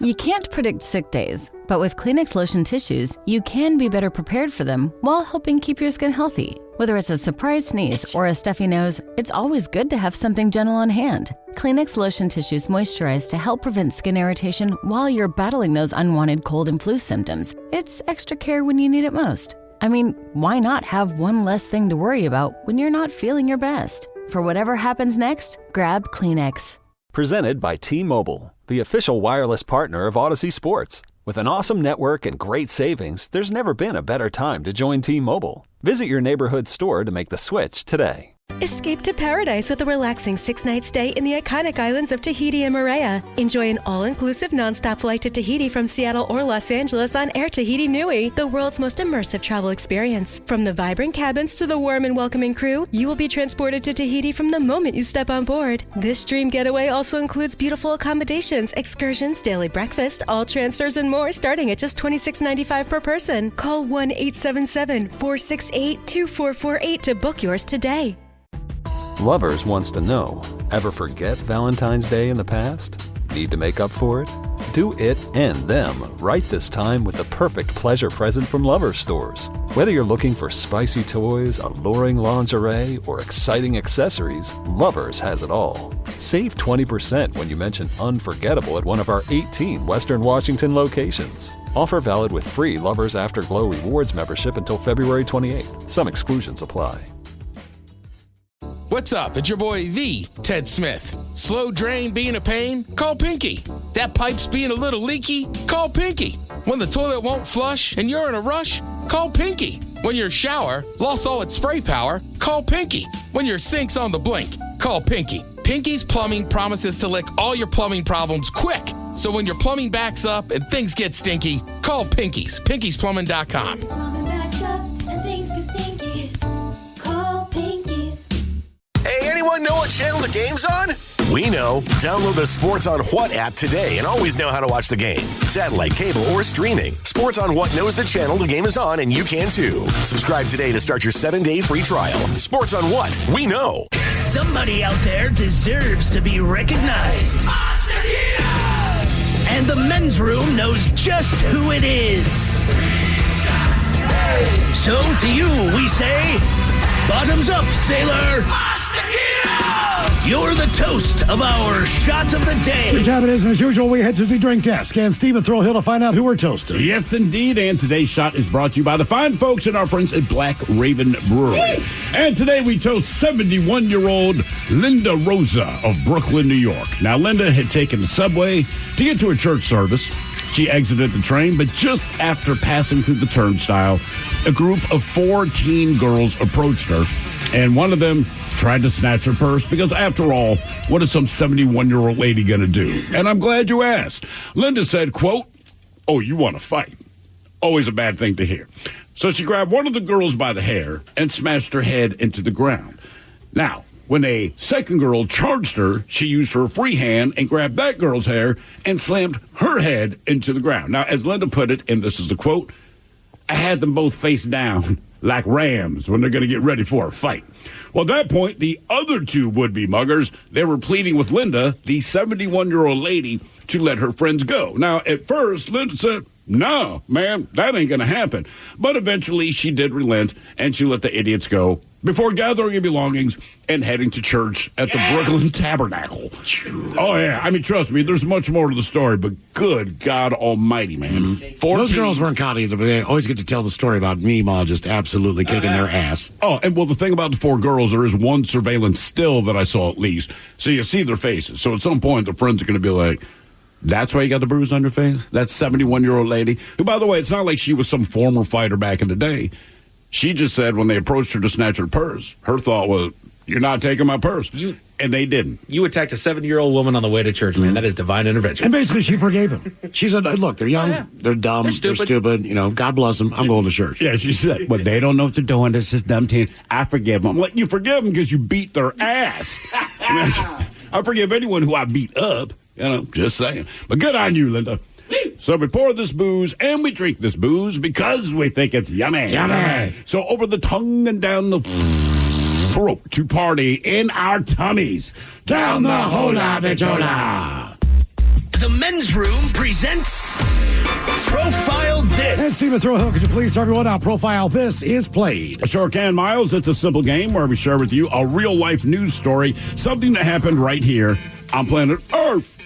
You can't predict sick days, but with Kleenex Lotion Tissues, you can be better prepared for them while helping keep your skin healthy. Whether it's a surprise sneeze or a stuffy nose, it's always good to have something gentle on hand. Kleenex Lotion Tissues moisturize to help prevent skin irritation while you're battling those unwanted cold and flu symptoms. It's extra care when you need it most. I mean, why not have one less thing to worry about when you're not feeling your best? For whatever happens next, grab Kleenex. Presented by T-Mobile, the official wireless partner of Odyssey Sports. With an awesome network and great savings, there's never been a better time to join T-Mobile. Visit your neighborhood store to make the switch today. Escape to paradise with a relaxing 6-night stay in the iconic islands of Tahiti and Moorea. Enjoy an all-inclusive nonstop flight to Tahiti from Seattle or Los Angeles on Air Tahiti Nui, the world's most immersive travel experience. From the vibrant cabins to the warm and welcoming crew, you will be transported to Tahiti from the moment you step on board. This dream getaway also includes beautiful accommodations, excursions, daily breakfast, all transfers, and more, starting at just $26.95 per person. Call 1-877-468-2448 to book yours today. Lovers wants to know, ever forget Valentine's Day in the past? Need to make up for it? Do it and them right this time with the perfect pleasure present from Lovers stores. Whether you're looking for spicy toys, alluring lingerie, or exciting accessories, Lovers has it all. Save 20% when you mention unforgettable at one of our 18 Western Washington locations. Offer valid with free Lovers Afterglow Rewards membership until February 28th. Some exclusions apply. What's up? It's your boy, the Ted Smith. Slow drain being a pain? Call Pinky. That pipe's being a little leaky? Call Pinky. When the toilet won't flush and you're in a rush? Call Pinky. When your shower lost all its spray power? Call Pinky. When your sink's on the blink? Call Pinky. Pinky's Plumbing promises to lick all your plumbing problems quick. So when your plumbing backs up and things get stinky, call Pinky's. Pinky'sPlumbing.com. Anyone know what channel the game's on? We know. Download the Sports on What app today and always know how to watch the game. Satellite, cable, or streaming. Sports on What knows the channel the game is on, and you can too. Subscribe today to start your 7-day free trial. Sports on What? We know. Somebody out there deserves to be recognized. And the men's room knows just who it is. So to you, we say, bottoms up, sailor. You're the toast of our shot of the day. Good job it is, and as usual, we head to the drink desk. And Stephen Throwhill to find out who we're toasting. Yes, indeed. And today's shot is brought to you by the fine folks and our friends at Black Raven Brewery. And today we toast 71-year-old Linda Rosa of Brooklyn, New York. Now, Linda had taken the subway to get to a church service. She exited the train, but just after passing through the turnstile, a group of 4 teen girls approached her, and one of them tried to snatch her purse because, after all, what is some 71-year-old lady going to do? And I'm glad you asked. Linda said, quote, "Oh, you want to fight?" Always a bad thing to hear. So she grabbed one of the girls by the hair and smashed her head into the ground. Now, when a second girl charged her, she used her free hand and grabbed that girl's hair and slammed her head into the ground. Now, as Linda put it, and this is the quote, "I had them both face down like rams when they're going to get ready for a fight." Well, at that point, the other two would-be muggers, they were pleading with Linda, the 71-year-old lady, to let her friends go. Now, at first, Linda said, "No, man, that ain't going to happen." But eventually, she did relent, and she let the idiots go before gathering her belongings and heading to church at the Brooklyn Tabernacle. Oh, yeah. I mean, trust me, there's much more to the story, but good God almighty, man. Those girls weren't caught either, but they always get to tell the story about Meemaw just absolutely kicking their ass. Oh, and well, the thing about the four girls, there is one surveillance still that I saw at least. So you see their faces. So at some point, the friends are going to be like, "That's why you got the bruise on your face? That 71-year-old lady?" Who, by the way, it's not like she was some former fighter back in the day. She just said when they approached her to snatch her purse, her thought was, "You're not taking my purse." And they didn't. You attacked a 70-year-old woman on the way to church, man. That is divine intervention. And basically, she forgave him. She said, "Look, they're young, they're dumb, they're stupid. You know, God bless them. I'm going to church." Yeah, she said, "Well, they don't know what they're doing. This is dumb teen. I forgive them." I'm like, you forgive them because you beat their ass. I forgive anyone who I beat up. You know, just saying. But good on you, Linda. So we pour this booze and we drink this booze because we think it's yummy. Yummy. So over the tongue and down the throat to party in our tummies. Down the hola bichola. The Men's Room presents Profile This. And Stephen Throwhill, could you please start everyone out? Profile This is played. I sure can, Miles. It's a simple game where we share with you a real-life news story, something that happened right here on planet Earth.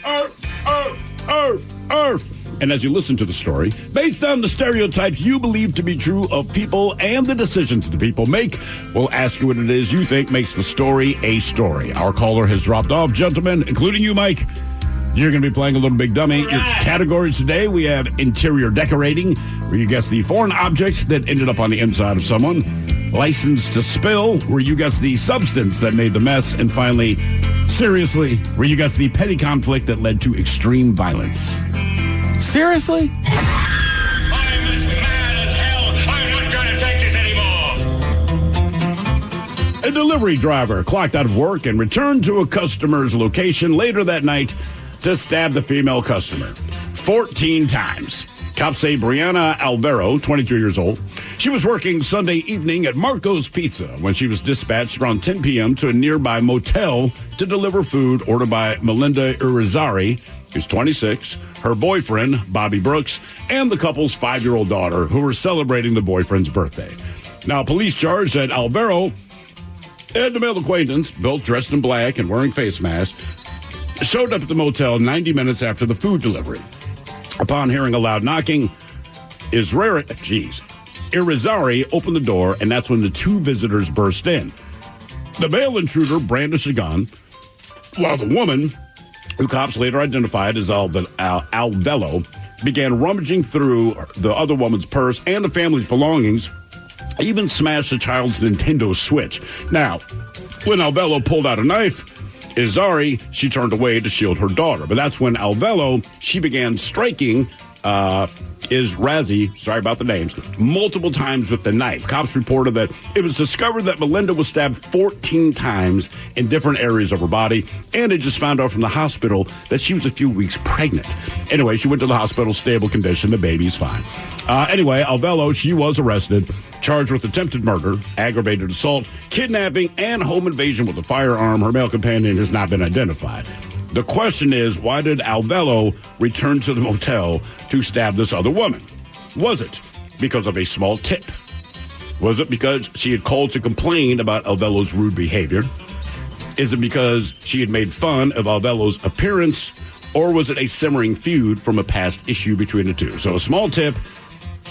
Earth. And as you listen to the story, based on the stereotypes you believe to be true of people and the decisions the people make, we'll ask you what it is you think makes the story a story. Our caller has dropped off, gentlemen, including you, Mike. You're going to be playing a little big dummy. Your categories today, we have interior decorating, where you guess the foreign object that ended up on the inside of someone. License to spill, where you guess the substance that made the mess. And finally, seriously, where you guess the petty conflict that led to extreme violence. Seriously? I'm as mad as hell. I'm not going to take this anymore. A delivery driver clocked out of work and returned to a customer's location later that night to stab the female customer 14 times. Cops say Brianna Alvaro, 22 years old, she was working Sunday evening at Marco's Pizza when she was dispatched around 10 p.m. to a nearby motel to deliver food ordered by Melinda Irizarry, who's 26, her boyfriend, Bobby Brooks, and the couple's 5-year-old daughter, who were celebrating the boyfriend's birthday. Now, police charged that Alvaro and the male acquaintance, both dressed in black and wearing face masks, showed up at the motel 90 minutes after the food delivery. Upon hearing a loud knocking, Irizarry opened the door, and that's when the two visitors burst in. The male intruder brandished a gun, while the woman, who cops later identified as Alvelo, began rummaging through the other woman's purse and the family's belongings, even smashed the child's Nintendo Switch. Now, when Alvelo pulled out a knife, Irizarry, she turned away to shield her daughter. But that's when Alvelo, she began striking Irizarry, sorry about the names, multiple times with the knife. Cops reported that it was discovered that Melinda was stabbed 14 times in different areas of her body, and it just found out from the hospital that she was a few weeks pregnant. Anyway, she went to the hospital, stable condition, the baby's fine. Anyway, Alvelo, she was arrested, charged with attempted murder, aggravated assault, kidnapping, and home invasion with a firearm. Her male companion has not been identified. The question is, why did Alvelo return to the motel to stab this other woman? Was it because of a small tip? Was it because she had called to complain about Alvelo's rude behavior? Is it because she had made fun of Alvelo's appearance? Or was it a simmering feud from a past issue between the two? So a small tip.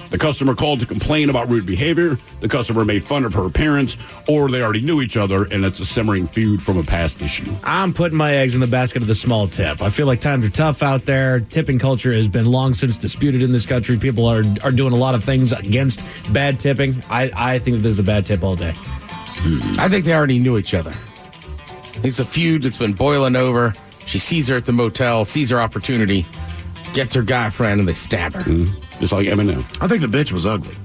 The customer called to complain about rude behavior. The customer made fun of her appearance, or they already knew each other, and it's a simmering feud from a past issue. I'm putting my eggs in the basket of the small tip. I feel like times are tough out there. Tipping culture has been long since disputed in this country. People are doing a lot of things against bad tipping. I think that this is a bad tip all day. I think they already knew each other. It's a feud that's been boiling over. She sees her at the motel, sees her opportunity, gets her guy friend, and they stab her. Just like Eminem. I think the bitch was ugly.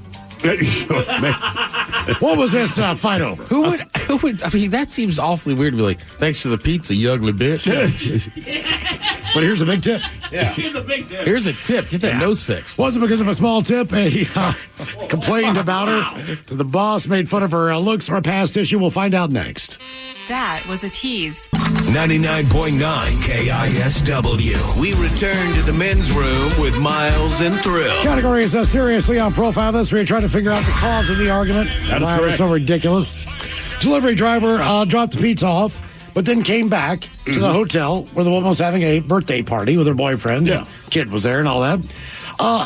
What was this fight over? Who would? I mean, that seems awfully weird to be like, thanks for the pizza, you ugly bitch. But here's a big tip. Yeah. Here's a big tip. Here's a tip. Get that nose fixed. Wasn't because of a small tip. He complained about her. The boss made fun of her looks or a past issue. We'll find out next. That was a tease. 99.9 KISW. We return to the men's room with Miles and Thrill. Category is seriously on profile. This where you're trying to figure out the cause of the argument. That is Why it was correct. so ridiculous. Delivery driver dropped the pizza off, but then came back to the hotel where the woman was having a birthday party with her boyfriend. Yeah. Kid was there and all that.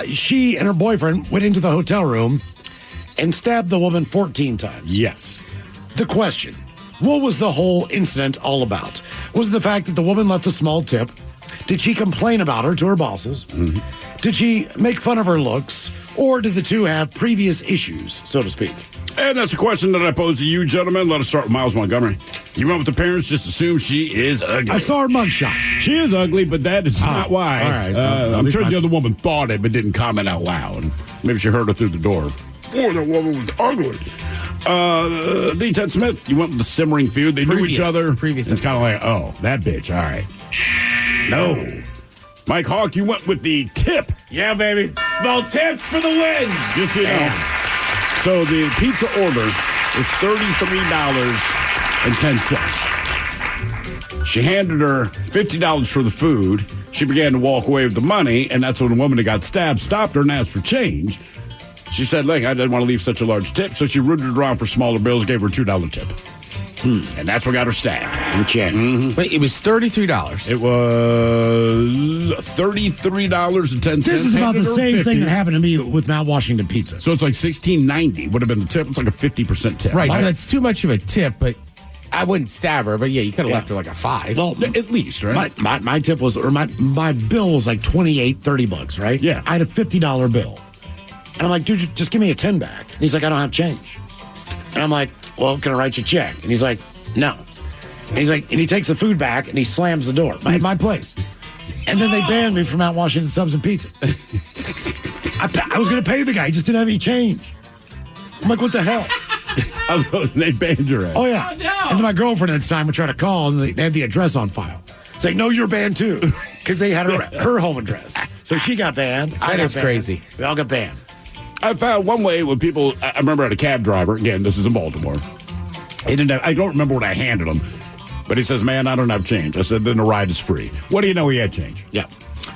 She and her boyfriend went into the hotel room and stabbed the woman 14 times. Yes. The question, what was the whole incident all about? Was it the fact that the woman left a small tip? Did she complain about her to her bosses? Did she make fun of her looks? Or did the two have previous issues, so to speak? And that's a question that I pose to you, gentlemen. Let us start with Miles Montgomery. You went with the parents, just assume she is ugly. I saw her mugshot. She is ugly, but that is not why. all right. I'm sure the other woman thought it, but didn't comment out loud. Maybe she heard her through the door. Boy, that woman was ugly. The Ted Smith, you went with the simmering feud. They knew each other. It's kind of like, oh, that bitch. All right. No. Mike Hawk, you went with the tip. Yeah, baby. Small tip for the win. Just so you know. So the pizza order was $33.10. She handed her $50 for the food. She began to walk away with the money, and that's when the woman that got stabbed stopped her and asked for change. She said, look, I didn't want to leave such a large tip, so she rooted around for smaller bills, gave her a $2 tip. And that's what got her stabbed. Okay. Wait, it was $33. It was $33.10. This is about the same thing that happened to me with Mount Washington Pizza. So it's like $16.90 would have been the tip. It's like a 50% tip. Right, so that's too much of a tip, but I wouldn't stab her. But yeah, you could have left her like a 5. Well, at least, right? My tip was, or my bill was like $28-30, right? Yeah. I had a $50 bill. And I'm like, dude, just give me a 10 back. And he's like, I don't have change. And I'm like, well, can I write you a check? And he's like, no. And he's like, and he takes the food back and he slams the door. My place. And then they banned me from Mount Washington Subs and Pizza. I was going to pay the guy. He just didn't have any change. I'm like, what the hell? They banned your ass. Oh, yeah. Oh, no. And then my girlfriend at the time would try to call and they had the address on file. It's like, no, you're banned too. Because they had her home address. So she got banned. That is crazy. We all got banned. I found one way when people, I remember I had a cab driver, again, this is in Baltimore. He didn't have, I don't remember what I handed him, but he says, man, I don't have change. I said, then the ride is free. What do you know? He had change. Yeah,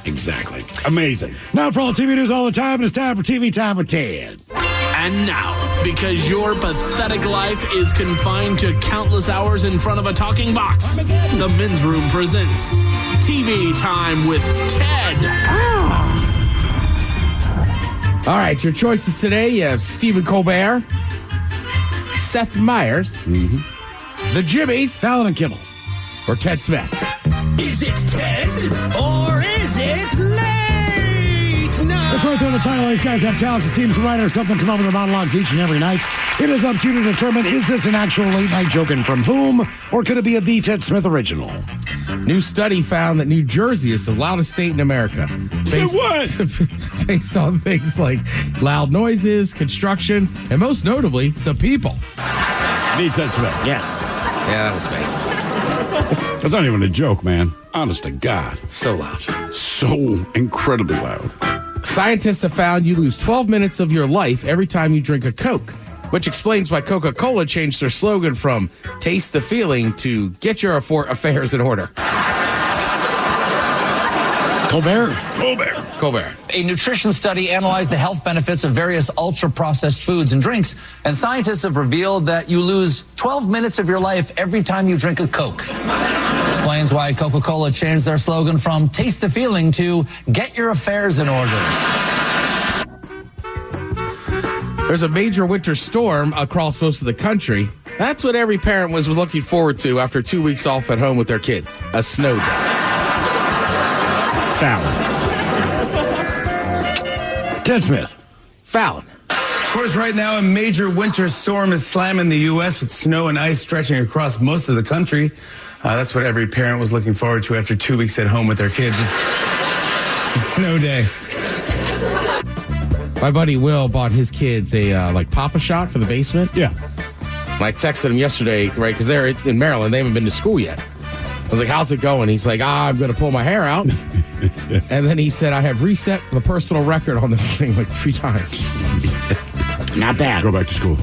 exactly. Amazing. Now for all TV news all the time, it's time for TV Time with Ted. And now, because your pathetic life is confined to countless hours in front of a talking box, the Men's Room presents TV Time with Ted. All right, your choices today, you have Stephen Colbert, Seth Meyers, the Jimmies, Fallon and Kimmel, or Ted Smith. Is it Ted or is it late night? That's right there in the title. These guys have talented teams, writer, something come up with their monologues each and every night. It is up to you to determine, is this an actual late night joke and from whom, or could it be a The Ted Smith original? New study found that New Jersey is the loudest state in America. Based on things like loud noises, construction, and most notably, the people. The Ted Smith. Yes. Yeah, that was me. That's not even a joke, man. Honest to God. So loud. So incredibly loud. Scientists have found you lose 12 minutes of your life every time you drink a Coke, which explains why Coca-Cola changed their slogan from taste the feeling to get your affairs in order. Colbert. A nutrition study analyzed the health benefits of various ultra-processed foods and drinks, and scientists have revealed that you lose 12 minutes of your life every time you drink a Coke. Explains why Coca-Cola changed their slogan from taste the feeling to get your affairs in order. There's a major winter storm across most of the country. That's what every parent was looking forward to after 2 weeks off at home with their kids. A snow day. Fallon. Ted Smith. Fallon. course, right now, a major winter storm is slamming the U.S. with snow and ice stretching across most of the country. That's what every parent was looking forward to after 2 weeks at home with their kids. It's snow day. My buddy Will bought his kids a Papa Shot for the basement. Yeah. And I texted him yesterday, right, because they're in Maryland. They haven't been to school yet. I was like, how's it going? He's like, I'm going to pull my hair out. And then he said, I have reset the personal record on this thing like 3 times. Not bad. Go back to school.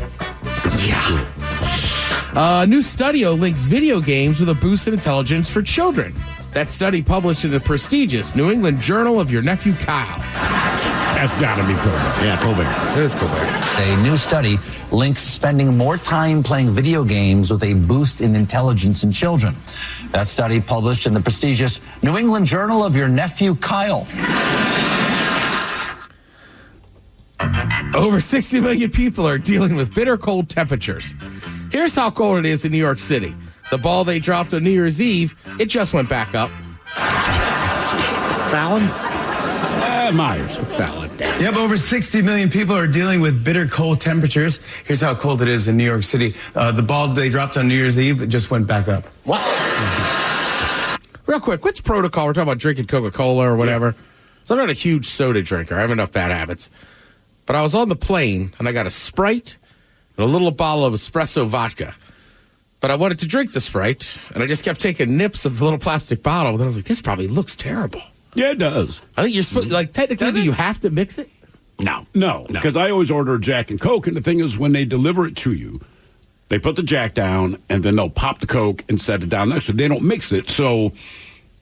Yeah. New study links video games with a boost in intelligence for children. That study published in the prestigious New England Journal of your nephew Kyle. That's got to be Colbert. Yeah, Colbert. It is Colbert. A new study links spending more time playing video games with a boost in intelligence in children. That study published in the prestigious New England Journal of your nephew Kyle. Over 60 million people are dealing with bitter cold temperatures. Here's how cold it is in New York City. The ball they dropped on New Year's Eve, it just went back up. Jesus. Fallon? Myers. Fallon. Yep, over 60 million people are dealing with bitter cold temperatures. Here's how cold it is in New York City. The ball they dropped on New Year's Eve, it just went back up. What? Real quick, what's protocol? We're talking about drinking Coca-Cola or whatever. Yeah. So I'm not a huge soda drinker. I have enough bad habits. But I was on the plane, and I got a Sprite and a little bottle of espresso vodka. But I wanted to drink the Sprite, and I just kept taking nips of the little plastic bottle. And then I was like, this probably looks terrible. Yeah, it does. I think you're supposed, technically, do you have to mix it? No, because I always order a Jack and Coke, and the thing is, when they deliver it to you, they put the Jack down, and then they'll pop the Coke and set it down next to it. They don't mix it, so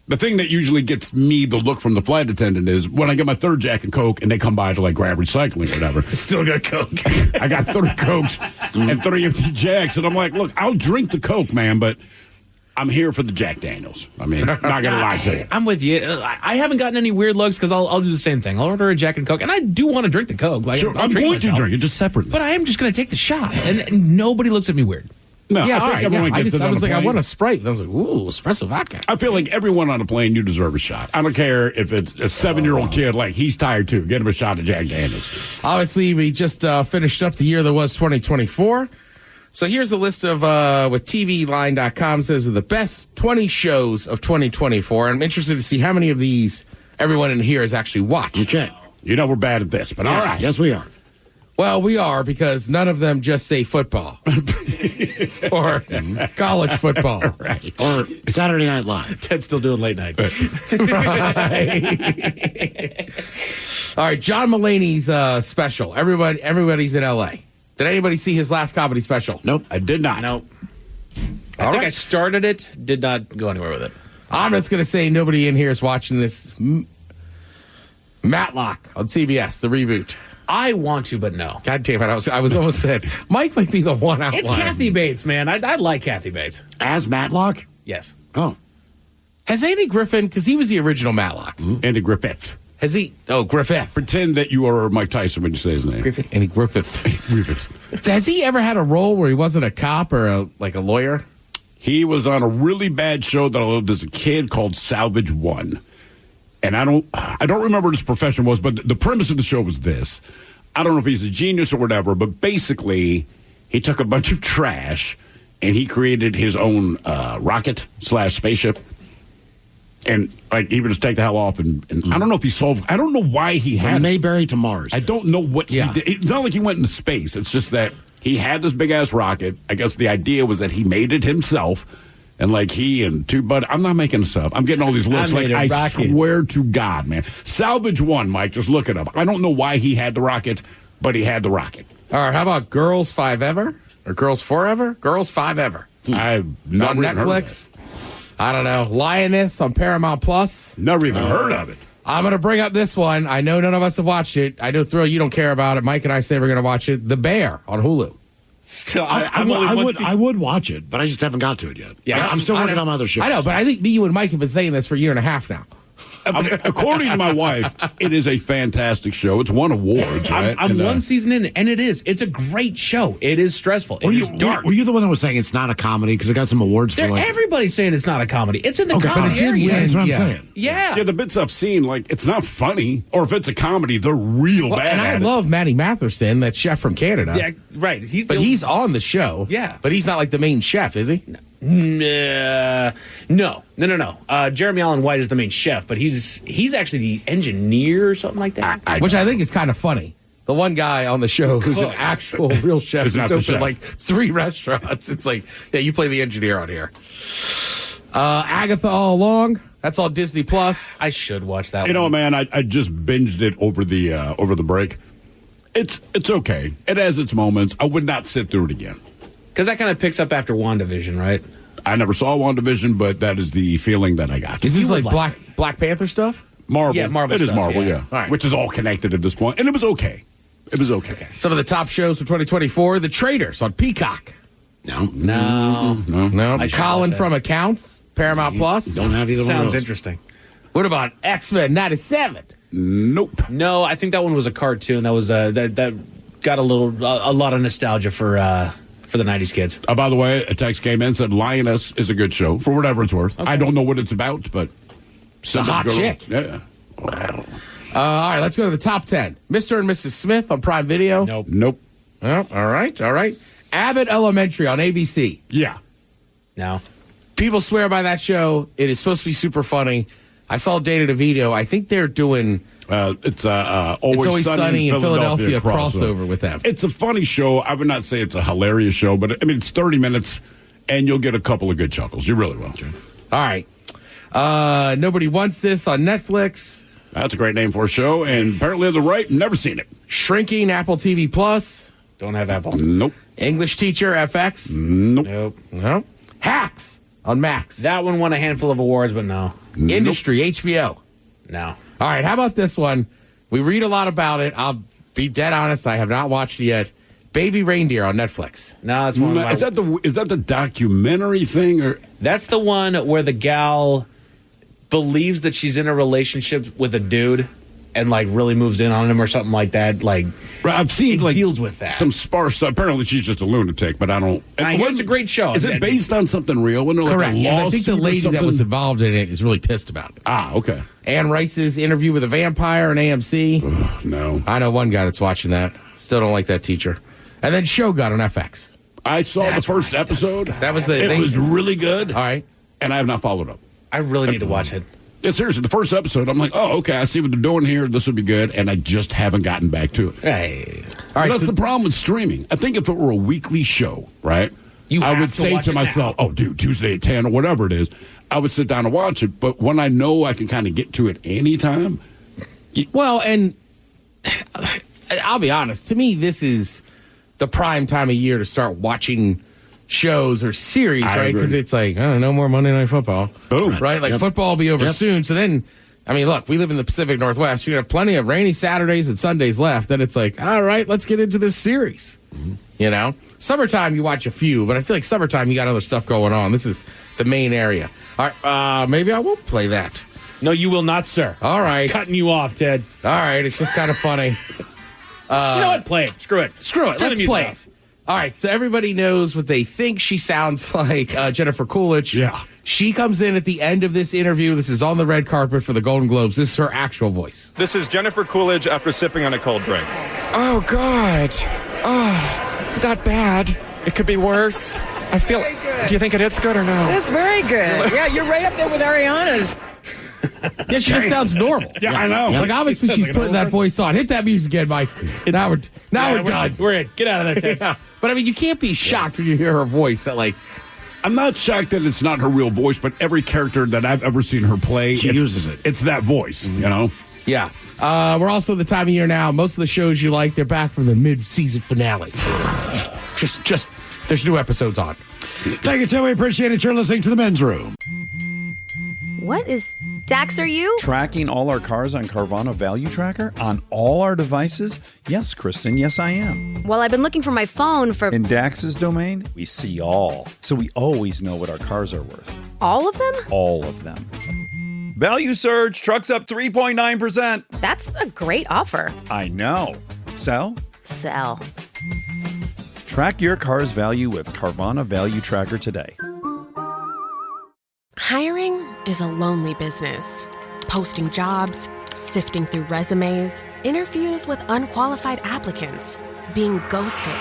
the thing that usually gets me the look from the flight attendant is when I get my third Jack and Coke, and they come by to grab recycling or whatever. Still got Coke. I got 30 Cokes and 3 empty Jacks, and I'm like, look, I'll drink the Coke, man, but I'm here for the Jack Daniels. I mean, not going to lie to you. I'm with you. I haven't gotten any weird looks because I'll do the same thing. I'll order a Jack and Coke, and I do want to drink the Coke. Sure, I'm going to drink it just separately. But I am just going to take the shot, and nobody looks at me weird. No, yeah, I think everyone gets it on a plane. I want a Sprite. I was like, ooh, espresso vodka. I feel like everyone on a plane, you deserve a shot. I don't care if it's a 7-year-old kid, he's tired too. Get him a shot of Jack Daniels. Obviously, we just finished up the year that was 2024. So here's a list of what TVLine.com says are the best 20 shows of 2024. I'm interested to see how many of these everyone in here has actually watched. Okay. You know we're bad at this, but yes, all right. Yes, we are. Well, we are because none of them just say football or college football. Right. Or Saturday Night Live. Ted's still doing late night. Right. All right, John Mulaney's special. Everybody's in L.A. Did anybody see his last comedy special? Nope, I did not. Nope. I think I started it, did not go anywhere with it. I'm just going to say nobody in here is watching this. Matlock on CBS, the reboot. I want to, but no. God damn it. I was almost said, Mike might be the one out. It's Kathy Bates, man. I like Kathy Bates. As Matlock? Yes. Oh. Has Andy Griffin, because he was the original Matlock. Andy Griffith. Has he? Oh, Griffith. Pretend that you are Mike Tyson when you say his name. Griffith. Andy Griffith. Has he ever had a role where he wasn't a cop or a lawyer? He was on a really bad show that I loved as a kid called Salvage One. And I don't remember what his profession was, but the premise of the show was this. I don't know if he's a genius or whatever, but basically he took a bunch of trash and he created his own rocket/spaceship. And he would just take the hell off. And I don't know if he solved. I don't know why he had Mayberry to Mars. I don't know what he did. It's not like he went into space. It's just that he had this big ass rocket. I guess the idea was that he made it himself. And he and two buddies, I'm not making this up. I'm getting all these looks. I swear to God, man. Salvage One, Mike, just look it up. I don't know why he had the rocket, but he had the rocket. All right, how about Girls 5 Ever? Or Girls 4 Ever? Girls 5 Ever. I've never on Netflix. I don't know. Lioness on Paramount Plus. Never even heard of it. I'm going to bring up this one. I know none of us have watched it. I know, Thrill, you don't care about it. Mike and I say we're going to watch it. The Bear on Hulu. Still, I would watch it, but I just haven't got to it yet. Yeah, I'm still working on my other shows. I know, but I think me, you, and Mike have been saying this for a year and a half now. According to my wife, it is a fantastic show. It's won awards, right? I'm one season in, and it is. It's a great show. It is stressful. It is dark. Were you the one that was saying it's not a comedy because it got some awards for like... Everybody's saying it's not a comedy. It's in the comedy area. That's what I'm saying. Yeah. The bits I've seen, like, it's not funny. Or if it's a comedy, they're real bad And I love Matty Matherson, that chef from Canada. Yeah, right. He's on the show. Yeah. But he's not like the main chef, is he? No. Jeremy Allen White is the main chef, but he's actually the engineer or something like that. Which I think is kind of funny. The one guy on the show who's an actual real chef Is who's not the opened chef. like 3 restaurants. It's like, yeah, you play the engineer on here. Agatha All Along. That's all Disney Plus. I should watch that You one. know, man, I just binged it over the break. It's okay. It has its moments. I would not sit through it again. Because that kind of picks up after WandaVision, right? I never saw WandaVision, but that is the feeling that I got. Is this like Black Panther stuff? Marvel? Yeah, Marvel It is stuff, Marvel, yeah. yeah. All right. Which is all connected at this point, and it was okay. It was okay. Some of the top shows for 2024: The Traitors on Peacock. No. No. Colin from Accounts, Paramount Plus. Don't have either one of Sounds those. interesting. What about X-Men 97? Nope. No, I think that one was a cartoon. That was that got a lot of nostalgia for the 90s kids. By the way, a text came in and said Lioness is a good show for whatever it's worth. I don't know what it's about, but It's a hot chick. Yeah. All right, let's go to the top 10. Mr. and Mrs. Smith on Prime Video. Nope. Oh, all right. Abbott Elementary on ABC. Yeah. No. People swear by that show. It is supposed to be super funny. I saw Dana DeVito. I think they're doing... It's Always Sunny in Philadelphia crossover with them. It's a funny show. I would not say it's a hilarious show, but I mean, it's 30 minutes, and you'll get a couple of good chuckles. You really will. All right. Nobody Wants This on Netflix. That's a great name for a show, and apparently on the right, never seen it. Shrinking, Apple TV Plus. Don't have Apple. Nope. English Teacher, FX. Nope. No. Hacks on Max. That one won a handful of awards, but no. Industry, HBO. No. All right, how about this one? We read a lot about it. I'll be dead honest, I have not watched it yet. Baby Reindeer on Netflix. No, that's one. Is that the documentary thing, or That's the one where the gal believes that she's in a relationship with a dude and like really moves in on him or something like that. Like I've seen like deals with that. some sparse stuff. Apparently, she's just a lunatic, but I don't. I hear it's a great show. Is it based on something real? When Correct. Like Yes, I think the lady that something? was involved in it is really pissed about it. Ah, okay. Anne Rice's Interview with a Vampire on AMC. No. I know one guy that's watching that. Still don't like that teacher. And then Shogun on FX. I saw the first episode. That was It was really good. All right. And I have not followed up. I really need to watch it. Yeah, seriously, the first episode, I'm like, oh, okay, I see what they're doing here. This would be good. And I just haven't gotten back to it. Hey. All right, That's so- the problem with streaming. I think if it were a weekly show, right? You I have would to say watch to it myself, oh, dude, Tuesday at 10 or whatever it is, I would sit down and watch it. But when I know I can kind of get to it anytime. Well, and I'll be honest. To me, this is the prime time of year to start watching shows or series, I right? agree. Because it's like, no more Monday Night Football. Boom. Right? Like football will be over soon. So then, I mean, look, we live in the Pacific Northwest. You have plenty of rainy Saturdays and Sundays left. Then it's like, all right, let's get into this series. You know? Summertime, you watch a few, but I feel like summertime, you got other stuff going on. This is the main area. All right, maybe I won't play that. No, you will not, sir. All right. Cutting you off, Ted. All right, it's just kind of funny. You know what? Play it. Screw it. Screw it. Turn Let's the music play off. it. All right, so everybody knows what they think she sounds like, Jennifer Coolidge. Yeah. She comes in at the end of this interview. This is on the red carpet for the Golden Globes. This is her actual voice. This is Jennifer Coolidge after sipping on a cold drink. Oh, God. Oh, not bad. It could be worse. I feel. Very good. Do you think it is good or no? It's very good. Yeah, you're right up there with Ariana's. Yeah, she just sounds normal. Yeah, I know. Like, obviously, she's putting that voice on. Hit that music again, Mike. Now we're done. We're in. Get out of there, Ted. Yeah. But, I mean, you can't be shocked when you hear her voice that, like, I'm not shocked that it's not her real voice, but every character that I've ever seen her play, She uses it. It's that voice, you know? yeah. We're also at the time of year now. Most of the shows you like, they're back from the mid-season finale. Just, there's new episodes on. Thank you, Tim. We appreciate it. You're listening to The Men's Room. What is Dax, are you? Tracking all our cars on Carvana Value Tracker on all our devices? Yes, Kristen, yes, I am. Well, I've been looking for my phone for In Dax's domain, we see all. So we always know what our cars are worth. all of them? All of them. Value surge, trucks up 3.9%. That's a great offer. I know. Sell? Sell. Track your car's value with Carvana Value Tracker today. Hiring is a lonely business. Posting jobs, sifting through resumes, interviews with unqualified applicants, being ghosted.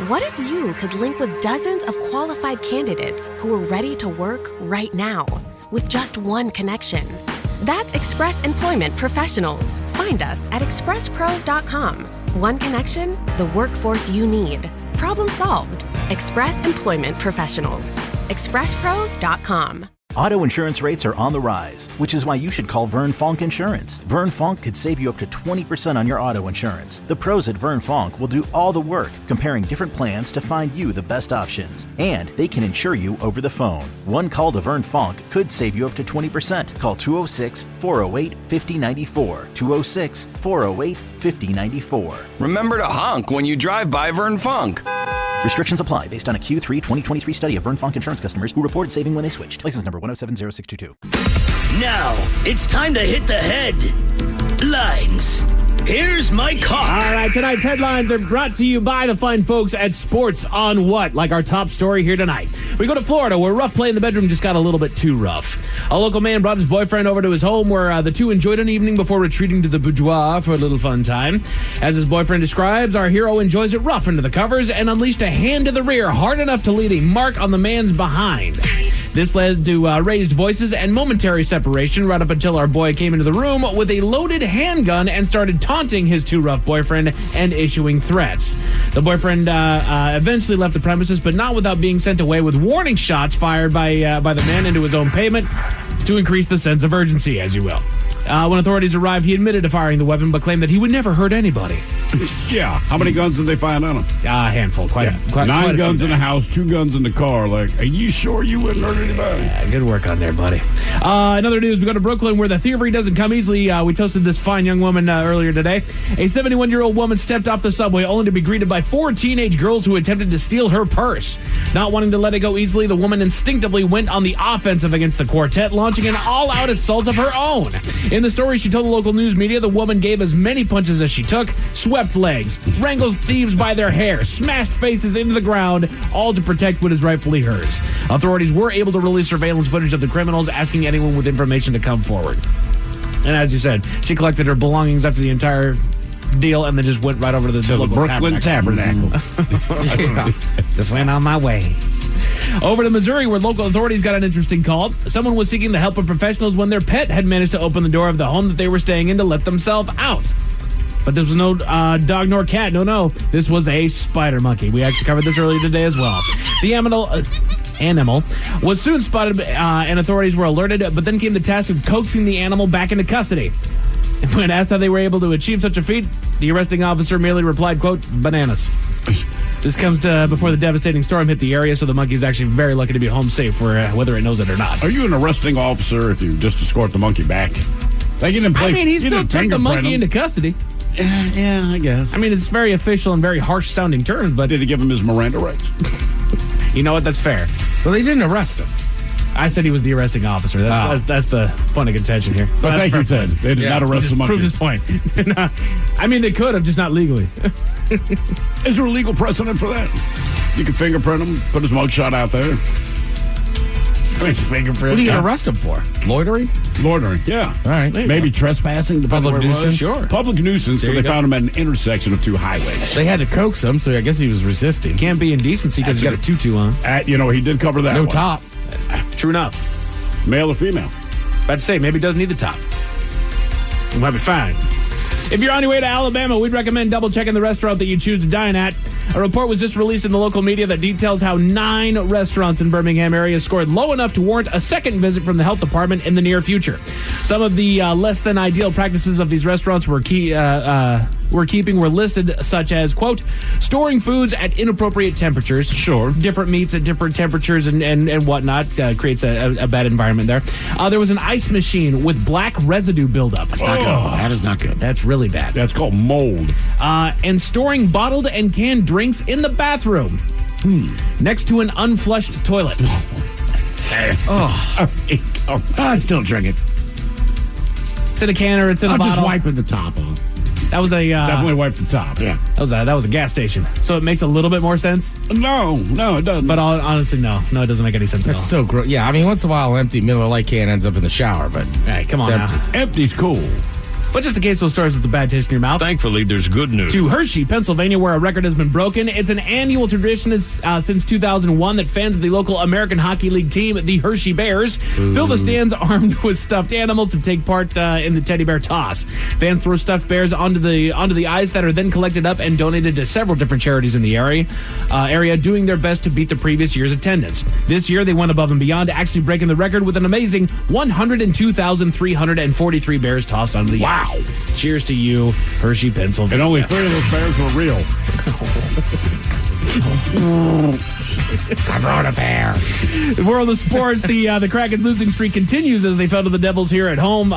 What if you could link with dozens of qualified candidates who are ready to work right now with just one connection? That's Express Employment Professionals. Find us at expresspros.com. One connection, the workforce you need. Problem solved. Express Employment Professionals. expresspros.com. Auto insurance rates are on the rise, which is why you should call Vern Fonk Insurance. Vern Fonk could save you up to 20% on your auto insurance. The pros at Vern Fonk will do all the work, comparing different plans to find you the best options. And they can insure you over the phone. One call to Vern Fonk could save you up to 20%. Call 206-408-5094. 206-408-5094. Remember to honk when you drive by Vern Fonk. Restrictions apply based on a Q3 2023 study of Vern Fonk insurance customers who reported saving when they switched. License number 1070622. Now, it's time to hit the headlines. Here's my cop. All right, tonight's headlines are brought to you by the fine folks at Sports on What, like our top story here tonight. We go to Florida, where rough play in the bedroom just got a little bit too rough. A local man brought his boyfriend over to his home, where the two enjoyed an evening before retreating to the boudoir for a little fun time. As his boyfriend describes, our hero enjoys it rough under the covers and unleashed a hand to the rear hard enough to leave a mark on the man's behind. This led to raised voices and momentary separation right up until our boy came into the room with a loaded handgun and started taunting his too rough boyfriend and issuing threats. The boyfriend eventually left the premises, but not without being sent away with warning shots fired by the man into his own pavement to increase the sense of urgency, as you will. When authorities arrived, he admitted to firing the weapon, but claimed that he would never hurt anybody. Yeah. How many guns did they find on him? A handful. Quite 9 guns in the house, 2 guns in the car. Like, are you sure you wouldn't hurt anybody? Good work on there, buddy. Another news, we go to Brooklyn, where the thievery doesn't come easily. We toasted this fine young woman earlier today. A 71-year-old woman stepped off the subway only to be greeted by 4 teenage girls who attempted to steal her purse. Not wanting to let it go easily, the woman instinctively went on the offensive against the quartet, launching an all-out assault of her own. In the story, she told the local news media the woman gave as many punches as she took, swept legs, wrangled thieves by their hair, smashed faces into the ground, all to protect what is rightfully hers. Authorities were able to release surveillance footage of the criminals, asking anyone with information to come forward. And as you said, she collected her belongings after the entire deal and then just went right over to the Brooklyn Tabernacle. Just went on my way. Over to Missouri, where local authorities got an interesting call. Someone was seeking the help of professionals when their pet had managed to open the door of the home that they were staying in to let themselves out. But there was no dog nor cat. No. This was a spider monkey. We actually covered this earlier today as well. The animal was soon spotted and authorities were alerted, but then came the task of coaxing the animal back into custody. When asked how they were able to achieve such a feat, the arresting officer merely replied, quote, bananas. This comes before the devastating storm hit the area, so the monkey is actually very lucky to be home safe, whether it knows it or not. Are you an arresting officer if you just escort the monkey back? They get in place. I mean, he still took the monkey into custody. Yeah, I guess. I mean, it's very official and very harsh-sounding terms, but... Did he give him his Miranda rights? You know what? That's fair. Well, they didn't arrest him. I said he was the arresting officer. That's the point of contention here. So thank you, Ted. They did not arrest the monkey. Proved his point. I mean, they could have, just not legally. Is there a legal precedent for that? You can fingerprint him, put his mugshot out there. Fingerprint. What do you get arrested for? Loitering? Loitering, yeah. All right. Maybe trespassing. Public nuisance? Sure. Public nuisance because they found him at an intersection of 2 highways. They had to coax him, so I guess he was resisting. Can't be indecency because he's got a tutu on. He did cover that No one. top. True enough. Male or female? About to say, maybe it doesn't need the top. It might be fine. If you're on your way to Alabama, we'd recommend double-checking the restaurant that you choose to dine at. A report was just released in the local media that details how 9 restaurants in Birmingham area scored low enough to warrant a second visit from the health department in the near future. Some of the less-than-ideal practices of these restaurants were listed, such as, quote, storing foods at inappropriate temperatures. Sure. Different meats at different temperatures and whatnot creates a bad environment there. There was an ice machine with black residue buildup. That's not good. That is not good. That's really bad. That's called mold. And storing bottled and canned drinks in the bathroom next to an unflushed toilet. I'd still drink it. It's in a can or it's in a bottle. I'll just wiping the top off. That was a definitely wipe the top. Yeah, that was a gas station. So it makes a little bit more sense. No, it doesn't. But honestly, no, it doesn't make any sense. That's so gross. Yeah, I mean, once in a while, an empty Miller Lite can ends up in the shower, but hey, come on now. Empty's cool. But just in case those starts with a bad taste in your mouth. Thankfully, there's good news. To Hershey, Pennsylvania, where a record has been broken. It's an annual tradition since 2001 that fans of the local American Hockey League team, the Hershey Bears, fill the stands armed with stuffed animals to take part in the teddy bear toss. Fans throw stuffed bears onto the ice that are then collected up and donated to several different charities in the area, doing their best to beat the previous year's attendance. This year, they went above and beyond, actually breaking the record with an amazing 102,343 bears tossed onto the ice. Wow. Cheers to you, Hershey, Pennsylvania. And only 3 of those bears were real. I brought a bear. The world of sports, the Kraken losing streak continues as they fell to the Devils here at home,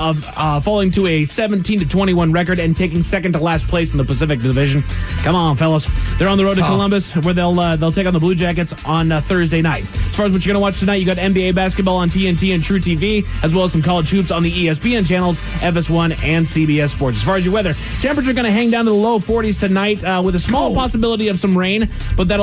falling to a 17-21 record and taking second to last place in the Pacific Division. Come on, fellas. They're on the road to Columbus, where they'll take on the Blue Jackets on Thursday night. As far as what you're going to watch tonight, you got NBA basketball on TNT and True TV, as well as some college hoops on the ESPN channels, FS1 and CBS Sports. As far as your weather, temperature going to hang down to the low 40s tonight with a small possibility of some rain, but that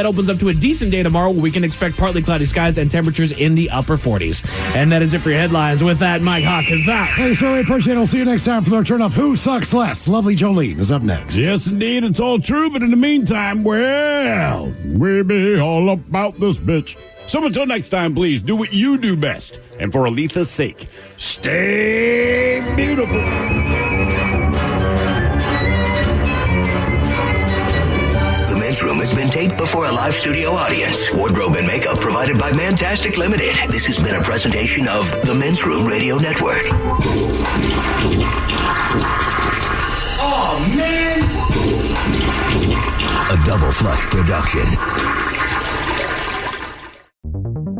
opens up to a decent day tomorrow where we can expect partly cloudy skies and temperatures in the upper 40s. And that is it for your headlines. With that, Mike Hawkins out. Hey, sir, we appreciate it. We'll see you next time for the return of Who Sucks Less. Lovely Jolene is up next. Yes, indeed. It's all true. But in the meantime, well, we be all about this bitch. So until next time, please do what you do best. And for Aletha's sake, stay beautiful. The Men's Room has been taped before a live studio audience. Wardrobe and makeup provided by Mantastic Limited. This has been a presentation of the Men's Room Radio Network. Oh, man! A Double Flush production.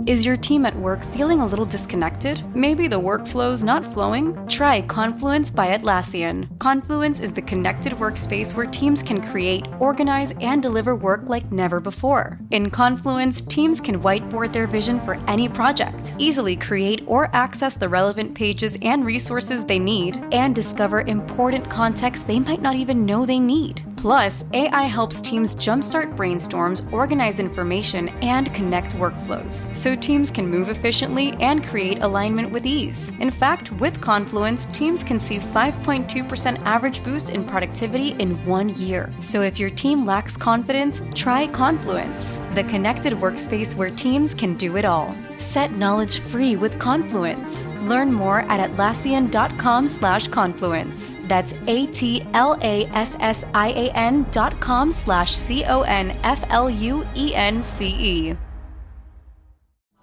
Is your team at work feeling a little disconnected? Maybe the workflow's not flowing? Try Confluence by Atlassian. Confluence is the connected workspace where teams can create, organize, and deliver work like never before. In Confluence, teams can whiteboard their vision for any project, easily create or access the relevant pages and resources they need, and discover important context they might not even know they need. Plus, AI helps teams jumpstart brainstorms, organize information, and connect workflows, so teams can move efficiently and create alignment with ease. In fact, with Confluence, teams can see 5.2% average boost in productivity in 1 year. So if your team lacks confidence, try Confluence, the connected workspace where teams can do it all. Set knowledge free with Confluence. Learn more at Atlassian.com/Confluence. That's ATLASSIAN.com/CONFLUENCE.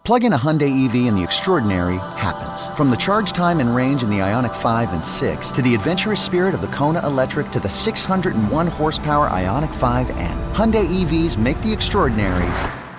Plug in a Hyundai EV and the extraordinary happens. From the charge time and range in the Ioniq 5 and 6 to the adventurous spirit of the Kona Electric to the 601 horsepower Ioniq 5N. Hyundai EVs make the extraordinary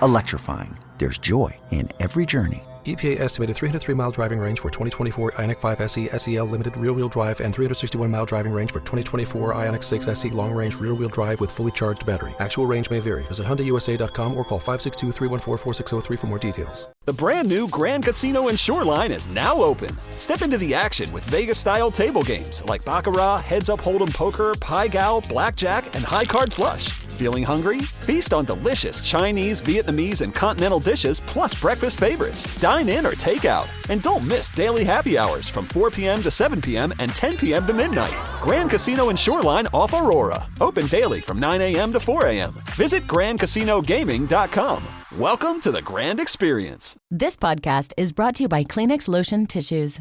electrifying. There's joy in every journey. EPA estimated 303-mile driving range for 2024 Ioniq 5 SE SEL Limited rear-wheel drive and 361-mile driving range for 2024 Ioniq 6 SE long-range rear-wheel drive with fully charged battery. Actual range may vary. Visit HyundaiUSA.com or call 562-314-4603 for more details. The brand new Grand Casino and Shoreline is now open. Step into the action with Vegas-style table games like Baccarat, Heads Up Hold'em Poker, Pai Gow, Blackjack, and High Card Flush. Feeling hungry? Feast on delicious Chinese, Vietnamese, and continental dishes plus breakfast favorites. Dine in or take out. And don't miss daily happy hours from 4 p.m. to 7 p.m. and 10 p.m. to midnight. Grand Casino and Shoreline off Aurora. Open daily from 9 a.m. to 4 a.m. Visit GrandCasinoGaming.com. Welcome to the Grand Experience. This podcast is brought to you by Kleenex Lotion Tissues.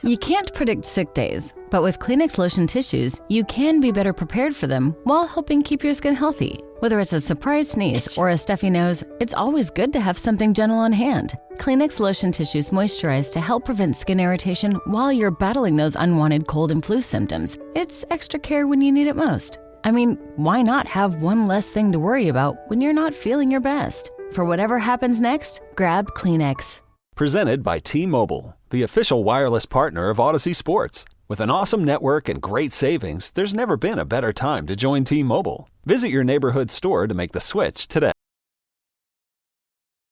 You can't predict sick days, but with Kleenex Lotion Tissues, you can be better prepared for them while helping keep your skin healthy. Whether it's a surprise sneeze or a stuffy nose, it's always good to have something gentle on hand. Kleenex Lotion Tissues moisturize to help prevent skin irritation while you're battling those unwanted cold and flu symptoms. It's extra care when you need it most. I mean, why not have one less thing to worry about when you're not feeling your best? For whatever happens next, grab Kleenex. Presented by T-Mobile, the official wireless partner of Odyssey Sports. With an awesome network and great savings, there's never been a better time to join T-Mobile. Visit your neighborhood store to make the switch today.